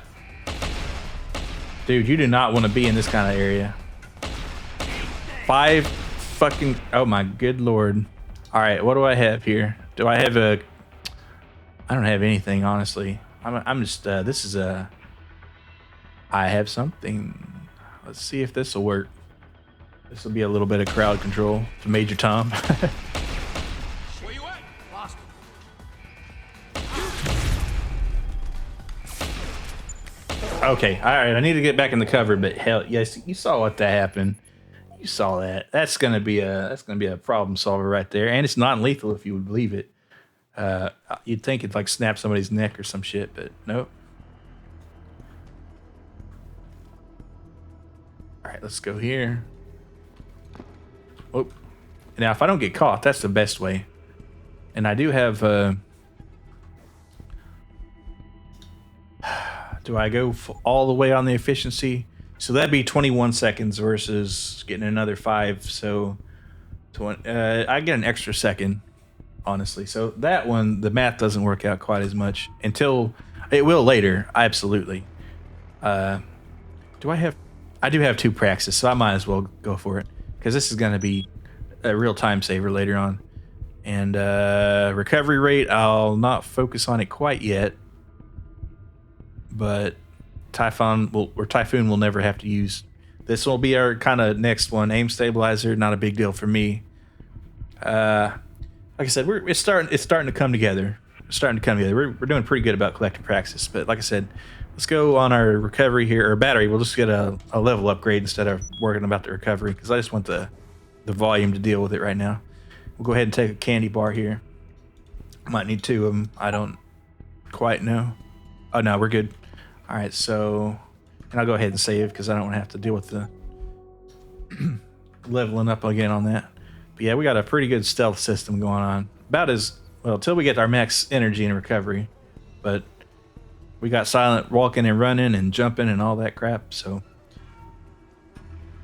dude! You do not want to be in this kind of area. 5 fucking. Oh my good lord! All right, what do I have here? Do I have a? I don't have anything, honestly. I'm just. This is a. I have something. Let's see if this will work. This will be a little bit of crowd control to Major Tom. Where you at? Lost Okay, all right. I need to get back in the cover, but hell, yes, you saw what that happened. You saw that. That's gonna be a problem solver right there, and it's non-lethal if you would believe it. You'd think it'd like snap somebody's neck or some shit, but nope. All right, let's go here. Oh, now if I don't get caught, that's the best way. And I do have. Do I go all the way on the efficiency? So that'd be 21 seconds versus getting another 5. So I get an extra second, honestly. So that one, the math doesn't work out quite as much until it will later. Absolutely. Do I have? I do have 2 praxis, so I might as well go for it because this is going to be a real time saver later on. And recovery rate, I'll not focus on it quite yet. But Typhoon will never have to use. This will be our kind of next one. Aim stabilizer, not a big deal for me. Like I said, it's starting to come together. We're doing pretty good about collecting praxis. But like I said, let's go on our recovery here, or battery. We'll just get a level upgrade instead of worrying about the recovery because I just want the volume to deal with it right now. We'll go ahead and take a candy bar here. Might need 2 of them. I don't quite know. Oh no, we're good. All right, so, and I'll go ahead and save because I don't want to have to deal with the leveling up again on that. But yeah, we got a pretty good stealth system going on. About as well till we get our max energy and recovery. But we got silent walking and running and jumping and all that crap. So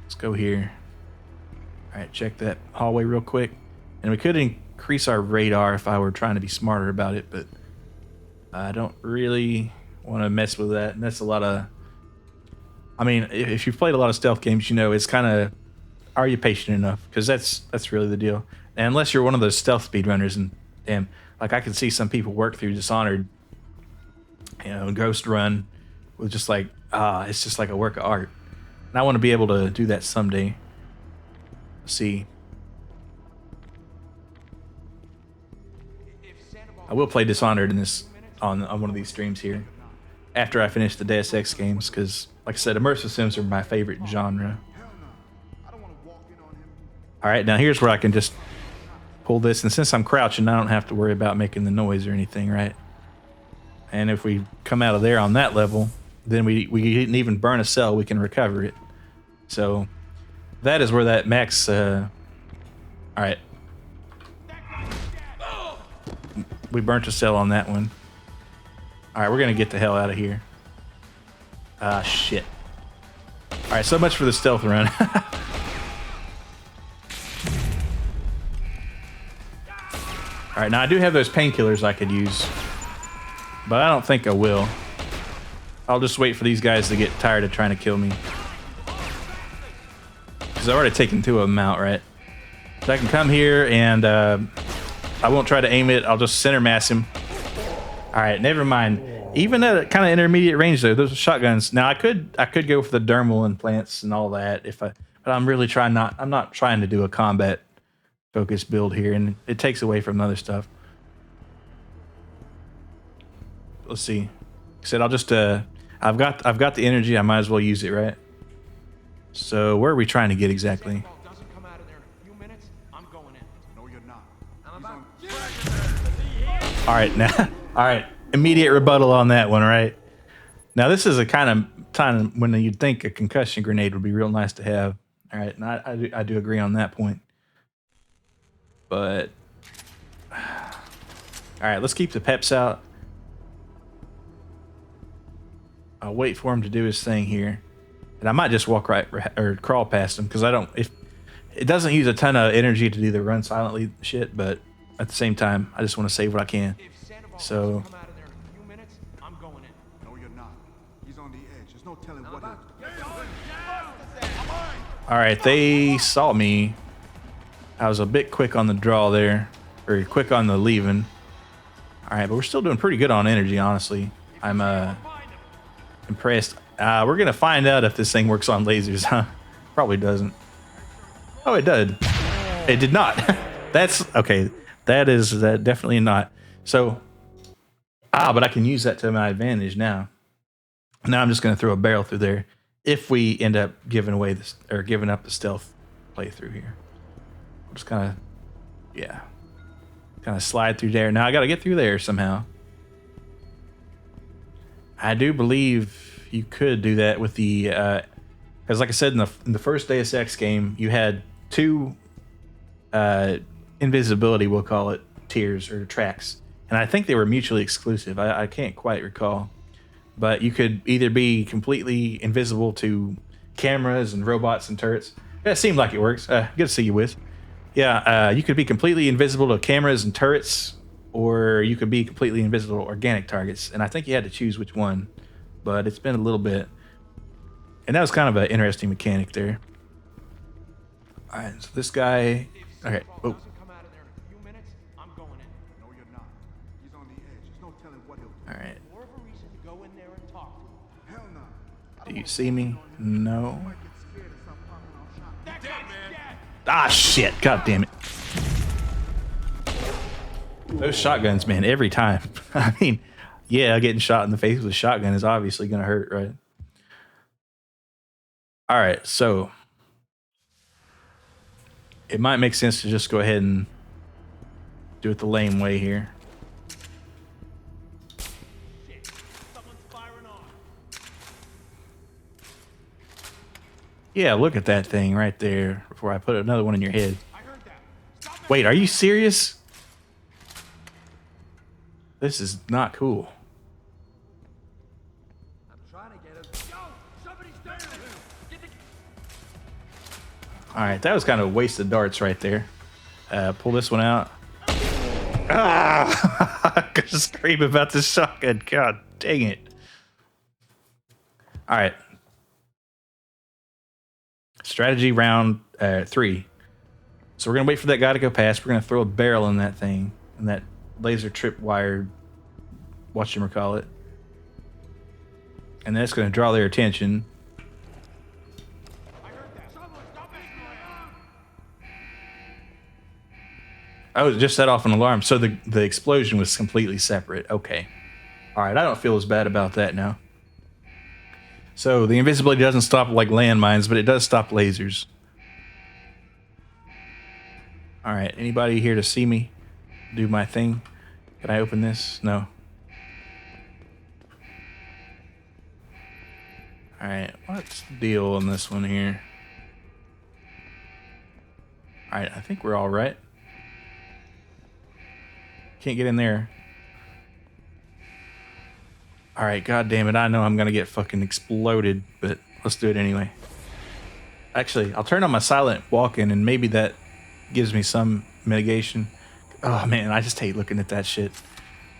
let's go here. All right, check that hallway real quick. And we could increase our radar if I were trying to be smarter about it, but I don't really want to mess with that. And that's a lot of, I mean, if you've played a lot of stealth games, you know it's kind of, are you patient enough? Because that's really the deal. And unless you're one of those stealth speedrunners, and damn, like I can see some people work through Dishonored, you know, Ghost Run with just like, it's just like a work of art. And I want to be able to do that someday. Let's see. I will play Dishonored in this on one of these streams here after I finish the Deus Ex games because, like I said, immersive sims are my favorite genre. All right, now here's where I can just pull this, and since I'm crouching, I don't have to worry about making the noise or anything, right? And if we come out of there on that level, then we didn't even burn a cell, we can recover it. So that is where that max. All right. We burnt a cell on that one. All right, we're gonna get the hell out of here. Ah, shit. All right, so much for the stealth run. All right, now I do have those painkillers I could use, but I don't think I will. I'll just wait for these guys to get tired of trying to kill me. Because I've already taken 2 of them out, right? So I can come here and I won't try to aim it. I'll just center mass him. All right, never mind. Even at a kind of intermediate range though, those are shotguns. Now I could go for the dermal implants and all that but I'm really trying not. I'm not trying to do a combat focused build here, and it takes away from other stuff. Let's see. Like I said, I'll just I've got the energy. I might as well use it, right? So where are we trying to get exactly? All right, now, all right, immediate rebuttal on that one, right? Now this is a kind of time when you'd think a concussion grenade would be real nice to have. All right, and I do agree on that point. But all right, let's keep the peps out. I'll wait for him to do his thing here, and I might just walk right or crawl past him because I don't. If it doesn't use a ton of energy to do the run silently shit, but at the same time, I just want to save what I can. So. All right, they saw me. I was a bit quick on the draw there, or quick on the leaving. All right, but we're still doing pretty good on energy, honestly. I'm impressed. We're gonna find out if this thing works on lasers, huh? Probably doesn't. Oh, it did. It did not. That's okay. That is definitely not. So, but I can use that to my advantage now. Now I'm just gonna throw a barrel through there if we end up giving away this or giving up the stealth playthrough here. I'll just kind of slide through there. Now I got to get through there somehow. I do believe you could do that with the, because like I said in the first Deus Ex game, you had 2 invisibility, we'll call it, tiers or tracks, and I think they were mutually exclusive. I can't quite recall, but you could either be completely invisible to cameras and robots and turrets. It seemed like it works. Good to see you, Wiz. Yeah, you could be completely invisible to cameras and turrets, or you could be completely invisible to organic targets. And I think you had to choose which one, but it's been a little bit. And that was kind of an interesting mechanic there. All right, so this guy. Okay. Oh. All right. Do you see me? No. Ah, shit. God damn it. Those shotguns, man, every time. I mean, yeah, getting shot in the face with a shotgun is obviously going to hurt, right? All right, so it might make sense to just go ahead and do it the lame way here. Yeah, look at that thing right there before I put another one in your head. Wait, are you serious? This is not cool. All right, that was kind of a waste of darts right there. Pull this one out. Ah! I could scream about this shotgun. God dang it. All right. Strategy round 3. So we're going to wait for that guy to go past. We're going to throw a barrel in that thing. In that laser trip wired, whatchamacallit. And that's going to draw their attention. Oh, it just set off an alarm. So the explosion was completely separate. Okay. All right, I don't feel as bad about that now. So the invisibility doesn't stop like landmines, but it does stop lasers. All right, anybody here to see me do my thing? Can I open this? No. All right, what's the deal on this one here? All right, I think we're all right. Can't get in there. All right, god damn it. I know I'm going to get fucking exploded, but let's do it anyway. Actually, I'll turn on my silent walk-in and maybe that gives me some mitigation. Oh man, I just hate looking at that shit.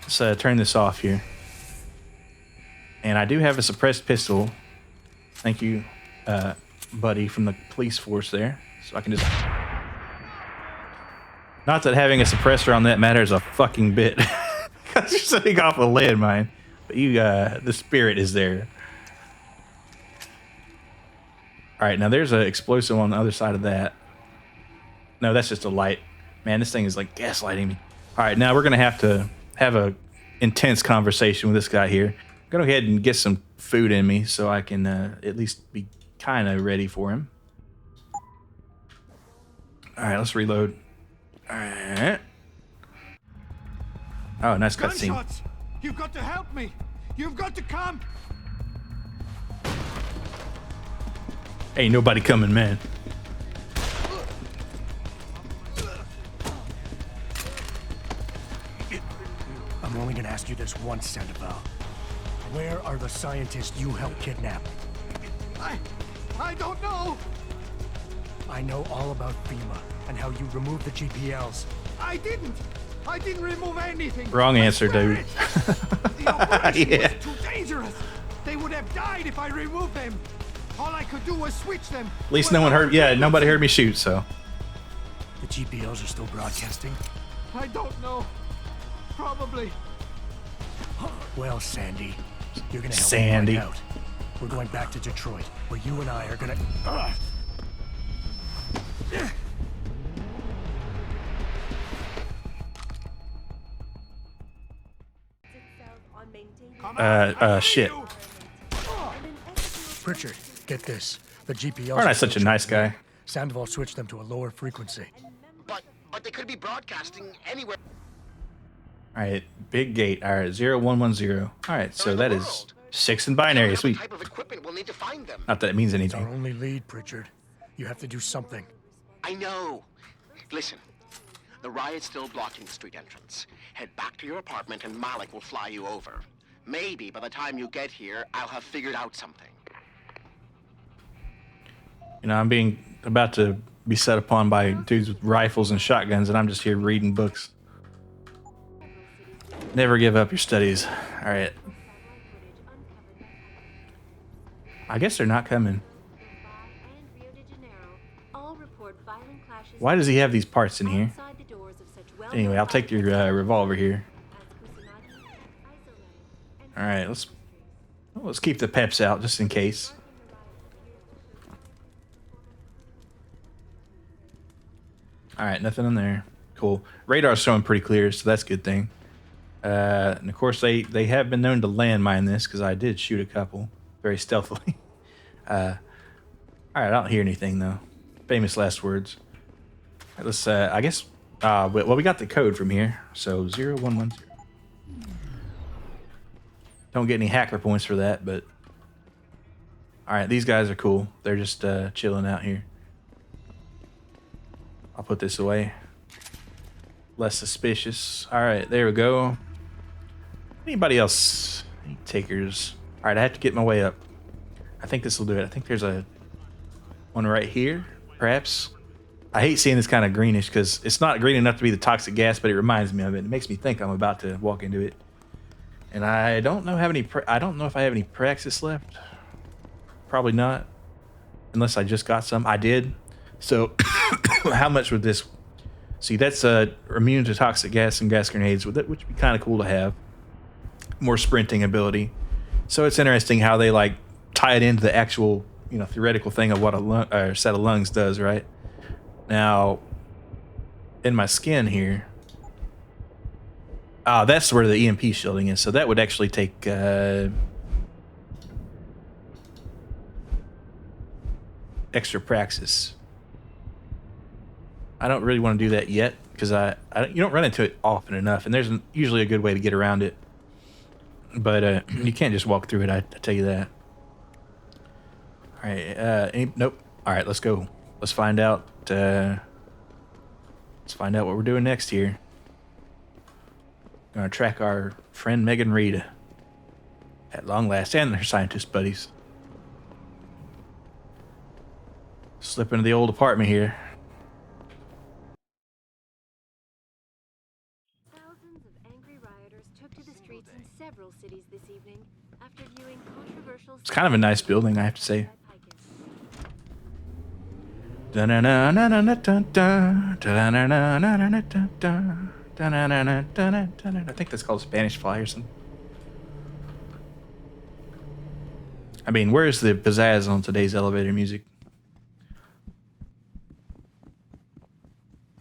Let's turn this off here. And I do have a suppressed pistol. Thank you, buddy from the police force there. So I can just... Not that having a suppressor on that matters a fucking bit. Because you're setting off a landmine. But you, the spirit is there. Alright, now there's an explosive on the other side of that. No, that's just a light. Man, this thing is like gaslighting me. Alright, now we're going to have a intense conversation with this guy here. I'm going to go ahead and get some food in me so I can at least be kind of ready for him. Alright, let's reload. Alright. Oh, nice cutscene. You've got to help me. You've got to come. Ain't nobody coming, man. I'm only gonna ask you this once, Sandoval. Where are the scientists you helped kidnap? I don't know. I know all about FEMA and how you removed the GPLs. I didn't remove anything. Wrong answer, dude. The operation Yeah. was too dangerous. They would have died if I removed them. All I could do was switch them. At least no one heard. Yeah, nobody heard me shoot, so. The GPLs are still broadcasting? I don't know. Probably. Well, Sandy, you're gonna help Sandy. me find out. We're going back to Detroit, where you and I are gonna... Shit. Pritchard, get this. The GPLs... Aren't I such a nice guy? Sandoval switched them to a lower frequency. But they could be broadcasting anywhere. All right, big gate. All right, 0110. All right, so that is 6 in binary. Sweet. Type of equipment we'll need to find them. Not that it means It's our anything. only lead, Pritchard. You have to do something. I know. Listen, The riot's still blocking the street entrance. Head back to your apartment and Malik will fly you over. Maybe by the time you get here, I'll have figured out something. You know, I'm being about to be set upon by dudes with rifles and shotguns, and I'm just here reading books. Never give up your studies. All right. I guess they're not coming. Why does he have these parts in here? Anyway, I'll take your revolver here. All right, let's keep the peps out just in case. All right, nothing in there. Cool. Radar's showing pretty clear, so that's a good thing. And of course, they have been known to landmine this because I did shoot a couple very stealthily. All right, I don't hear anything though. Famous last words. All right, let's. I guess. Well, we got the code from here. So 0110. Don't get any hacker points for that, but. All right, these guys are cool. They're just chilling out here. I'll put this away. Less suspicious. All right, there we go. Anybody else? Any takers? All right, I have to get my way up. I think this will do it. I think there's one right here, perhaps. I hate seeing this kind of greenish because it's not green enough to be the toxic gas, but it reminds me of it. It makes me think I'm about to walk into it. And I don't know I don't know if I have any praxis left. Probably not, unless I just got some. I did. So how much would this? See, that's immune to toxic gas and gas grenades, which would be kind of cool to have. More sprinting ability. So it's interesting how they like tie it into the actual, theoretical thing of what a set of lungs does, right? Now, in my skin here, that's where the EMP shielding is. So that would actually take extra praxis. I don't really want to do that yet because you don't run into it often enough, and there's usually a good way to get around it. But you can't just walk through it. I tell you that. All right. Nope. All right. Let's go. Let's find out. Let's find out what we're doing next here. Gonna track our friend Megan Reed at long last, and her scientist buddies. Slip into the old apartment here. Thousands of angry rioters took to the streets in several cities this evening after viewing controversial. It's kind of a nice building, I have to say. I think that's called Spanish Fly or something. I mean, where's the pizzazz on today's elevator music?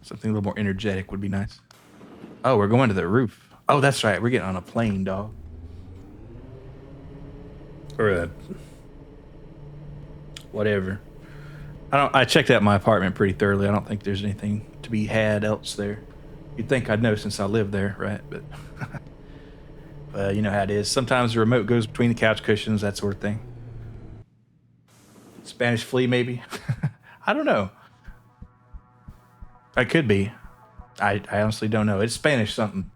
Something a little more energetic would be nice. Oh, we're going to the roof. Oh, that's right. We're getting on a plane, dog. Or whatever. I checked out my apartment pretty thoroughly. I don't think there's anything to be had else there. You'd think I'd know since I live there, right? But you know how it is. Sometimes the remote goes between the couch cushions, that sort of thing. Spanish flea, maybe? I don't know. It could be. I honestly don't know. It's Spanish something.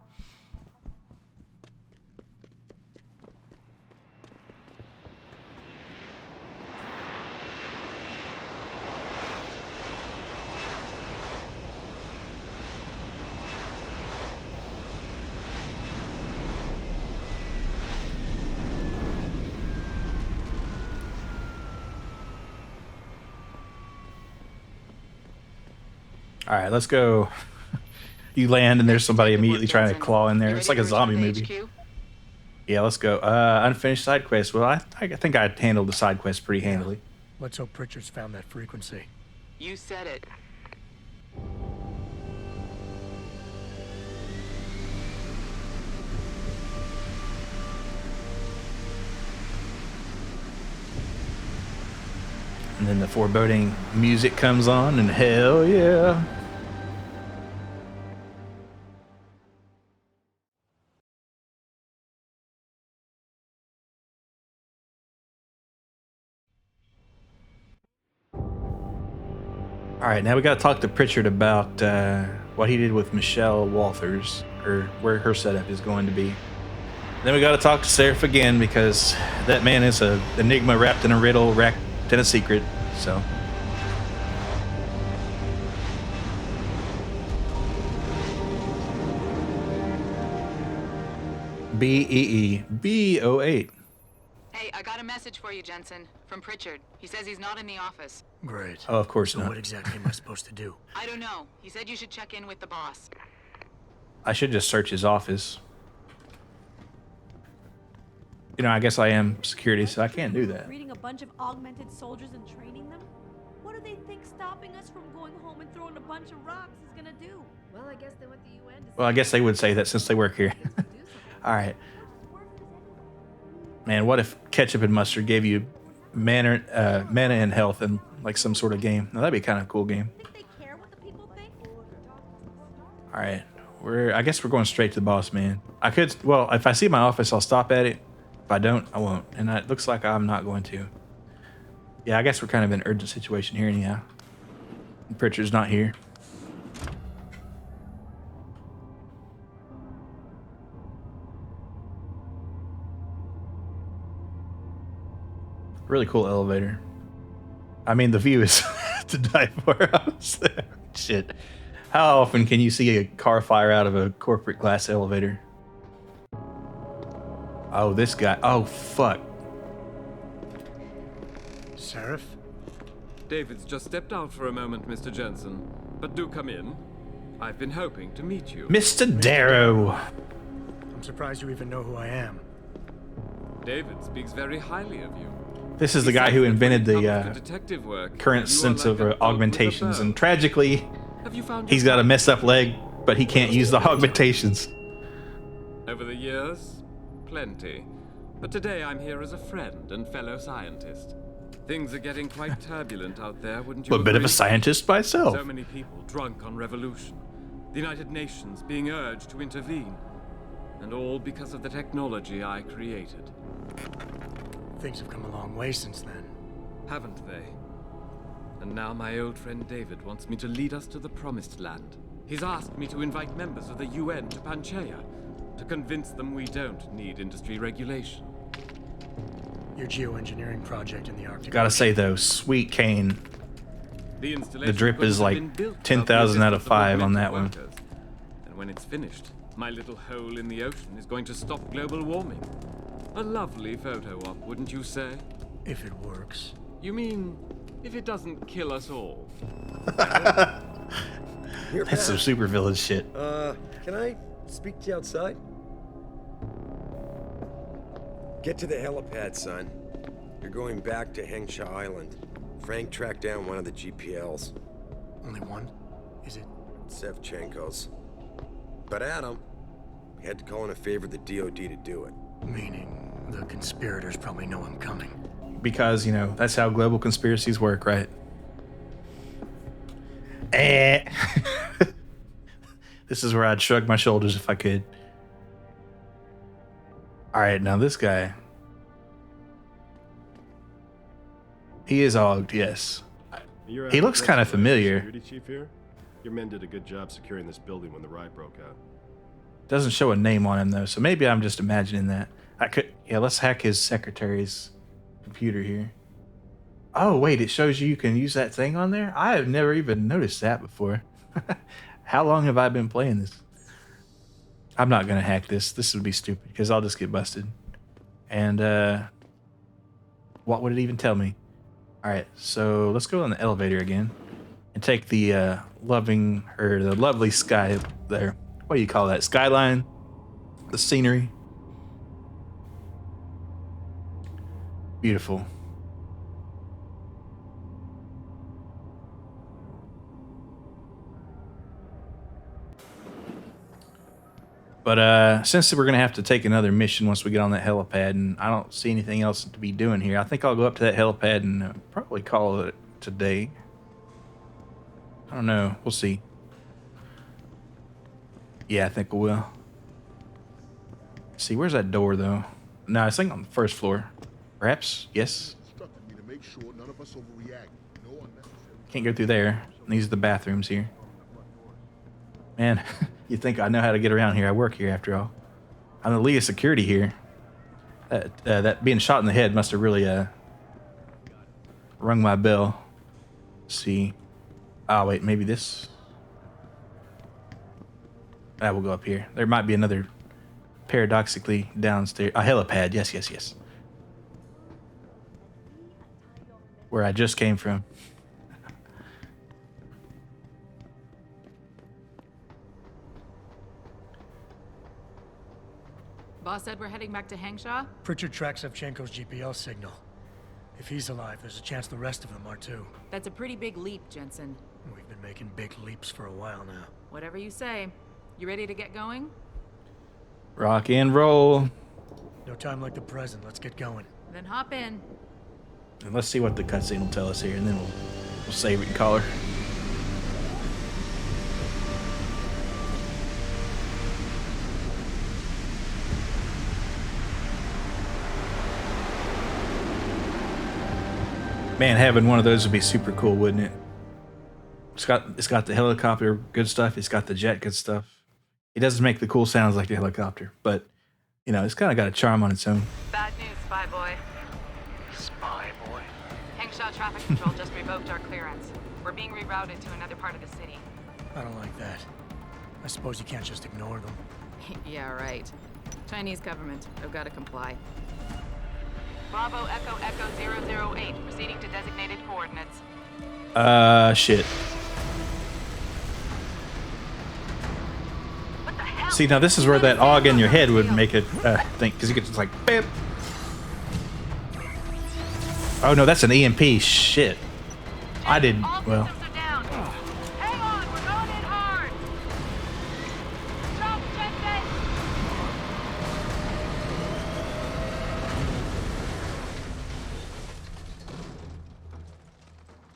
All right, let's go. You land and there's somebody immediately trying to claw in there. It's like a zombie movie. Yeah, let's go. Unfinished side quest. Well, I think I handled the side quest pretty handily. Let's hope Pritchard's found that frequency. You said it. And then the foreboding music comes on, and hell yeah. All right, now we got to talk to Pritchard about what he did with Michelle Walters, or where her setup is going to be. Then we got to talk to Seraph again because that man is a enigma wrapped in a riddle, wrapped in a secret. So. BEE-B08. Hey, I got a message for you, Jensen. From Pritchard. He says he's not in the office. Great. Oh, of course so not. What exactly am I supposed to do? I don't know. He said you should check in with the boss. I should just search his office. You know, I guess I am security, so I can't do that. Breeding a bunch of augmented soldiers and training them? What do they think stopping us from going home and throwing a bunch of rocks is gonna do? Well, I guess they went to UN. Well, I guess they would say that since they work here. All right. Man, what if ketchup and mustard gave you mana and health in like some sort of game? Now, that'd be kind of a cool game. All right. I guess we're going straight to the boss, man. I could, well, if I see my office, I'll stop at it. If I don't, I won't. And it looks like I'm not going to. Yeah, I guess we're kind of in an urgent situation here anyhow. Pritchard's not here. Really cool elevator. I mean, the view is to die for. Shit. How often can you see a car fire out of a corporate glass elevator? Oh, this guy. Oh, fuck. Seraph? David's just stepped out for a moment, Mr. Jensen. But do come in. I've been hoping to meet you. Mr. Darrow. I'm surprised you even know who I am. David speaks very highly of you. This is the guy who invented the current sense of augmentations, and tragically, he's got a messed up leg, but he can't use the augmentations. Over the years, plenty. But today I'm here as a friend and fellow scientist. Things are getting quite turbulent out there, wouldn't you A bit of agree? a scientist myself. So many people drunk on revolution. The United Nations being urged to intervene. And all because of the technology I created. Things have come a long way since then. Haven't they? And now my old friend David wants me to lead us to the Promised Land. He's asked me to invite members of the UN to Panchaea, to convince them we don't need industry regulation. Your geoengineering project in the Arctic. Gotta say though, sweet Kane. The drip is like 10,000 out of 5 on that one. And when it's finished, my little hole in the ocean is going to stop global warming. A lovely photo op, wouldn't you say? If it works. You mean, if it doesn't kill us all? That's some supervillain shit. Can I speak to you outside? Get to the helipad, son. You're going back to Hengsha Island. Frank tracked down one of the GPLs. Only one? Is it? Sevchenko's. But Adam, we had to call in a favor of the DOD to do it. Meaning, the conspirators probably know I'm coming. Because, you know, that's how global conspiracies work, right? This is where I'd shrug my shoulders if I could. Alright, now this guy. He is ogged, yes. He looks kind of familiar. Security chief here? Your men did a good job securing this building when the riot broke out. Doesn't show a name on him though, so maybe I'm just imagining that. Yeah, let's hack his secretary's computer here. Oh wait, it shows you can use that thing on there? I have never even noticed that before. How long have I been playing this? I'm not gonna hack this. This would be stupid because I'll just get busted. And what would it even tell me? Alright, so let's go on the elevator again and take the lovely sky up there. What do you call that? Skyline? The scenery? Beautiful. But since we're going to have to take another mission once we get on that helipad, and I don't see anything else to be doing here, I think I'll go up to that helipad and probably call it today. I don't know. We'll see. Yeah, I think we will. Let's see, where's that door, though? No, I think on the first floor. Perhaps? Yes? Can't go through there. These are the bathrooms here. Man, you think I know how to get around here. I work here after all. I'm the lead of security here. That being shot in the head must have really rung my bell. Let's see. Oh, wait, maybe this. We'll go up here. There might be another paradoxically downstairs. A helipad. Yes, yes, yes. Where I just came from. Boss said we're heading back to Hangshaw? Pritchard tracks Shevchenko's GPL signal. If he's alive, there's a chance the rest of them are too. That's a pretty big leap, Jensen. We've been making big leaps for a while now. Whatever you say. You ready to get going? Rock and roll. No time like the present. Let's get going. Then hop in. And let's see what the cutscene will tell us here, and then we'll save it and call her. Man, having one of those would be super cool, wouldn't it? It's got the helicopter good stuff. It's got the jet good stuff. It doesn't make the cool sounds like the helicopter, but you know, it's kind of got a charm on its own. Bad news, Spy Boy. Spy Boy? Hangshaw Traffic Control just revoked our clearance. We're being rerouted to another part of the city. I don't like that. I suppose you can't just ignore them. Yeah, right. Chinese government. I've got to comply. Bravo Echo Echo 008, proceeding to designated coordinates. Shit. See, now this is where that AUG in your head would make it think, because you could just like, bam. Oh no, that's an EMP. Shit. I did well.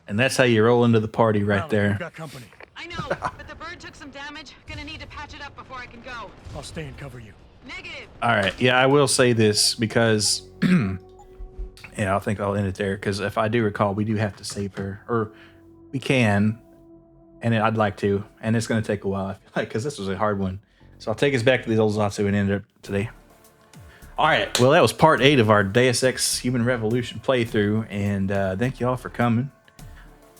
And that's how you roll into the party right there. Got company. I know, but the bird took some damage. Gonna need to patch it up before I can go. I'll stay and cover you. Negative. All right. Yeah, I will say this because, yeah, I think I'll end it there because if I do recall, we do have to save her, or we can, and I'd like to, and it's going to take a while. I feel like because this was a hard one, so I'll take us back to the old Zatsu and end it today. All right. Well, that was part 8 of our Deus Ex Human Revolution playthrough, and thank you all for coming.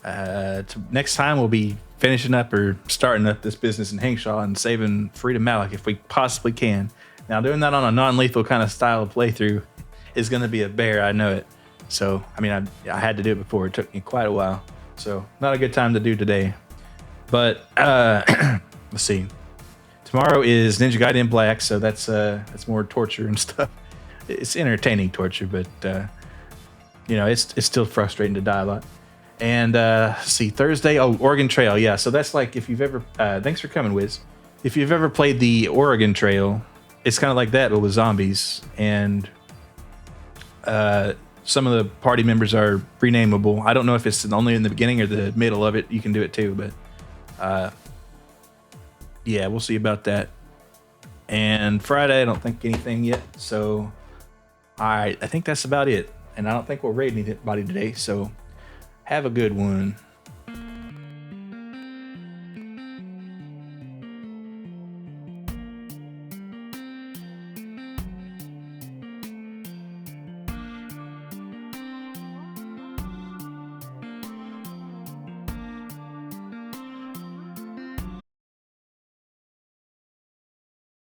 Next time we'll be finishing up or starting up this business in Hangshaw and saving Freedom Malik if we possibly can. Now doing that on a non-lethal kind of style of playthrough is going to be a bear, I know it. So I mean I had to do it before. It took me quite a while, so not a good time to do today. But let's see. Tomorrow is Ninja Gaiden Black, so that's more torture and stuff. It's entertaining torture, but you know it's still frustrating to die a lot. And see, Thursday, Oregon Trail. Yeah, so that's like if you've ever, thanks for coming, Wiz. If you've ever played the Oregon Trail, it's kind of like that, but with zombies. And some of the party members are renameable. I don't know if it's only in the beginning or the middle of it. You can do it too, but yeah, we'll see about that. And Friday, I don't think anything yet. So, all right, I think that's about it. And I don't think we'll raid anybody today, so have a good one.